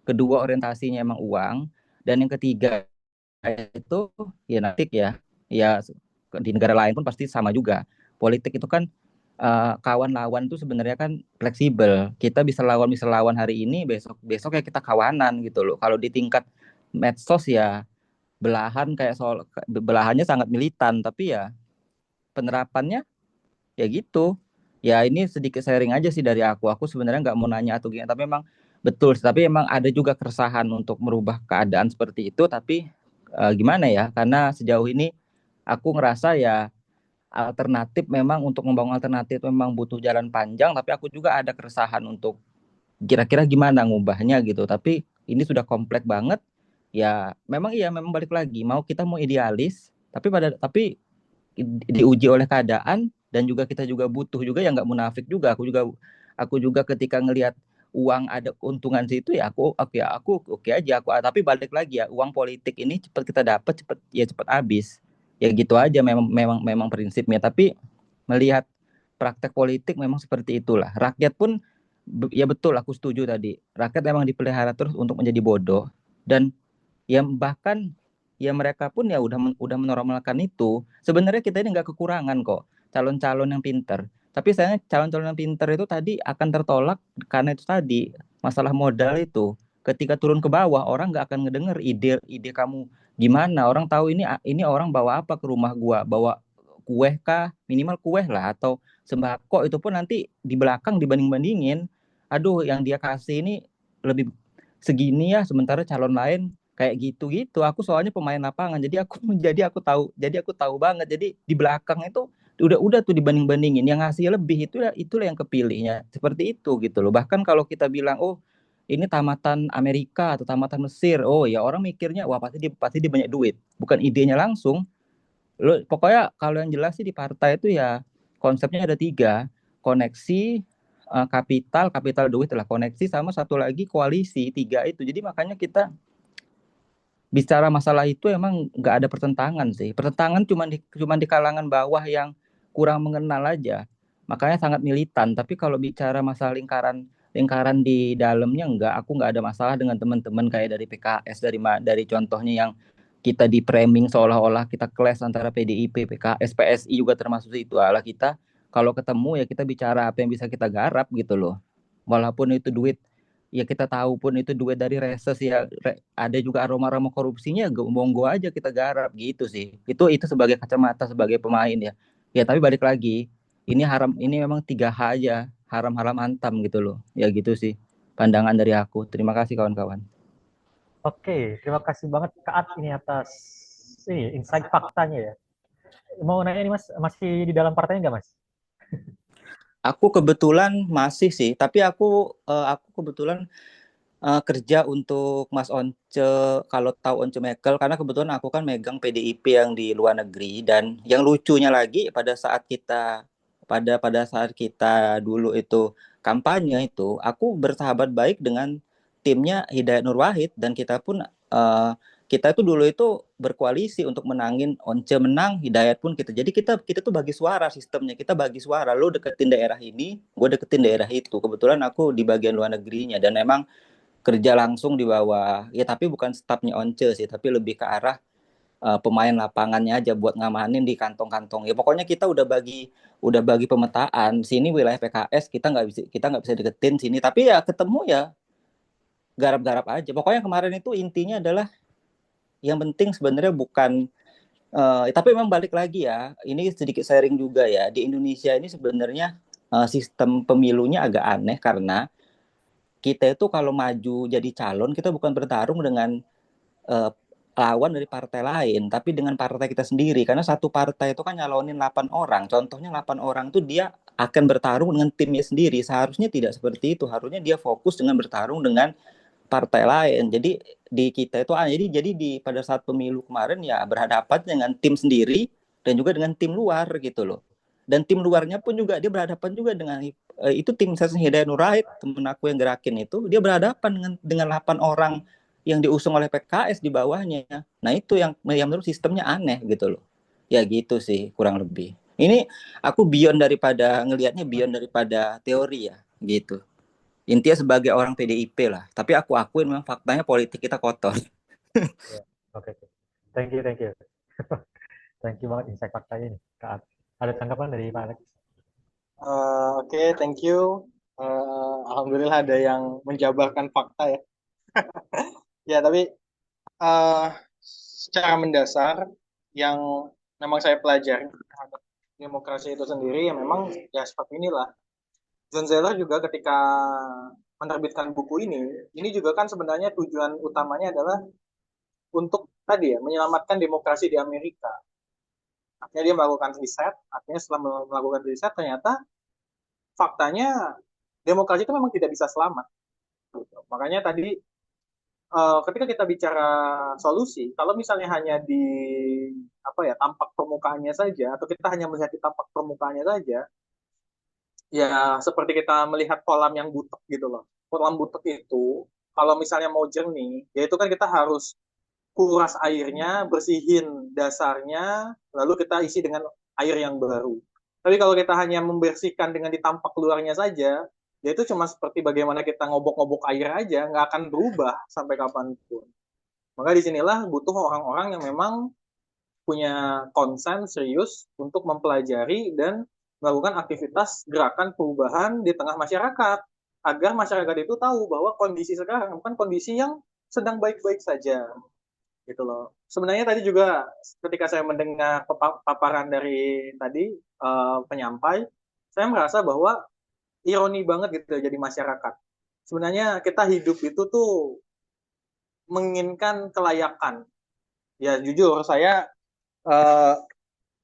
kedua orientasinya emang uang, dan yang ketiga itu ya nanti ya di negara lain pun pasti sama juga. Politik itu kan kawan lawan itu sebenarnya kan fleksibel. Kita bisa lawan hari ini, besok ya kita kawanan gitu loh. Kalau di tingkat medsos ya belahannya sangat militan, tapi ya penerapannya ya gitu. Ya ini sedikit sharing aja sih dari aku sebenarnya nggak mau nanya atau gimana, tapi memang betul, tapi emang ada juga keresahan untuk merubah keadaan seperti itu. Tapi gimana ya, karena sejauh ini aku ngerasa ya alternatif, memang untuk membangun alternatif memang butuh jalan panjang, tapi aku juga ada keresahan untuk kira-kira gimana ngubahnya gitu. Tapi ini sudah kompleks banget. Ya memang balik lagi, kita mau idealis, tapi diuji oleh keadaan, dan juga kita juga butuh juga yang nggak munafik juga. Aku juga ketika ngelihat uang ada keuntungan situ ya aku oke aja tapi balik lagi ya, uang politik ini cepat kita dapat, cepat habis. Ya gitu aja, memang prinsipnya. Tapi melihat praktek politik memang seperti itulah. Rakyat pun ya betul, aku setuju tadi. Rakyat memang dipelihara terus untuk menjadi bodoh, dan ya bahkan ya mereka pun ya udah menormalkan itu. Sebenarnya kita ini nggak kekurangan kok calon-calon yang pinter. Tapi sayangnya calon-calon yang pinter itu tadi akan tertolak karena itu tadi masalah modal itu. Ketika turun ke bawah, orang nggak akan ngedenger ide kamu gimana. Orang tahu ini orang bawa apa ke rumah gua, bawa kue kah, minimal kue lah, atau sembako. Itu pun nanti di belakang dibanding-bandingin. Aduh, yang dia kasih ini lebih segini ya, sementara calon lain kayak gitu-gitu. Aku soalnya pemain lapangan, jadi aku tahu banget. Jadi di belakang itu udah tuh dibanding-bandingin, yang ngasih lebih itulah yang kepilihnya, seperti itu gitu loh. Bahkan kalau kita bilang oh ini tamatan Amerika atau tamatan Mesir, oh ya orang mikirnya wah pasti dia banyak duit, bukan idenya langsung. Lo pokoknya kalau yang jelas sih di partai itu ya konsepnya ada 3: koneksi, kapital duit lah, koneksi, sama satu lagi koalisi. 3 itu. Jadi makanya kita bicara masalah itu emang nggak ada pertentangan sih. Pertentangan cuma di kalangan bawah yang kurang mengenal aja. Makanya sangat militan. Tapi kalau bicara masalah lingkaran di dalamnya aku nggak ada masalah dengan teman-teman kayak dari PKS, dari contohnya yang kita di framing seolah-olah kita clash antara PDIP, PKS, PSI juga termasuk itu. Ala kita kalau ketemu ya kita bicara apa yang bisa kita garap gitu loh. Walaupun itu duit, ya kita tahu pun itu duit dari reses ya, ada juga aroma-aroma korupsinya, monggo aja kita garap gitu sih. Itu sebagai kacamata, sebagai pemain ya. Ya tapi balik lagi, ini memang 3H aja, haram-haram hantam gitu loh. Ya gitu sih pandangan dari aku. Terima kasih kawan-kawan. Oke, terima kasih banget Kak At ini atas insight faktanya ya. Mau nanya nih Mas, masih di dalam partainya nggak Mas? Aku kebetulan masih sih, tapi aku kebetulan kerja untuk Mas Once, kalau tahu Once Mekel, karena kebetulan aku kan megang PDIP yang di luar negeri. Dan yang lucunya lagi, pada saat kita dulu itu kampanye itu, aku bersahabat baik dengan timnya Hidayat Nur Wahid, dan kita pun kita itu dulu itu berkoalisi untuk menangin Once menang, Hidayat pun kita. Jadi kita tuh bagi suara sistemnya. Kita bagi suara. Lu deketin daerah ini, gue deketin daerah itu. Kebetulan aku di bagian luar negerinya dan emang kerja langsung di bawah. Ya tapi bukan stafnya Once sih, tapi lebih ke arah pemain lapangannya aja buat ngamanin di kantong-kantong. Ya pokoknya kita udah bagi pemetaan. Sini wilayah PKS kita nggak bisa deketin sini. Tapi ya ketemu ya garap-garap aja. Pokoknya kemarin itu intinya adalah yang penting sebenarnya bukan tapi memang balik lagi ya. Ini sedikit sharing juga ya. Di Indonesia ini sebenarnya sistem pemilunya agak aneh karena kita itu kalau maju jadi calon kita bukan bertarung dengan eh, lawan dari partai lain, tapi dengan partai kita sendiri. Karena satu partai itu kan nyalonin 8 orang. Contohnya 8 orang itu dia akan bertarung dengan timnya sendiri. Seharusnya tidak seperti itu. Harusnya dia fokus dengan bertarung dengan partai lain. Jadi di kita itu jadi di pada saat pemilu kemarin ya berhadapan dengan tim sendiri dan juga dengan tim luar gitu loh. Dan tim luarnya pun juga dia berhadapan juga dengan itu tim saya Hidayat Nurahid, temen aku yang gerakin itu dia berhadapan dengan 8 orang yang diusung oleh PKS di bawahnya. Nah, itu yang menurut sistemnya aneh gitu loh. Ya gitu sih kurang lebih. Ini aku ngelihatnya beyond daripada teori ya gitu. Intinya sebagai orang PDIP lah. Tapi aku akuin memang faktanya politik kita kotor. Ya, oke. Thank you. Thank you banget insight faktanya nih, Kak. Ada tanggapan dari Pak Alex? Oke, thank you. Alhamdulillah ada yang menjabarkan fakta ya. Ya, tapi eh, secara mendasar yang memang saya pelajari terhadap demokrasi itu sendiri ya memang ya seperti inilah. John Zeller juga ketika menerbitkan buku ini juga kan sebenarnya tujuan utamanya adalah untuk tadi ya menyelamatkan demokrasi di Amerika. Akhirnya dia melakukan riset, akhirnya setelah melakukan riset ternyata faktanya demokrasi itu memang tidak bisa selamat. Makanya tadi ketika kita bicara solusi, kalau misalnya hanya di apa ya tampak permukaannya saja atau kita hanya melihat di tampak permukaannya saja, ya seperti kita melihat kolam yang butek gitu loh. Kolam butek itu kalau misalnya mau jernih, ya itu kan kita harus kuras airnya, bersihin dasarnya, lalu kita isi dengan air yang baru. Tapi kalau kita hanya membersihkan dengan ditampak luarnya saja, ya itu cuma seperti bagaimana kita ngobok-ngobok air aja, nggak akan berubah sampai kapanpun. Maka disinilah butuh orang-orang yang memang punya konsen serius untuk mempelajari dan melakukan aktivitas gerakan perubahan di tengah masyarakat agar masyarakat itu tahu bahwa kondisi sekarang bukan kondisi yang sedang baik-baik saja gitu loh. Sebenarnya tadi juga ketika saya mendengar paparan dari tadi penyampai, saya merasa bahwa ironi banget gitu jadi masyarakat. Sebenarnya kita hidup itu tuh menginginkan kelayakan. Ya jujur saya eh,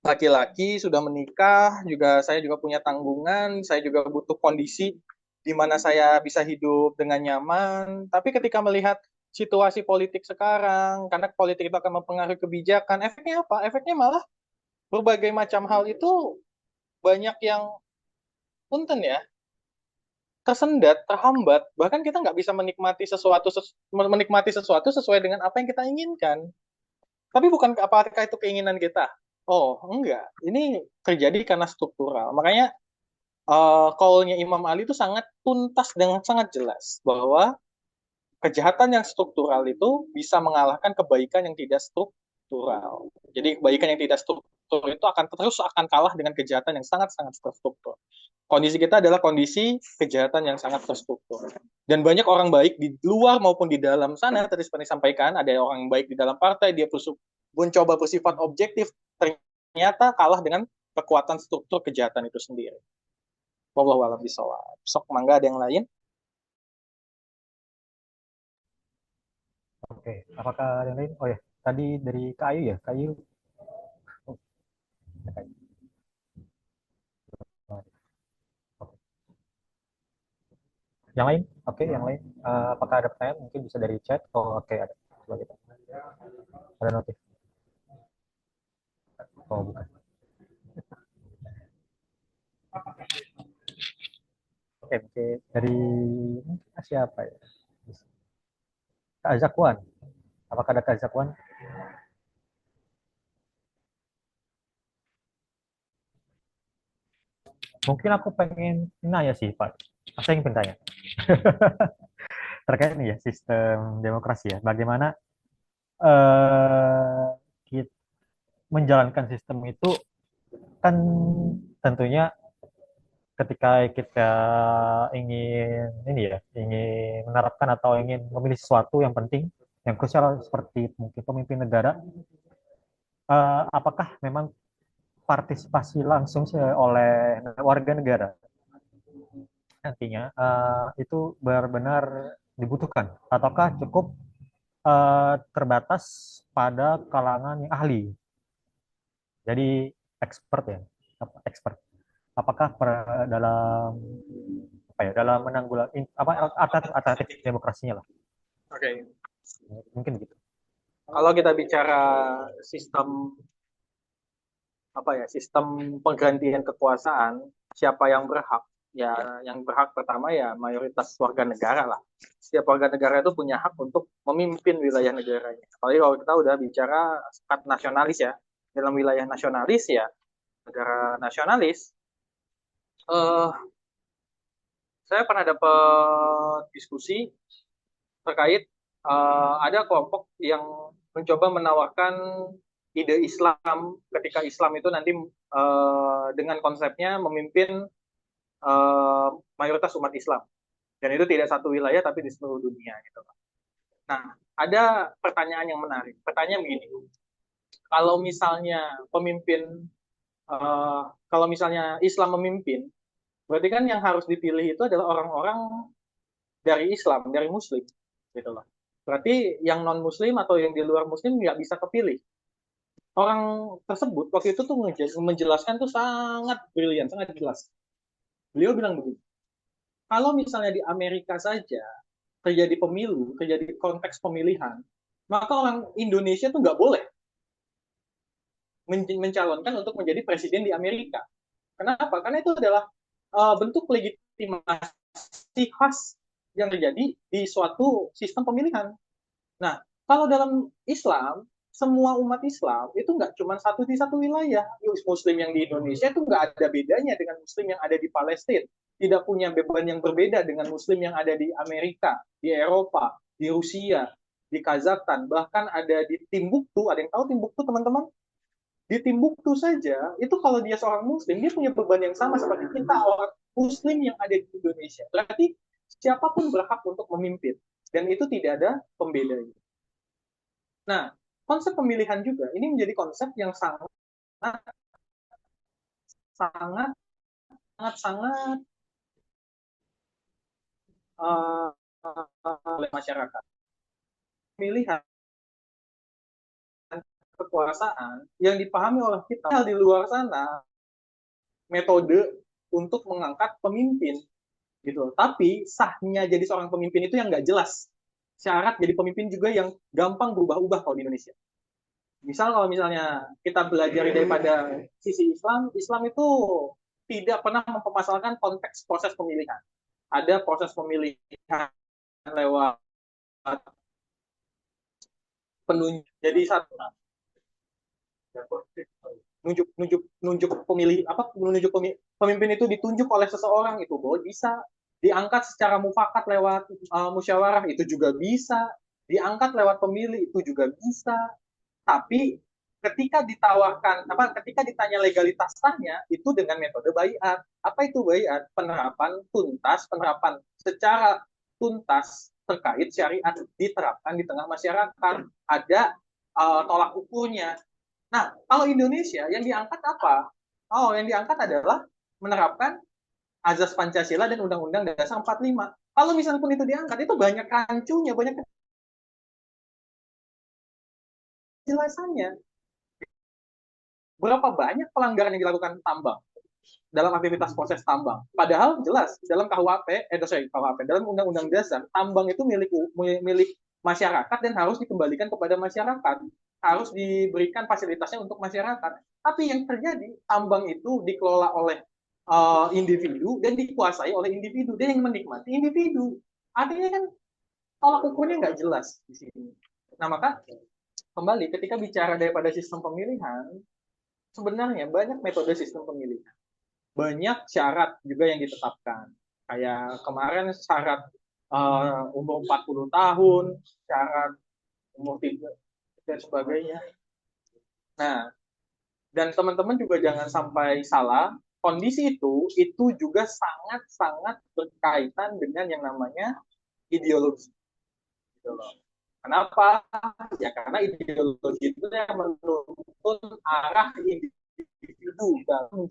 laki-laki sudah menikah, juga saya juga punya tanggungan, saya juga butuh kondisi di mana saya bisa hidup dengan nyaman. Tapi ketika melihat situasi politik sekarang, karena politik itu akan mempengaruhi kebijakan, efeknya apa? Efeknya malah berbagai macam hal itu banyak yang punten ya, tersendat, terhambat. Bahkan kita nggak bisa menikmati sesuatu sesuai dengan apa yang kita inginkan. Tapi bukan apakah itu keinginan kita? Oh, enggak. Ini terjadi karena struktural. Makanya call-nya Imam Ali itu sangat tuntas dan sangat jelas bahwa kejahatan yang struktural itu bisa mengalahkan kebaikan yang tidak struktural. Jadi kebaikan yang tidak struktural itu akan kalah dengan kejahatan yang sangat-sangat terstruktur. Kondisi kita adalah kondisi kejahatan yang sangat terstruktur. Dan banyak orang baik di luar maupun di dalam sana, tadi seperti disampaikan, ada orang yang baik di dalam partai, dia mencoba bersifat objektif, ternyata kalah dengan kekuatan struktur kejahatan itu sendiri. Wallahu a'lam bishawab. Sok mangga ada yang lain? Oke, apakah ada yang lain? Oh ya, tadi dari Kayu ya, Kayu. Oh, ada Kayu. Oke. Yang lain? Oke, yang lain. Apakah ada pertanyaan? Mungkin bisa dari chat. Oh, oke, ada. Coba kita. Ada notif. Oh, bukan. Oke, dari siapa ya? Kak Zakwan. Apakah ada Kak Zakwan? Mungkin aku pengen nanya sih, Pak. Saya ingin bertanya. Terkait nih ya, sistem demokrasi ya. Bagaimana kita menjalankan sistem itu kan tentunya ketika kita ingin ini ya, ingin menerapkan atau ingin memilih sesuatu yang penting, yang krusial seperti mungkin pemimpin negara, apakah memang partisipasi langsung oleh warga negara nantinya itu benar-benar dibutuhkan, ataukah cukup terbatas pada kalangan yang ahli, jadi expert ya, expert. Apakah dalam apa ya, dalam menanggulangi apa alternatif demokrasinya lah, Oke. mungkin gitu. Kalau kita bicara sistem sistem penggantian kekuasaan, siapa yang berhak? Ya, yang berhak pertama ya mayoritas warga negara lah. Setiap warga negara itu punya hak untuk memimpin wilayah negaranya. Apalagi kalau kita udah bicara sifat nasionalis ya, dalam wilayah nasionalis ya, negara nasionalis. Saya pernah dapat diskusi terkait ada kelompok yang mencoba menawarkan ide Islam ketika Islam itu nanti dengan konsepnya memimpin mayoritas umat Islam, dan itu tidak satu wilayah tapi di seluruh dunia gitu. Nah, ada pertanyaan yang menarik. Pertanyaan begini, kalau misalnya kalau misalnya Islam memimpin, berarti kan yang harus dipilih itu adalah orang-orang dari Islam, dari Muslim, gitu loh. Berarti yang non Muslim atau yang di luar Muslim nggak bisa kepilih. Orang tersebut waktu itu tuh menjelaskan tuh sangat brilian, sangat jelas. Beliau bilang begini, kalau misalnya di Amerika saja terjadi pemilu, terjadi konteks pemilihan, maka orang Indonesia tuh nggak boleh mencalonkan untuk menjadi presiden di Amerika. Kenapa? Karena itu adalah bentuk legitimasi khas yang terjadi di suatu sistem pemilihan. Nah, kalau dalam Islam, semua umat Islam itu nggak cuma satu di satu wilayah. Muslim yang di Indonesia itu nggak ada bedanya dengan Muslim yang ada di Palestina. Tidak punya beban yang berbeda dengan Muslim yang ada di Amerika, di Eropa, di Rusia, di Kazakhstan, bahkan ada di Timbuktu. Ada yang tahu Timbuktu, teman-teman? Di Timbuktu saja, itu kalau dia seorang Muslim, dia punya beban yang sama seperti kita orang Muslim yang ada di Indonesia. Berarti siapapun berhak untuk memimpin, dan itu tidak ada pembedanya. Nah, konsep pemilihan juga ini menjadi konsep yang sangat oleh masyarakat. Pemilihan kekuasaan yang dipahami oleh kita di luar sana, metode untuk mengangkat pemimpin gitu. Tapi sahnya jadi seorang pemimpin itu yang nggak jelas. Syarat jadi pemimpin juga yang gampang berubah-ubah kalau di Indonesia. Misal kalau misalnya kita belajar daripada sisi Islam, Islam itu tidak pernah mempermasalahkan konteks proses pemilihan. Ada proses pemilihan lewat penunjuk, jadi satu nunjuk pemilih pemimpin itu ditunjuk oleh seseorang, itu boleh, bisa diangkat secara mufakat lewat musyawarah, itu juga bisa diangkat lewat pemilih, itu juga bisa. Tapi ketika ditanya legalitas sahnya, itu dengan metode baiat. Apa itu baiat? Penerapan secara tuntas terkait syariat diterapkan di tengah masyarakat. Ada tolak ukurnya. Nah, kalau Indonesia yang diangkat apa? Yang diangkat adalah menerapkan azas Pancasila dan Undang-Undang Dasar 45. Kalau misalnya pun itu diangkat, itu banyak rancunya, banyak kejelasannya. Berapa banyak pelanggaran yang dilakukan tambang dalam aktivitas proses tambang? Padahal jelas dalam dalam Undang-Undang Dasar, tambang itu milik masyarakat dan harus dikembalikan kepada masyarakat, harus diberikan fasilitasnya untuk masyarakat. Tapi yang terjadi, tambang itu dikelola oleh individu dan dikuasai oleh individu, dan yang menikmati individu. Artinya kan tolak ukurnya nggak jelas di sini. Nah, maka kembali ketika bicara daripada sistem pemilihan, sebenarnya banyak metode sistem pemilihan. Banyak syarat juga yang ditetapkan. Kayak kemarin syarat umur 40 tahun, syarat umur 3, dan sebagainya. Nah, dan teman-teman juga jangan sampai salah, kondisi itu juga sangat-sangat berkaitan dengan yang namanya ideologi. Gitu loh. Kenapa? Ya karena ideologi itu yang menuntun arah individu dalam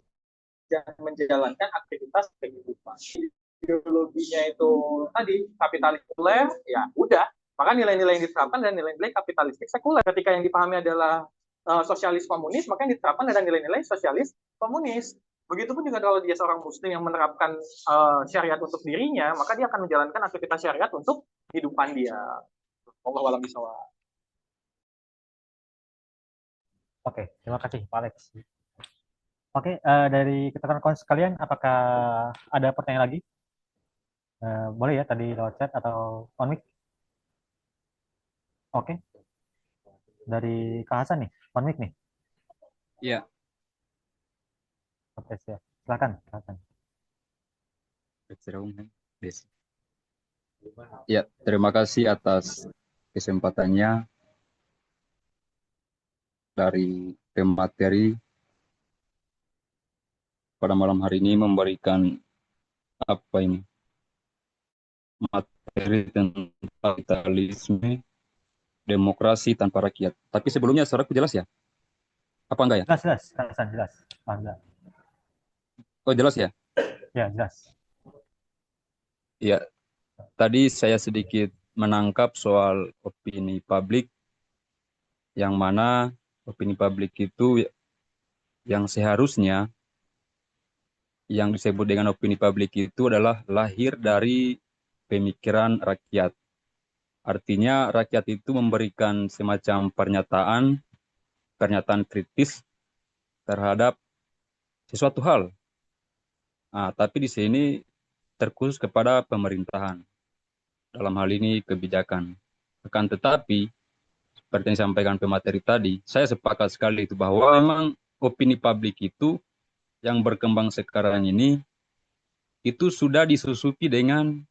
menjalankan aktivitas kehidupan. Ideologinya itu tadi kapitalis sekuler, ya udah. Maka nilai-nilai yang diterapkan dan nilai-nilai kapitalistik sekuler. Ketika yang dipahami adalah sosialis komunis, maka yang diterapkan adalah nilai-nilai sosialis komunis. Begitupun juga kalau dia seorang muslim yang menerapkan syariat untuk dirinya, maka dia akan menjalankan aktivitas syariat untuk kehidupan dia. Allah alam bisawab. Oke, terima kasih Pak Alex. Oke, dari keterangan sekalian, apakah ada pertanyaan lagi? Boleh ya tadi lewat chat atau on mic? Oke, dari Kak Hasan nih, on mic nih. Iya, Oke, siap. Silakan, Kak Hasan. ya, terima kasih atas kesempatannya dari pemateri pada malam hari ini memberikan materi tentang kapitalisme, demokrasi tanpa rakyat. Tapi sebelumnya suaraku jelas ya? Apa enggak ya? Jelas, Kak Hasan, jelas. Alhamdulillah. Oh, jelas ya? Ya, jelas. Iya, tadi saya sedikit menangkap soal opini publik, yang mana opini publik itu yang seharusnya yang disebut dengan opini publik itu adalah lahir dari pemikiran rakyat. Artinya rakyat itu memberikan semacam pernyataan kritis terhadap sesuatu hal. Nah, tapi di sini terkhusus kepada pemerintahan. Dalam hal ini kebijakan. Akan tetapi, seperti yang disampaikan pemateri tadi, saya sepakat sekali itu bahwa memang opini publik itu yang berkembang sekarang ini itu sudah disusupi dengan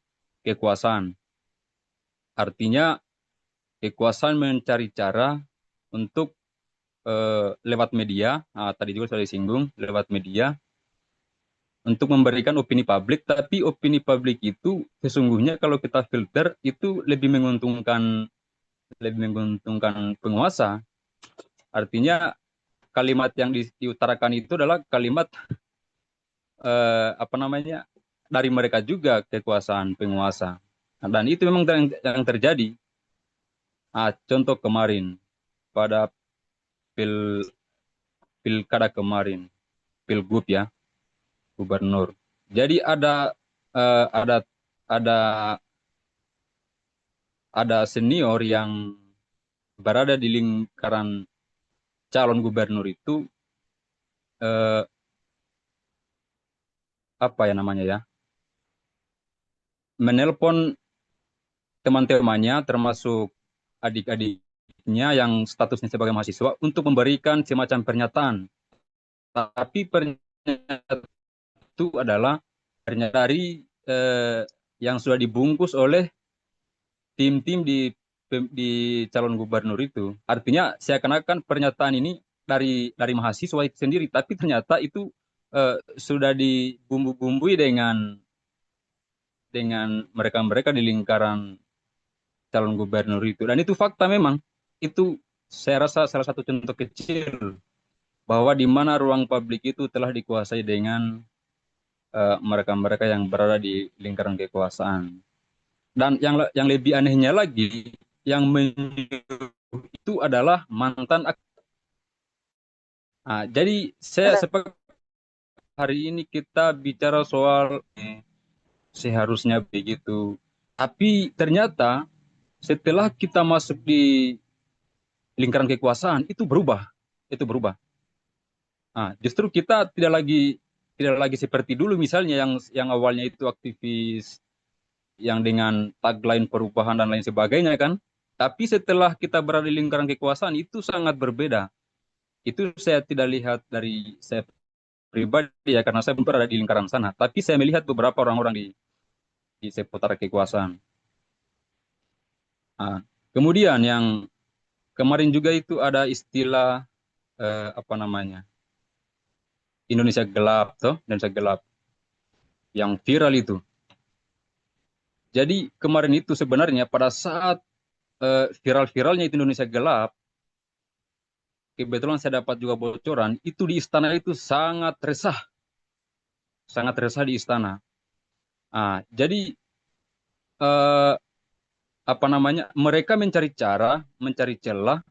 kekuasaan. Artinya kekuasaan mencari cara untuk lewat media, tadi juga sudah disinggung, lewat media untuk memberikan opini publik, tapi opini publik itu sesungguhnya kalau kita filter itu lebih menguntungkan penguasa. Artinya kalimat yang diutarakan itu adalah kalimat dari mereka juga kekuasaan penguasa. Dan itu memang yang terjadi. Contoh kemarin pada pilkada kemarin, pilgub ya, gubernur. Jadi ada senior yang berada di lingkaran calon gubernur itu menelpon teman-temannya termasuk adik-adiknya yang statusnya sebagai mahasiswa untuk memberikan semacam pernyataan. Tapi pernyataan itu adalah pernyataan dari yang sudah dibungkus oleh tim-tim di calon gubernur itu. Artinya seakan-akan pernyataan ini dari mahasiswa itu sendiri, tapi ternyata itu sudah dibumbu-bumbui dengan mereka-mereka di lingkaran calon gubernur itu. Dan itu fakta memang. Itu saya rasa salah satu contoh kecil bahwa di mana ruang publik itu telah dikuasai dengan mereka-mereka yang berada di lingkaran kekuasaan. Dan yang lebih anehnya lagi, yang menyuruh itu adalah mantan. Jadi saya sepakat hari ini kita bicara soal seharusnya begitu. Tapi ternyata setelah kita masuk di lingkaran kekuasaan itu berubah. Justru kita tidak lagi seperti dulu misalnya yang awalnya itu aktivis yang dengan tagline perubahan dan lain sebagainya kan. Tapi setelah kita berada di lingkaran kekuasaan itu sangat berbeda. Itu saya tidak lihat dari saya pribadi ya, karena saya belum berada di lingkaran sana. Tapi saya melihat beberapa orang-orang di seputar kekuasaan. Nah, kemudian yang kemarin juga itu ada istilah apa namanya, Indonesia gelap, toh Indonesia gelap yang viral itu. Jadi kemarin itu sebenarnya pada saat viral-viralnya itu Indonesia gelap, kebetulan saya dapat juga bocoran itu di istana itu sangat resah di istana. Jadi eh, apa namanya, mereka mencari cara, mencari celah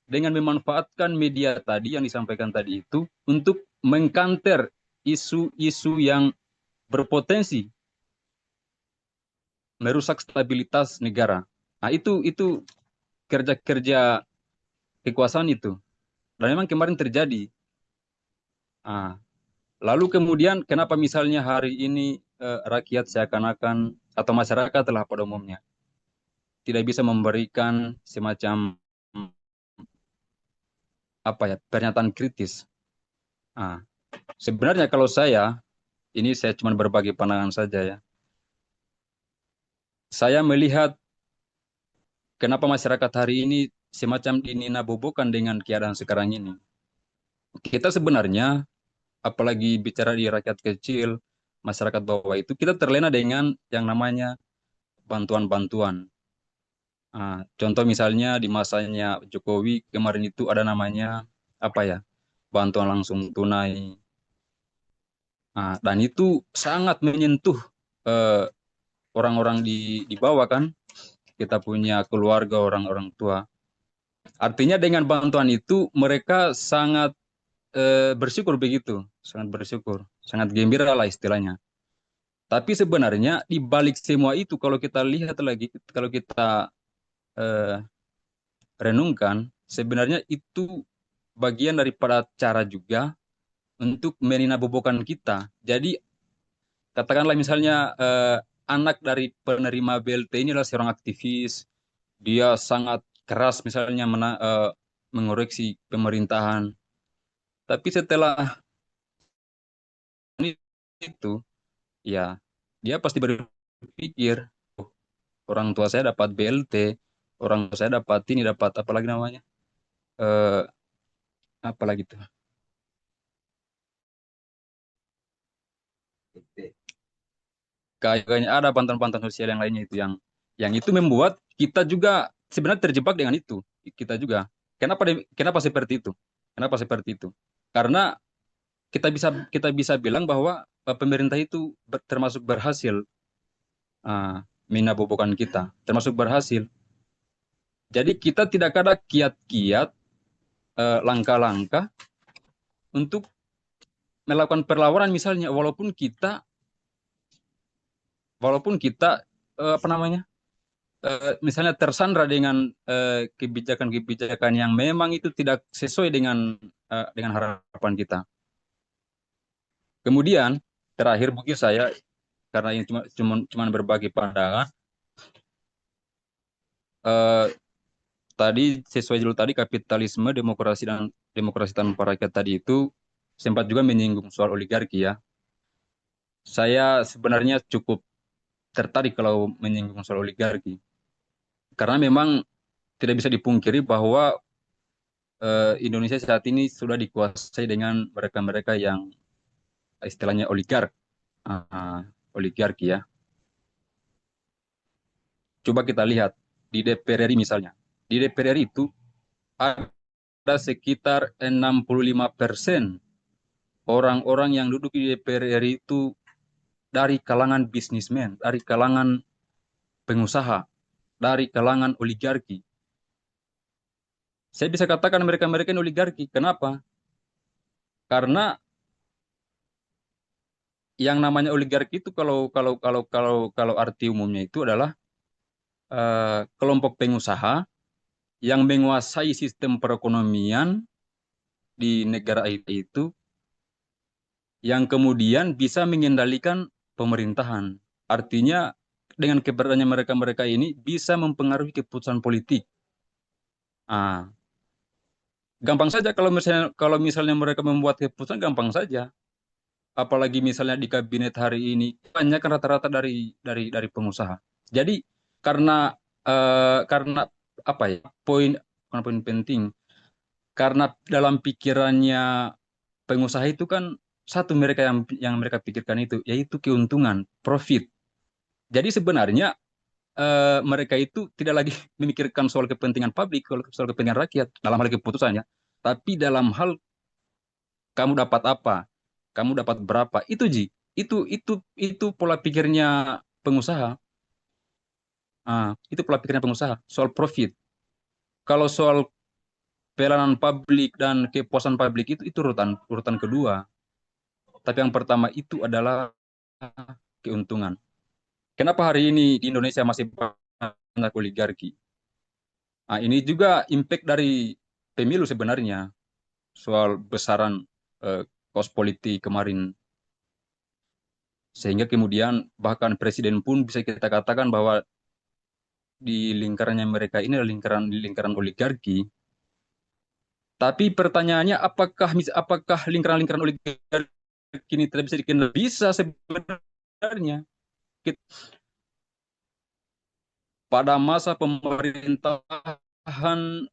dengan memanfaatkan media tadi yang disampaikan tadi itu untuk mengkanter isu-isu yang berpotensi merusak stabilitas negara. Nah, itu kerja-kerja kekuasaan itu. Dan memang kemarin terjadi. Nah, lalu kemudian kenapa misalnya hari ini rakyat seakan-akan atau masyarakat lah pada umumnya tidak bisa memberikan semacam apa ya, pernyataan kritis. Nah, sebenarnya kalau saya cuma berbagi pandangan saja ya. Saya melihat kenapa masyarakat hari ini semacam dininabobokan dengan keadaan sekarang ini. Kita sebenarnya, apalagi bicara di rakyat kecil, masyarakat bawah itu, kita terlena dengan yang namanya bantuan-bantuan. Contoh misalnya di masanya Jokowi kemarin itu ada namanya apa ya, bantuan langsung tunai. Dan itu sangat menyentuh eh, orang-orang di bawah kan. Kita punya keluarga, orang-orang tua. Artinya dengan bantuan itu mereka sangat bersyukur begitu, sangat bersyukur, sangat gembira lah istilahnya. Tapi sebenarnya di balik semua itu kalau kita lihat lagi, kalau kita eh, renungkan, sebenarnya itu bagian daripada cara juga untuk meninabobokan kita. Jadi katakanlah misalnya anak dari penerima BLT ini adalah seorang aktivis, dia sangat keras misalnya mengoreksi pemerintahan. Tapi setelah itu, ya dia pasti berpikir, "Oh, orang tua saya dapat BLT, orang tua saya dapat ini, dapat apa lagi namanya, eh apa lagi tuh, kayaknya ada bantuan-bantuan sosial yang lainnya itu yang itu membuat kita juga sebenarnya terjebak dengan itu, kita juga. Kenapa seperti itu? Kenapa seperti itu? Karena kita bisa bilang bahwa pemerintah itu termasuk berhasil menabobokan kita, termasuk berhasil. Jadi kita tidak ada kiat-kiat langkah-langkah untuk melakukan perlawanan misalnya, walaupun kita apa namanya, misalnya tersandra dengan kebijakan-kebijakan yang memang itu tidak sesuai dengan harapan kita. Kemudian terakhir bagi saya, karena ini cuma berbagi pandangan, tadi sesuai dulu tadi, kapitalisme, demokrasi tanpa rakyat tadi itu sempat juga menyinggung soal oligarki ya. Saya sebenarnya cukup tertarik kalau menyinggung soal oligarki. Karena memang tidak bisa dipungkiri bahwa Indonesia saat ini sudah dikuasai dengan mereka-mereka yang istilahnya oligarki ya. Coba kita lihat di DPR RI misalnya. Di DPR RI itu ada sekitar 65% orang-orang yang duduk di DPR RI itu dari kalangan bisnismen, dari kalangan pengusaha, dari kalangan oligarki. Saya bisa katakan mereka-mereka ini oligarki. Kenapa? Karena yang namanya oligarki itu kalau arti umumnya itu adalah kelompok pengusaha yang menguasai sistem perekonomian di negara itu, yang kemudian bisa mengendalikan pemerintahan. Artinya dengan keberadaannya mereka ini bisa mempengaruhi keputusan politik. Ah, gampang saja kalau misalnya mereka membuat keputusan gampang saja. Apalagi misalnya di kabinet hari ini banyak kan rata-rata dari pengusaha. Jadi karena apa ya bukan poin penting, karena dalam pikirannya pengusaha itu kan satu mereka yang mereka pikirkan itu yaitu keuntungan, profit. Jadi sebenarnya mereka itu tidak lagi memikirkan soal kepentingan publik, soal kepentingan rakyat dalam hal keputusannya, tapi dalam hal kamu dapat apa, kamu dapat berapa. Itu Ji, itu pola pikirnya pengusaha. Itu pola pikirnya pengusaha soal profit. Kalau soal pelayanan publik dan kepuasan publik itu urutan kedua. Tapi yang pertama itu adalah keuntungan. Kenapa hari ini di Indonesia masih banyak oligarki? Ini juga impact dari pemilu sebenarnya soal besaran kos politik kemarin, sehingga kemudian bahkan presiden pun bisa kita katakan bahwa di lingkarannya mereka ini adalah lingkaran oligarki. Tapi pertanyaannya apakah lingkaran-lingkaran oligarki ini tidak bisa dikenal? Bisa sebenarnya. Pada masa pemerintahan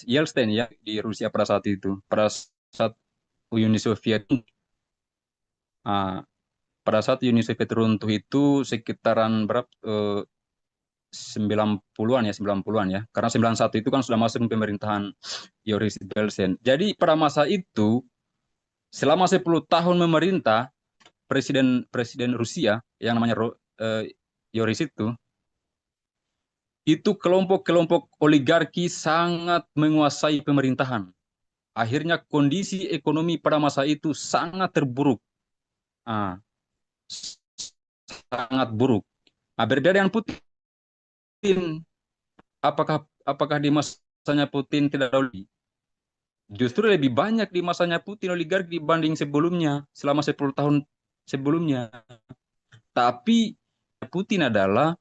Yeltsin ya di Rusia pada saat itu, pada saat Uni Soviet, pada saat Uni Soviet runtuh itu sekitaran berapa 90-an ya, 90-an ya. Karena 91 itu kan sudah masuk pemerintahan Yoris Yeltsin. Jadi pada masa itu selama 10 tahun memerintah presiden Rusia yang namanya Yoris itu kelompok-kelompok oligarki sangat menguasai pemerintahan. Akhirnya kondisi ekonomi pada masa itu sangat terburuk. Sangat buruk. Berbeda dengan Putin. Apakah di masanya Putin tidak ada oligarki? Justru lebih banyak di masanya Putin oligarki dibanding sebelumnya, selama 10 tahun sebelumnya. Tapi Putin adalah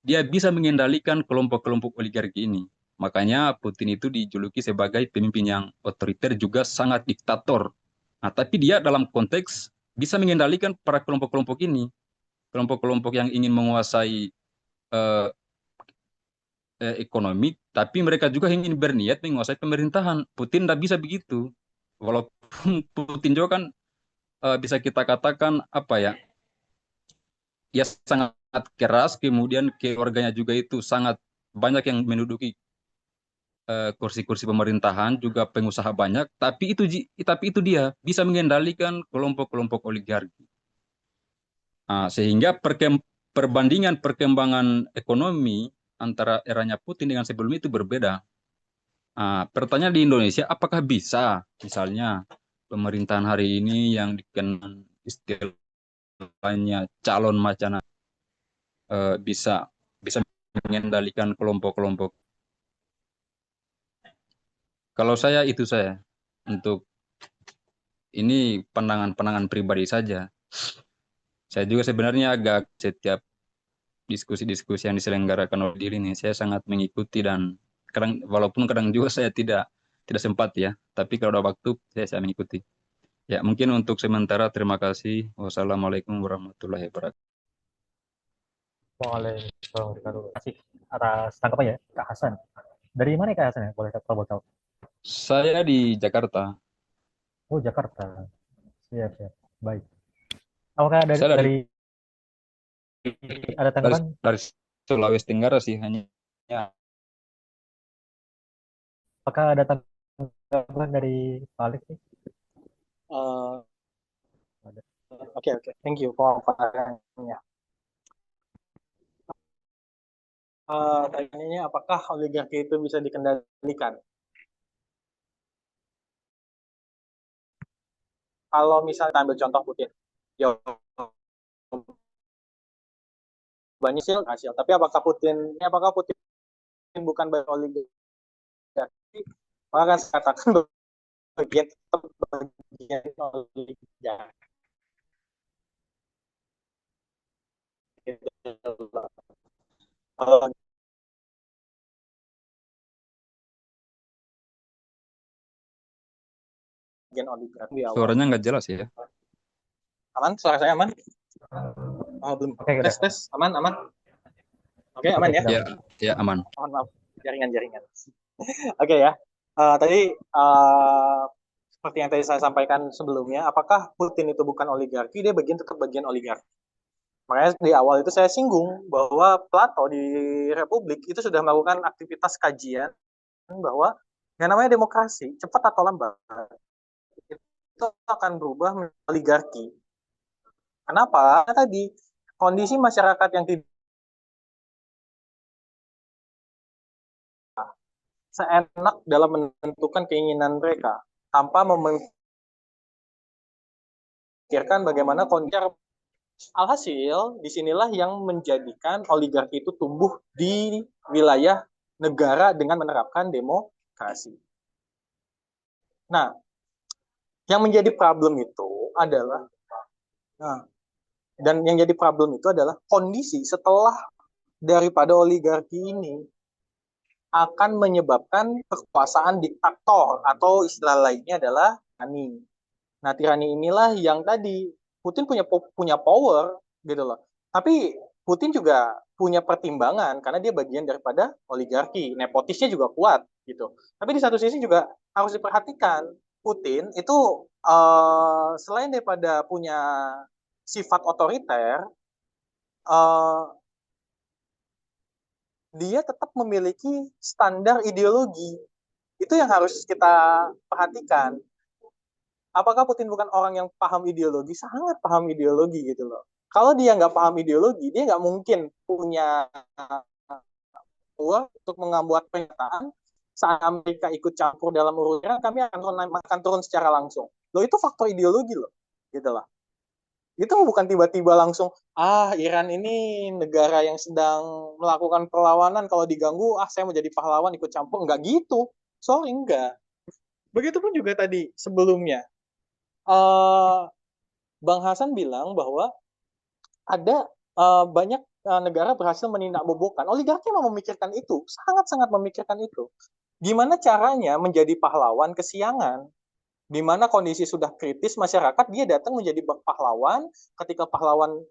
dia bisa mengendalikan kelompok-kelompok oligarki ini. Makanya Putin itu dijuluki sebagai pemimpin yang otoriter juga sangat diktator. Tapi dia dalam konteks bisa mengendalikan para kelompok-kelompok ini. Kelompok-kelompok yang ingin menguasai ekonomi, tapi mereka juga ingin berniat menguasai pemerintahan. Putin tidak bisa begitu. Walaupun Putin juga kan bisa kita katakan apa ya, ya sangat keras, kemudian keluarganya juga itu sangat banyak yang menduduki kursi-kursi pemerintahan, juga pengusaha banyak, tapi itu dia bisa mengendalikan kelompok-kelompok oligarki. Sehingga perbandingan perkembangan ekonomi antara eranya Putin dengan sebelum itu berbeda. Pertanyaan di Indonesia, apakah bisa misalnya pemerintahan hari ini yang dikenal istilahnya calon macan bisa mengendalikan kelompok-kelompok. Kalau saya untuk ini pandangan pribadi saja. Saya juga sebenarnya agak setiap diskusi-diskusi yang diselenggarakan oleh diri ini saya sangat mengikuti, dan walaupun kadang juga saya tidak sempat ya, tapi kalau ada waktu saya mengikuti. Ya, mungkin untuk sementara terima kasih. Wassalamualaikum warahmatullahi wabarakatuh. Waalaikumsalam warahmatullahi wabarakatuh. Terima kasih atas tanggapannya, Kak Hasan. Dari mana Kak Hasan ya? Boleh tahu? Saya di Jakarta. Oh, Jakarta. Siap. Baik. Apakah Saya ada tanggapan? dari Sulawesi Tenggara sih hanya. Apakah ada tanggapan dari Pak Alex nih? Oke. Thank you for pertanyaannya. Tanya apakah oligarki itu bisa dikendalikan? Kalau misalnya ambil contoh Putin, banyak hasil. Tapi apakah Putin bukan bagian oligarki? Maka kan saya katakan bagian oligarki. Kalau bagian oligarki di awal. Suaranya nggak jelas ya. Aman? Suara saya aman? Oh, belum. Oke, udah. Tes. Aman? Oke, aman ya? Ya, ya aman. Mohon maaf. Jaringan. Oke ya. Tadi seperti yang tadi saya sampaikan sebelumnya, apakah Putin itu bukan oligarki? Dia tetap bagian oligarki. Makanya di awal itu saya singgung bahwa Plato di Republik itu sudah melakukan aktivitas kajian bahwa yang namanya demokrasi, cepat atau lambat, itu akan berubah menjadi oligarki. Kenapa? Karena tadi kondisi masyarakat yang tidak seenak dalam menentukan keinginan mereka tanpa memikirkan bagaimana kondisi. Alhasil, disinilah yang menjadikan oligarki itu tumbuh di wilayah negara dengan menerapkan demokrasi. Nah, yang menjadi problem itu adalah kondisi setelah daripada oligarki ini akan menyebabkan kekuasaan diktator atau istilah lainnya adalah tirani. Nah, tirani inilah yang tadi Putin punya power gitu loh. Tapi Putin juga punya pertimbangan karena dia bagian daripada oligarki, nepotisnya juga kuat gitu. Tapi di satu sisi juga harus diperhatikan Putin itu selain daripada punya sifat otoriter, dia tetap memiliki standar ideologi. Itu yang harus kita perhatikan. Apakah Putin bukan orang yang paham ideologi? Sangat paham ideologi gitu loh. Kalau dia nggak paham ideologi, dia nggak mungkin punya uang untuk membuat pernyataan saat Amerika ikut campur dalam urusan kami akan turun secara langsung. Loh itu faktor ideologi loh, gitu lah. Itu bukan tiba-tiba langsung Iran ini negara yang sedang melakukan perlawanan, kalau diganggu saya mau jadi pahlawan ikut campur. Nggak gitu. Sorry, enggak. Begitupun juga tadi sebelumnya. Bang Hasan bilang bahwa ada banyak negara berhasil menindakbobokan. Oligarki memang memikirkan itu, sangat-sangat memikirkan itu. Gimana caranya menjadi pahlawan kesiangan? Di mana kondisi sudah kritis masyarakat, dia datang menjadi pahlawan. Ketika pahlawan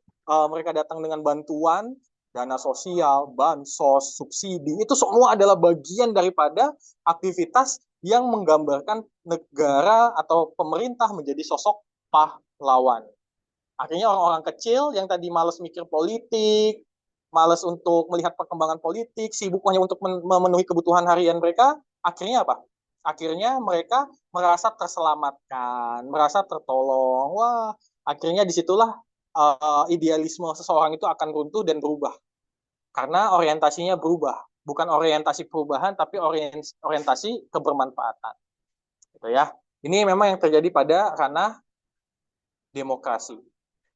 mereka datang dengan bantuan, dana sosial, bansos, subsidi, itu semua adalah bagian daripada aktivitas yang menggambarkan negara atau pemerintah menjadi sosok pahlawan. Akhirnya orang-orang kecil yang tadi malas mikir politik, malas untuk melihat perkembangan politik, sibuk hanya untuk memenuhi kebutuhan harian mereka, akhirnya apa? Akhirnya mereka merasa terselamatkan, merasa tertolong. Wah, akhirnya disitulah idealisme seseorang itu akan runtuh dan berubah. Karena orientasinya berubah. Bukan orientasi perubahan, tapi orientasi kebermanfaatan. Gitu ya. Ini memang yang terjadi pada ranah demokrasi.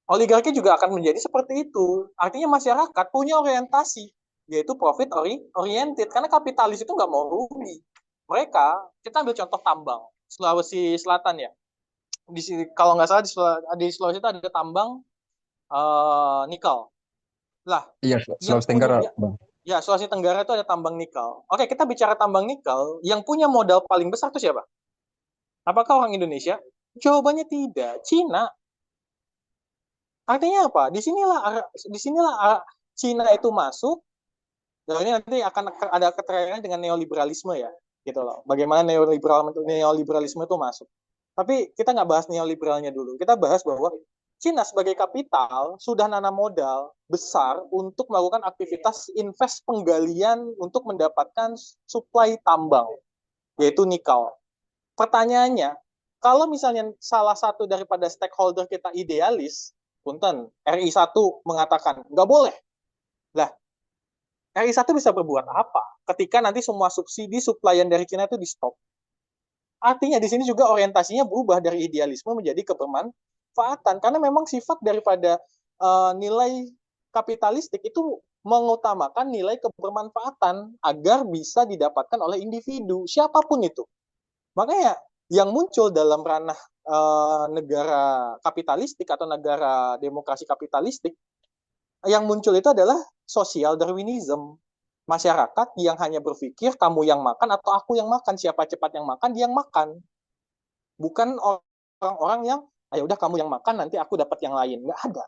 Oligarki juga akan menjadi seperti itu. Artinya masyarakat punya orientasi, yaitu profit oriented. Karena kapitalis itu nggak mau rugi. Mereka, kita ambil contoh tambang, Sulawesi Selatan ya. Kalau nggak salah di Sulawesi itu ada tambang nikel. Lah, Iya, Sulawesi Tenggara, Bang. Ya, Sulawesi Tenggara itu ada tambang nikel. Oke, kita bicara tambang nikel, yang punya modal paling besar itu siapa? Apakah orang Indonesia? Jawabannya tidak, Cina. Artinya apa? Di sinilah Cina itu masuk. Dan ini nanti akan ada keterkaitan dengan neoliberalisme ya, gitu loh. Bagaimana neoliberalisme itu masuk. Tapi kita nggak bahas neoliberalnya dulu. Kita bahas bahwa Cina sebagai kapital sudah nanam modal besar untuk melakukan aktivitas invest penggalian untuk mendapatkan suplai tambang, yaitu nikel. Pertanyaannya, kalau misalnya salah satu daripada stakeholder kita idealis, punten, RI1 mengatakan, nggak boleh. Lah, RI1 bisa berbuat apa ketika nanti semua subsidi suplaian dari Cina itu di stop? Artinya di sini juga orientasinya berubah dari idealisme menjadi kebermanfaatan. Karena memang sifat daripada nilai kapitalistik itu mengutamakan nilai kebermanfaatan agar bisa didapatkan oleh individu, siapapun itu. Makanya yang muncul dalam ranah negara kapitalistik atau negara demokrasi kapitalistik, yang muncul itu adalah social Darwinism. Masyarakat yang hanya berpikir kamu yang makan atau aku yang makan, siapa cepat yang makan dia yang makan. Bukan orang-orang yang ayo udah kamu yang makan nanti aku dapat yang lain. Nggak ada.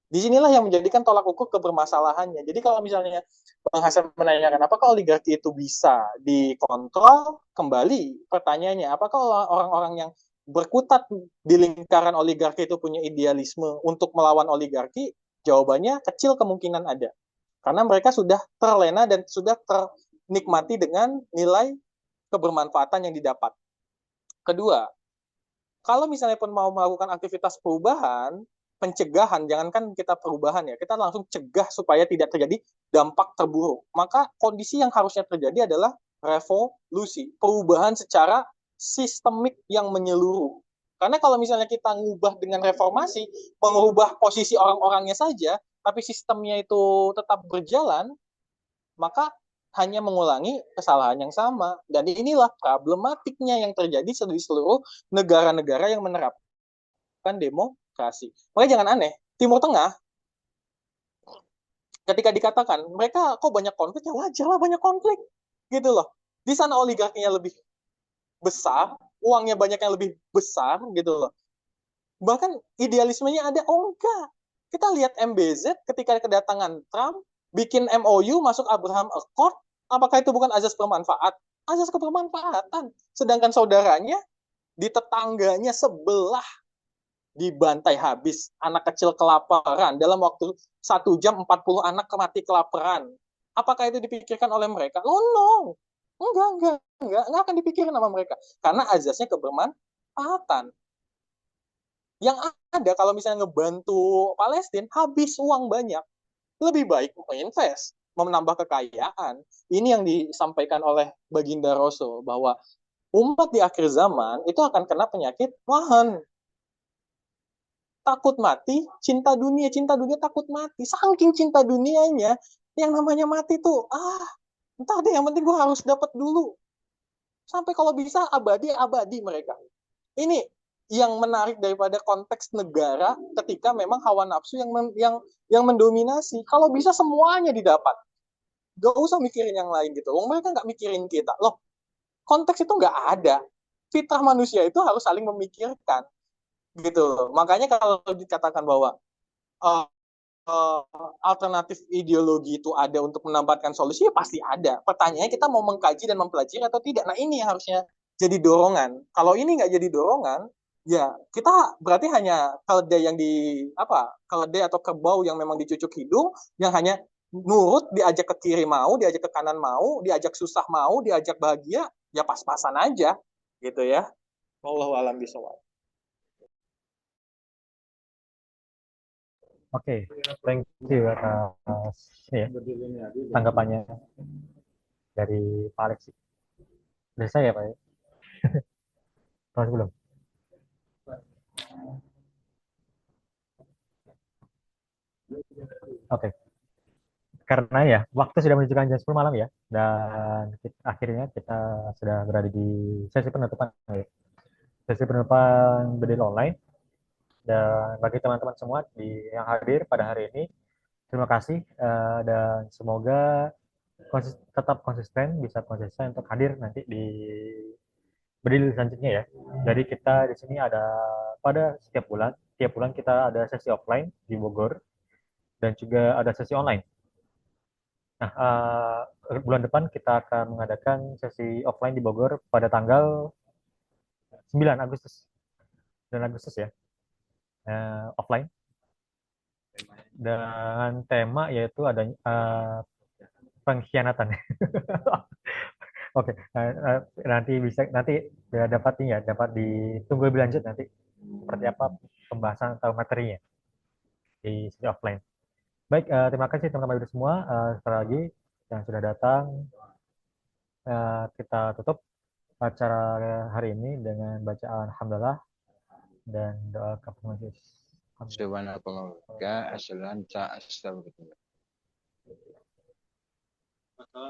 Disinilah yang menjadikan tolak ukur kebermasalahannya. Jadi kalau misalnya Bang Hasan menanyakan apakah oligarki itu bisa dikontrol, kembali pertanyaannya apakah orang-orang yang berkutat di lingkaran oligarki itu punya idealisme untuk melawan oligarki? Jawabannya kecil kemungkinan ada. Karena mereka sudah terlena dan sudah ternikmati dengan nilai kebermanfaatan yang didapat. Kedua, kalau misalnya pun mau melakukan aktivitas perubahan, pencegahan, jangankan kita perubahan ya, kita langsung cegah supaya tidak terjadi dampak terburuk. Maka kondisi yang harusnya terjadi adalah revolusi, perubahan secara sistemik yang menyeluruh. Karena kalau misalnya kita ngubah dengan reformasi, mengubah posisi orang-orangnya saja, tapi sistemnya itu tetap berjalan, maka hanya mengulangi kesalahan yang sama. Dan inilah problematiknya yang terjadi di seluruh negara-negara yang menerapkan demokrasi. Makanya jangan aneh, Timur Tengah ketika dikatakan mereka kok banyak konflik, ya wajar lah banyak konflik gitu loh. Di sana oligarkinya lebih besar, uangnya banyak yang lebih besar gitu loh. Bahkan idealismenya ada, oh enggak. Kita lihat MBZ ketika kedatangan Trump, bikin MOU, masuk Abraham Accord, apakah itu bukan azas bermanfaat? Azas kebermanfaatan. Sedangkan saudaranya di tetangganya sebelah dibantai habis, anak kecil kelaparan, dalam waktu 1 jam 40 anak mati kelaparan. Apakah itu dipikirkan oleh mereka? Oh no, enggak akan dipikirin sama mereka. Karena azasnya kebermanfaatan. Yang ada kalau misalnya ngebantu Palestina, habis uang banyak. Lebih baik menginvest, menambah kekayaan. Ini yang disampaikan oleh Baginda Rasul, bahwa umat di akhir zaman itu akan kena penyakit wahan. Takut mati, cinta dunia takut mati. Saking cinta dunianya, yang namanya mati tuh, entah deh, yang penting gue harus dapat dulu. Sampai kalau bisa abadi mereka. Ini yang menarik daripada konteks negara ketika memang hawa nafsu yang mendominasi. Kalau bisa semuanya didapat, gak usah mikirin yang lain gitu. Mereka nggak mikirin kita. Loh, konteks itu nggak ada. Fitrah manusia itu harus saling memikirkan gitu. Makanya kalau dikatakan bahwa uh, alternatif ideologi itu ada untuk menambahkan solusi, ya pasti ada. Pertanyaannya kita mau mengkaji dan mempelajari atau tidak. Nah ini yang harusnya jadi dorongan. Kalau ini nggak jadi dorongan, ya kita berarti hanya keledai yang keledai atau kerbau yang memang dicucuk hidung, yang hanya nurut, diajak ke kiri mau, diajak ke kanan mau, diajak susah mau, diajak bahagia, ya pas-pasan aja gitu ya. Wallahu a'lam bishawab. Oke, thank you atas tanggapannya dari Pak Alex. Dari saya Pak ya. Terus belum? Oke. Karena ya waktu sudah menunjukkan jam 10 malam ya, dan akhirnya kita sudah berada di sesi penutupan ya. Sesi penutupan Bedil Online. Dan bagi teman-teman semua yang hadir pada hari ini, terima kasih dan semoga tetap konsisten, bisa konsisten untuk hadir nanti di Bedil selanjutnya ya. Jadi kita di sini ada pada tiap bulan kita ada sesi offline di Bogor dan juga ada sesi online. Nah, bulan depan kita akan mengadakan sesi offline di Bogor pada tanggal 9 Agustus. 9 Agustus ya, offline. Dengan tema yaitu ada pengkhianatan. Oke, nanti dapat ditunggu lebih lanjut nanti seperti apa pembahasan atau materinya di sesi offline. Baik, terima kasih teman-teman itu semua sekali lagi yang sudah datang. Kita tutup acara hari ini dengan bacaan Alhamdulillah dan doa kepada majelis. Subhanallah. Astagfirullah.